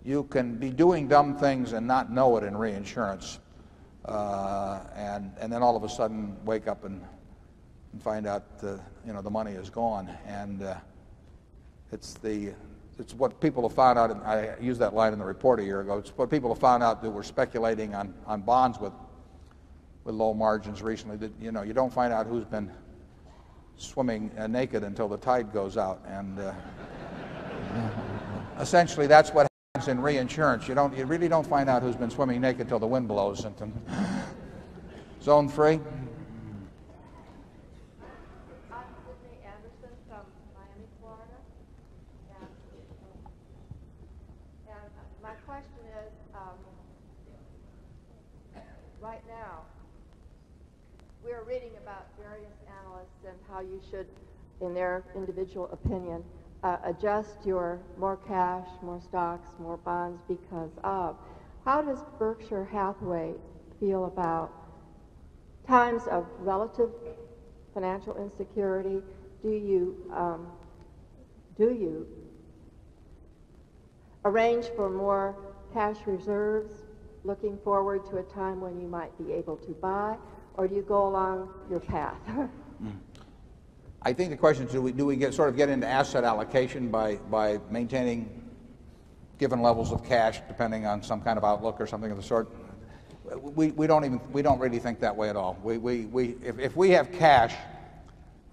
you can be doing dumb things and not know it in reinsurance, and then all of a sudden wake up and find out the money is gone. And it's what people have found out. And I used that line in the report a year ago. It's what people have found out that were speculating on bonds with low margins recently. That you don't find out who's been swimming naked until the tide goes out. And essentially, that's what happens in reinsurance. You really don't find out who's been swimming naked till the wind blows. Zone 3. Right now, we're reading about various analysts and how you should, in their individual opinion, adjust your more cash, more stocks, more bonds because of. How does Berkshire Hathaway feel about times of relative financial insecurity? Do you arrange for more cash reserves, looking forward to a time when you might be able to buy, or do you go along your path? I think the question is, do we get into asset allocation by maintaining given levels of cash depending on some kind of outlook or something of the sort? We don't really think that way at all. If we have cash,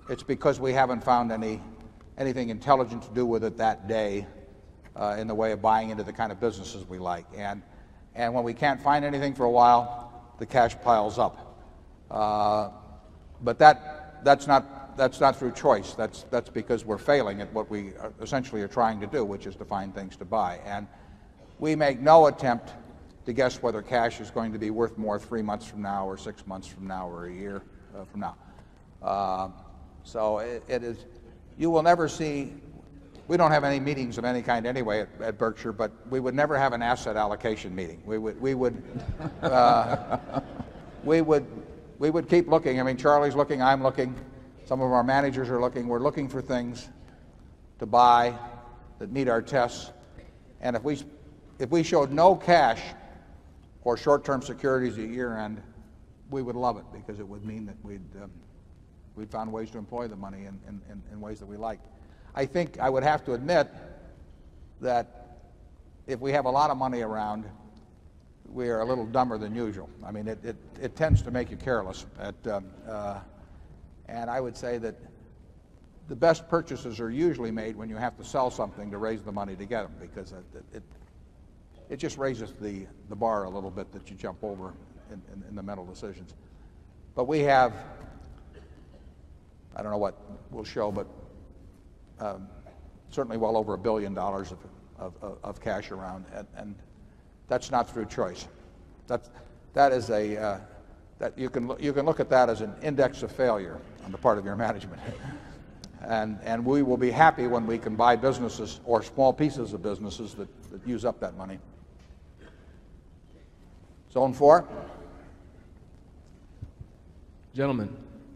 it's because we haven't found anything intelligent to do with it that day in the way of buying into the kind of businesses we like. And when we can't find anything for a while, the cash piles up. But that's not through choice. That's because we're failing at what we essentially are trying to do, which is to find things to buy. And we make no attempt to guess whether cash is going to be worth more 3 months from now, or 6 months from now, or a year from now. So it is. You will never see. We don't have any meetings of any kind anyway at Berkshire, but we would never have an asset allocation meeting. We would keep looking. I mean, Charlie's looking, I'm looking, some of our managers are looking. We're looking for things to buy that meet our tests. And if we showed no cash or short-term securities at year-end, we would love it, because it would mean that we'd found ways to employ the money in ways that we like. I think I would have to admit that if we have a lot of money around, we are a little dumber than usual. I mean, it tends to make you careless. And I would say that the best purchases are usually made when you have to sell something to raise the money to get them, because it just raises the bar a little bit that you jump over in the mental decisions. But we have, I don't know what we'll show, but certainly well over $1 billion of cash around, and that's not through choice. That is that you can look at that as an index of failure on the part of your management. And we will be happy when we can buy businesses or small pieces of businesses that use up that money. Zone 4. Gentlemen,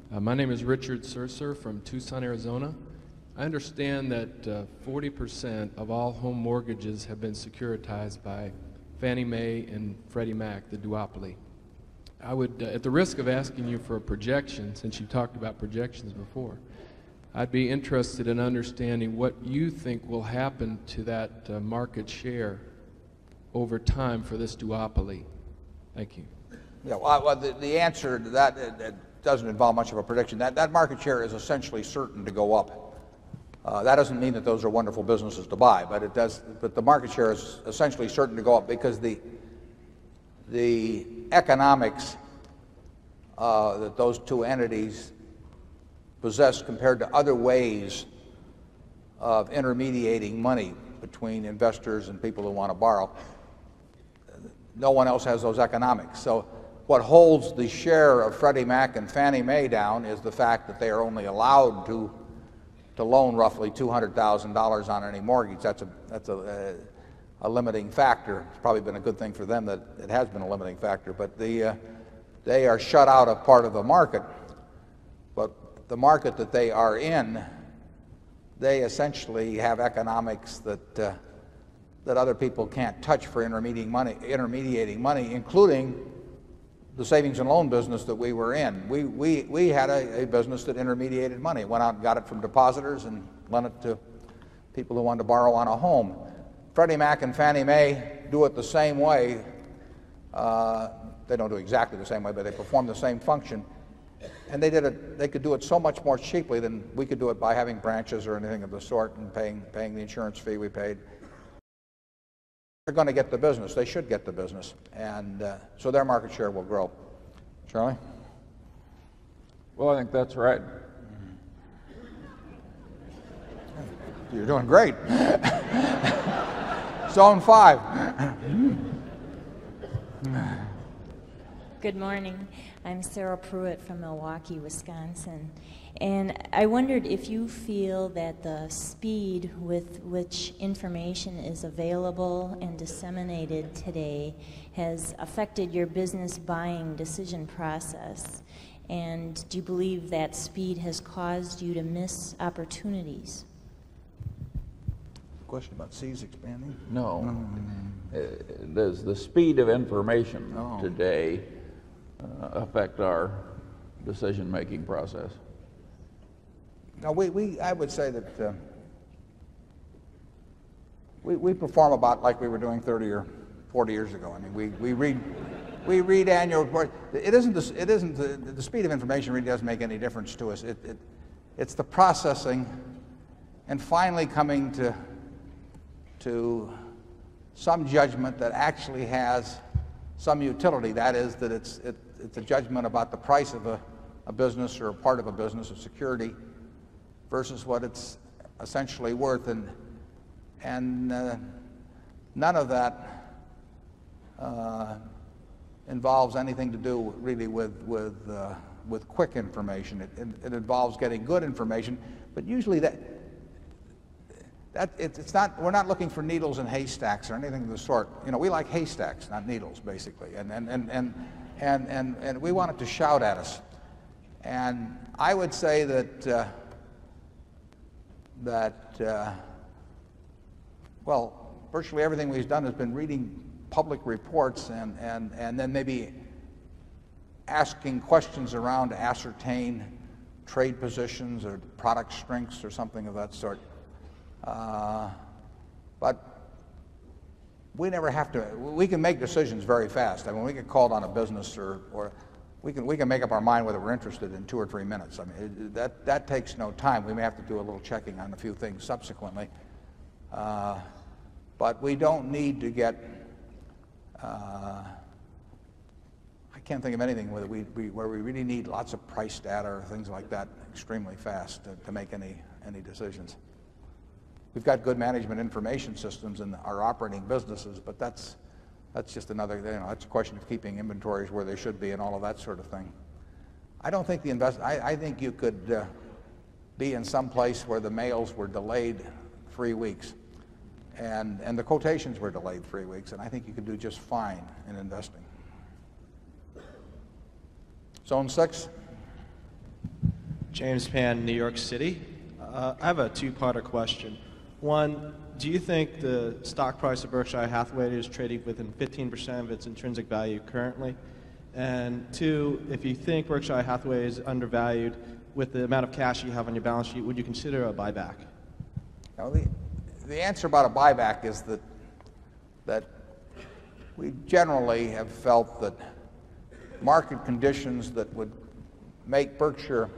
my name is Richard Surser from Tucson, Arizona. I understand that 40% of all home mortgages have been securitized by Fannie Mae and Freddie Mac, the duopoly. I would, at the risk of asking you for a projection, since you talked about projections before, I'd be interested in understanding what you think will happen to that market share over time for this duopoly. Thank you. Yeah, well, the answer to that it doesn't involve much of a prediction. That market share is essentially certain to go up. That doesn't mean that those are wonderful businesses to buy, but it does. But the market share is essentially certain to go up, because the economics that those two entities possess compared to other ways of intermediating money between investors and people who want to borrow, no one else has those economics. So what holds the share of Freddie Mac and Fannie Mae down is the fact that they are only allowed to loan roughly $200,000 on any mortgage. That's a limiting factor. It's probably been a good thing for them that it has been a limiting factor. But they are shut out of part of the market. But the market that they are in, they essentially have economics that other people can't touch for intermediating money, including the savings and loan business that we were in. We had a business that intermediated money, went out and got it from depositors and lent it to people who wanted to borrow on a home. Freddie Mac and Fannie Mae do it the same way. They don't do exactly the same way, but they perform the same function. And they could do it so much more cheaply than we could do it by having branches or anything of the sort and paying the insurance fee we paid. They're going to get the business. They should get the business. And so their market share will grow. Charlie? Well, I think that's right. You're doing great. Zone 5. Good morning. I'm Sarah Pruitt from Milwaukee, Wisconsin. And I wondered if you feel that the speed with which information is available and disseminated today has affected your business buying decision process. And do you believe that speed has caused you to miss opportunities? Question about C's expanding? No. Does the speed of information today affect our decision-making process? No, I would say that we perform about like we were doing 30 or 40 years ago. I mean, we read annual reports. The speed of information really doesn't make any difference to us. It's the processing and finally coming to some judgment that actually has some utility. That is, that it's a judgment about the price of a business or a part of a business, a security, versus what it's essentially worth, and none of that involves anything to do really with quick information. It involves getting good information, but usually it's not. We're not looking for needles in haystacks or anything of the sort. You know, we like haystacks, not needles, basically, and we want it to shout at us. And I would say well, virtually everything we've done has been reading public reports and then maybe asking questions around to ascertain trade positions or product strengths or something of that sort. But we never have to. We can make decisions very fast. I mean, we get called on a business or we can make up our mind whether we're interested in 2 or 3 minutes. I mean, that takes no time. We may have to do a little checking on a few things subsequently. But we don't need to get, I can't think of anything where we really need lots of price data or things like that extremely fast to make any decisions. We've got good management information systems in our operating businesses, but that's just another, that's a question of keeping inventories where they should be and all of that sort of thing. I don't think I think you could be in some place where the mails were delayed 3 weeks and the quotations were delayed 3 weeks, and I think you could do just fine in investing. Zone 6. James Pan, New York City. I have a two-parter question. One, do you think the stock price of Berkshire Hathaway is trading within 15% of its intrinsic value currently? And two, if you think Berkshire Hathaway is undervalued with the amount of cash you have on your balance sheet, would you consider a buyback? Now, the answer about a buyback is that we generally have felt that market conditions that would make Berkshire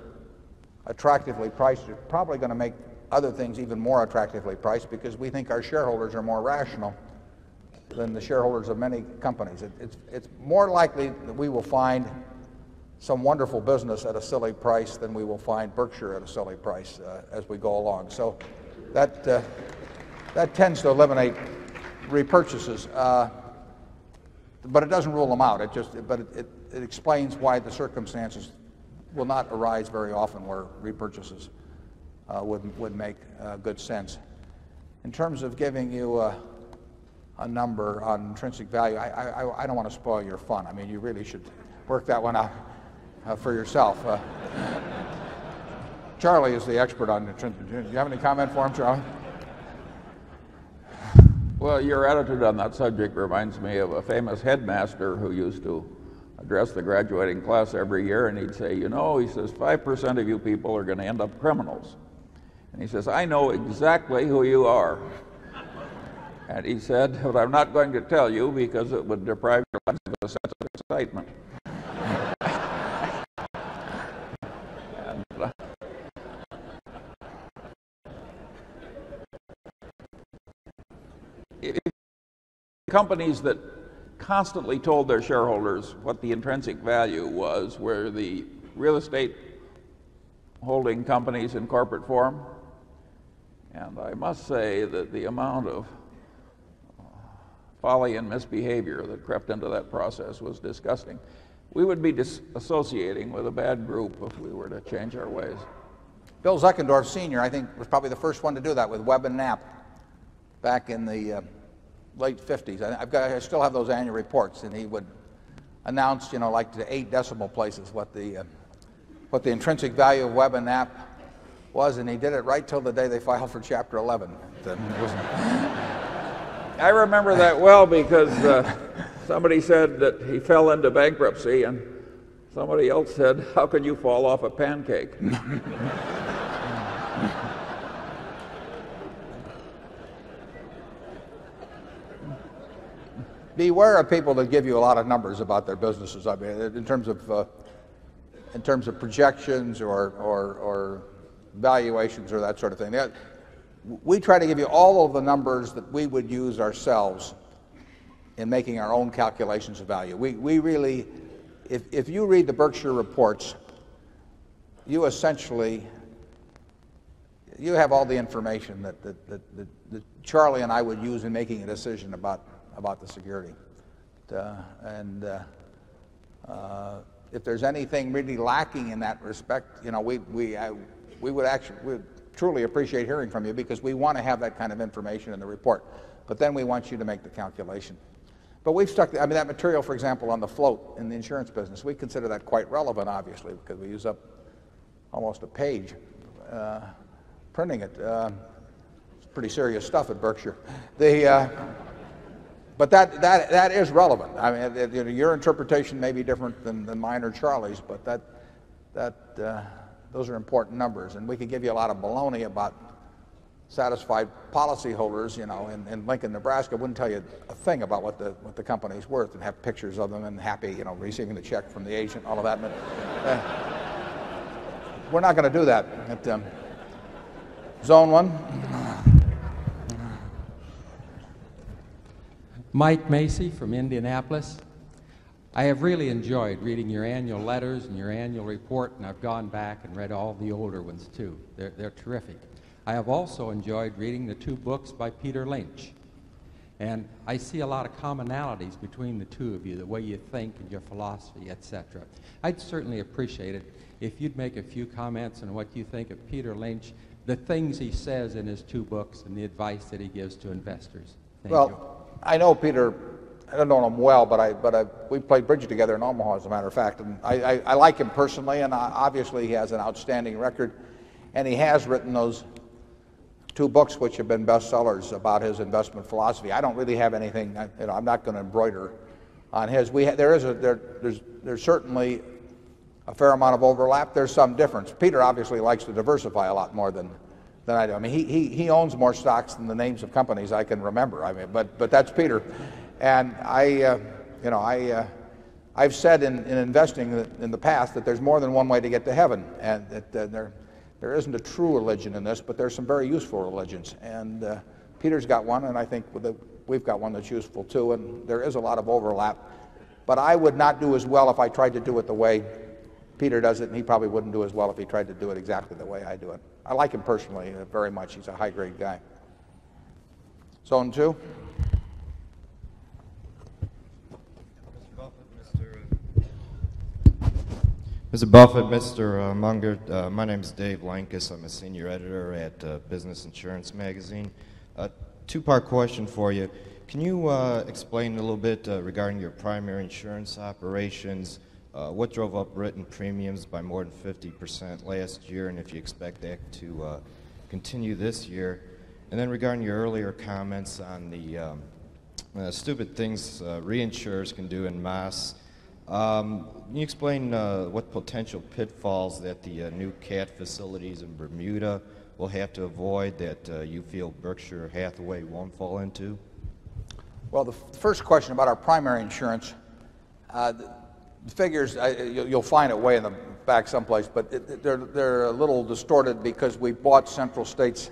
attractively priced are probably going to make other things even more attractively priced, because we think our shareholders are more rational than the shareholders of many companies. It's more likely that we will find some wonderful business at a silly price than we will find Berkshire at a silly price as we go along. So that tends to eliminate repurchases. but it doesn't rule them out. It explains why the circumstances will not arise very often where repurchases would make good sense. In terms of giving you a number on intrinsic value, I don't want to spoil your fun. I mean, you really should work that one out for yourself. Charlie is the expert on intrinsic. Do you have any comment for him, Charlie? Well, your attitude on that subject reminds me of a famous headmaster who used to address the graduating class every year, and he'd say, you know, he says, 5% of you people are going to end up criminals. And he says, I know exactly who you are. And he said, but I'm not going to tell you because it would deprive your lives of a sense of excitement. And, companies that constantly told their shareholders what the intrinsic value was were the real estate holding companies in corporate form. And I must say that the amount of folly and misbehavior that crept into that process was disgusting. We would be associating with a bad group if we were to change our ways. Bill Zeckendorf Sr., I think, was probably the first one to do that with Webb and Knapp back in the late 50s. I still have those annual reports, and he would announce, you know, like to 8 decimal places what the intrinsic value of Webb and Knapp was, and he did it right till the day they filed for Chapter 11. I remember that well because somebody said that he fell into bankruptcy, and somebody else said, how can you fall off a pancake? Beware of people that give you a lot of numbers about their businesses. I mean, in terms of projections or valuations or that sort of thing. We try to give you all of the numbers that we would use ourselves in making our own calculations of value. We really, if you read the Berkshire reports, you essentially, you have all the information that Charlie and I would use in making a decision about the security. If there's anything really lacking in that respect, you know, we would truly appreciate hearing from you, because we want to have that kind of information in the report. But then we want you to make the calculation. But we've stuck, I mean, that material, for example, on the float in the insurance business, we consider that quite relevant, obviously, because we use up almost a page printing it. It's pretty serious stuff at Berkshire. But that is relevant. I mean, your interpretation may be different than mine or Charlie's, but those are important numbers. And we could give you a lot of baloney about satisfied policyholders, you know, in Lincoln, Nebraska. Wouldn't tell you a thing about what the company's worth, and have pictures of them and happy, you know, receiving the check from the agent, all of that. But we're not going to do that. At Zone 1. Mike Macy from Indianapolis. I have really enjoyed reading your annual letters and your annual report, and I've gone back and read all the older ones too. They're terrific. I have also enjoyed reading the 2 books by Peter Lynch, and I see a lot of commonalities between the two of you, the way you think and your philosophy, etc. I'd certainly appreciate it if you'd make a few comments on what you think of Peter Lynch, the things he says in his 2 books, and the advice that he gives to investors. Thank you. I know Peter. I don't know him well, but we played bridge together in Omaha, as a matter of fact. And I like him personally, and obviously he has an outstanding record, and he has written those 2 books which have been bestsellers about his investment philosophy. I don't really have anything. You know, I'm not going to embroider on his. There's certainly a fair amount of overlap. There's some difference. Peter obviously likes to diversify a lot more than I do. I mean, he owns more stocks than the names of companies I can remember. I mean, but that's Peter. And I've said in investing in the past that there's more than one way to get to heaven, and that there isn't a true religion in this, but there's some very useful religions. And Peter's got one, and I think we've got one that's useful too. And there is a lot of overlap. But I would not do as well if I tried to do it the way Peter does it, and he probably wouldn't do as well if he tried to do it exactly the way I do it. I like him personally very much. He's a high-grade guy. Zone 2. Mr. Buffett, Mr. Munger, my name is Dave Lankus. I'm a senior editor at Business Insurance Magazine. Two-part question for you. Can you explain a little bit regarding your primary insurance operations? What drove up written premiums by more than 50% last year, and if you expect that to continue this year? And then regarding your earlier comments on the stupid things reinsurers can do in mass, can you explain what potential pitfalls that the new cat facilities in Bermuda will have to avoid that you feel Berkshire Hathaway won't fall into? Well, the first question about our primary insurance, the figures, you'll find it way in the back someplace, but they're a little distorted because we bought Central States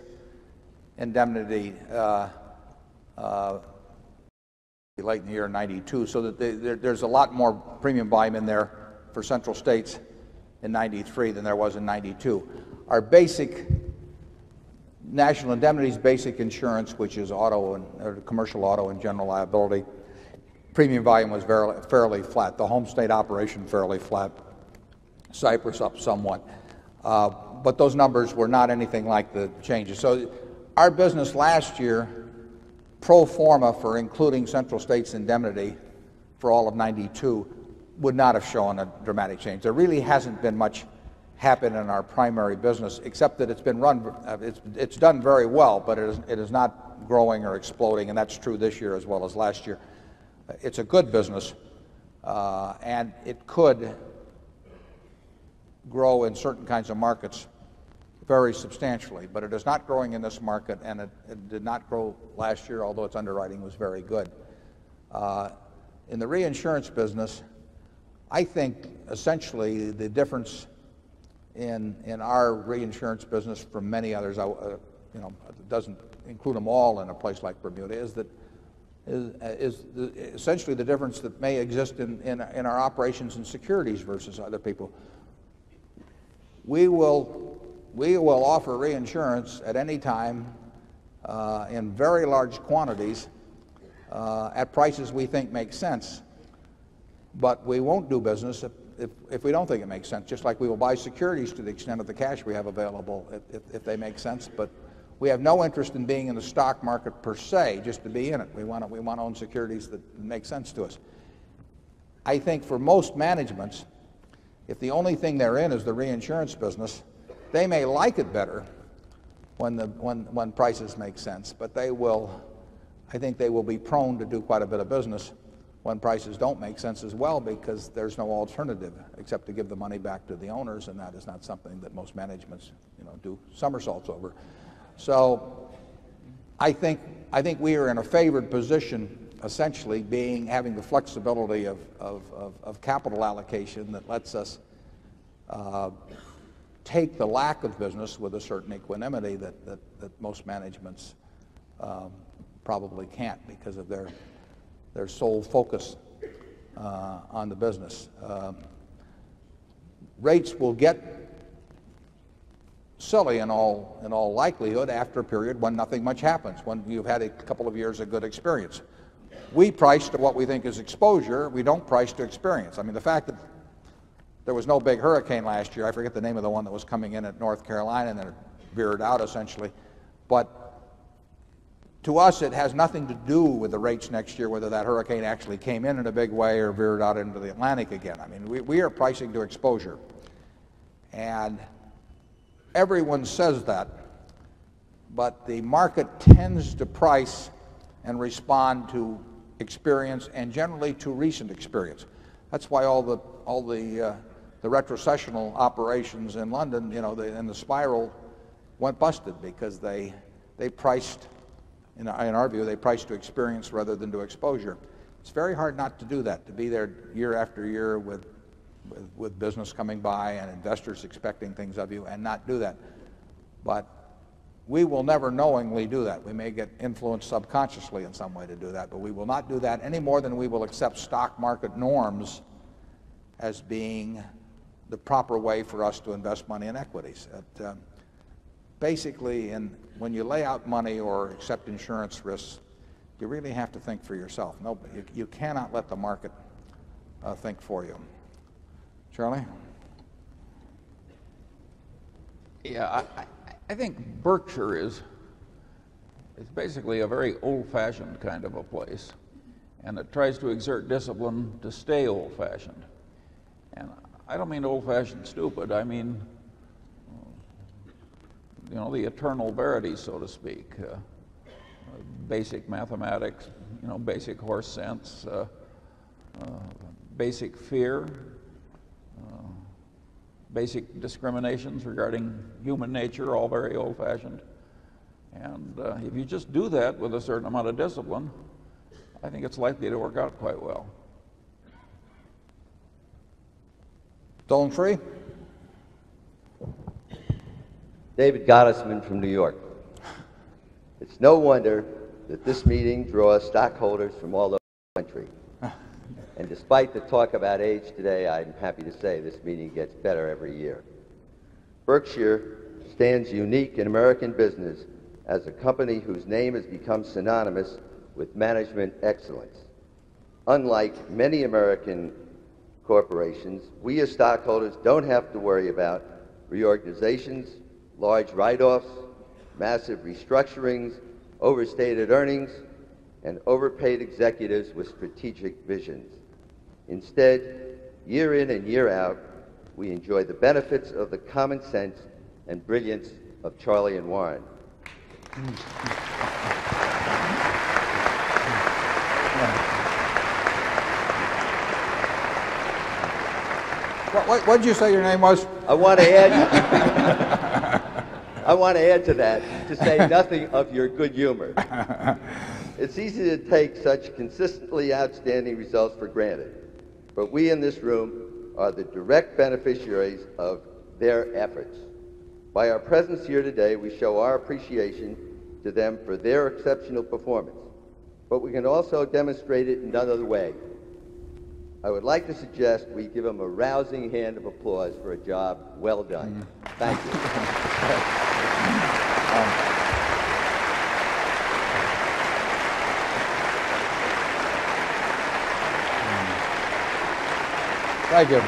Indemnity late in the year '92, so that there's a lot more premium volume in there for Central States in '93 than there was in '92. Our basic National Indemnity's basic insurance, which is auto and commercial auto and general liability, premium volume was fairly flat. The home state operation fairly flat. Cyprus up somewhat, but those numbers were not anything like the changes. So our business last year, pro forma for including Central States Indemnity for all of '92, would not have shown a dramatic change. There really hasn't been much happen in our primary business, except that it's been run, it's done very well, but it is not growing or exploding, and that's true this year as well as last year. It's a good business, and it could grow in certain kinds of markets very substantially, but it is not growing in this market, and it did not grow last year, although its underwriting was very good. In the reinsurance business, I think essentially the difference in our reinsurance business from many others, it doesn't include them all in a place like Bermuda, is essentially the difference that may exist in our operations and securities versus other people. We will offer reinsurance at any time in very large quantities at prices we think make sense, but we won't do business if we don't think it makes sense, just like we will buy securities to the extent of the cash we have available if they make sense. But we have no interest in being in the stock market per se, just to be in it. We want to own securities that make sense to us. I think for most managements, if the only thing they're in is the reinsurance business, they may like it better when prices make sense, but I think they will be prone to do quite a bit of business when prices don't make sense as well, because there's no alternative except to give the money back to the owners, and that is not something that most managements do somersaults over. So I think we are in a favored position, essentially having the flexibility of capital allocation that lets us take the lack of business with a certain equanimity that most managements probably can't, because of their sole focus on the business. Rates will get silly in all likelihood after a period when nothing much happens, when you've had a couple of years of good experience. We price to what we think is exposure. We don't price to experience. I mean, the fact that there was no big hurricane last year, I forget the name of the one that was coming in at North Carolina and then it veered out essentially, but to us, it has nothing to do with the rates next year, whether that hurricane actually came in a big way or veered out into the Atlantic again. I mean, we are pricing to exposure. And everyone says that, but the market tends to price and respond to experience, and generally to recent experience. That's why all the retrocessional operations in London, and the spiral went busted, because they priced, in our view, they priced to experience rather than to exposure. It's very hard not to do that, to be there year after year with business coming by and investors expecting things of you and not do that. But we will never knowingly do that. We may get influenced subconsciously in some way to do that, but we will not do that any more than we will accept stock market norms as being the proper way for us to invest money in equities. Basically, when you lay out money or accept insurance risks, you really have to think for yourself. You cannot let the market think for you. Charlie? Yeah, I think Berkshire is basically a very old-fashioned kind of a place, and it tries to exert discipline to stay old-fashioned. And I don't mean old-fashioned stupid. I mean, you know, the eternal verities, so to speak. Basic mathematics, you know, basic horse sense, basic fear, basic discriminations regarding human nature, all very old-fashioned. And if you just do that with a certain amount of discipline, I think it's likely to work out quite well. Dolan Free. David Gottesman from New York. It's no wonder that this meeting draws stockholders from all over the country. And despite the talk about age today, I'm happy to say this meeting gets better every year. Berkshire stands unique in American business as a company whose name has become synonymous with management excellence. Unlike many American corporations, we as stockholders don't have to worry about reorganizations, large write-offs, massive restructurings, overstated earnings, and overpaid executives with strategic visions. Instead, year in and year out, we enjoy the benefits of the common sense and brilliance of Charlie and Warren. What did you say your name was? I want to add to that, to say nothing of your good humor. It's easy to take such consistently outstanding results for granted, but we in this room are the direct beneficiaries of their efforts. By our presence here today, we show our appreciation to them for their exceptional performance, but we can also demonstrate it in another way. I would like to suggest we give them a rousing hand of applause for a job well done. Thank you. Thank you.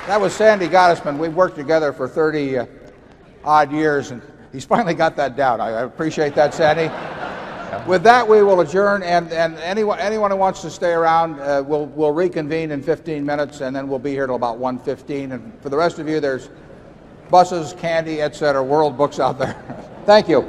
That was Sandy Gottesman. We've worked together for 30 odd years, and he's finally got that down. I appreciate that, Sandy. With that, we will adjourn, and anyone who wants to stay around, we'll reconvene in 15 minutes, and then we'll be here till about 1:15. And for the rest of you, there's buses, candy, etc., world books out there. Thank you.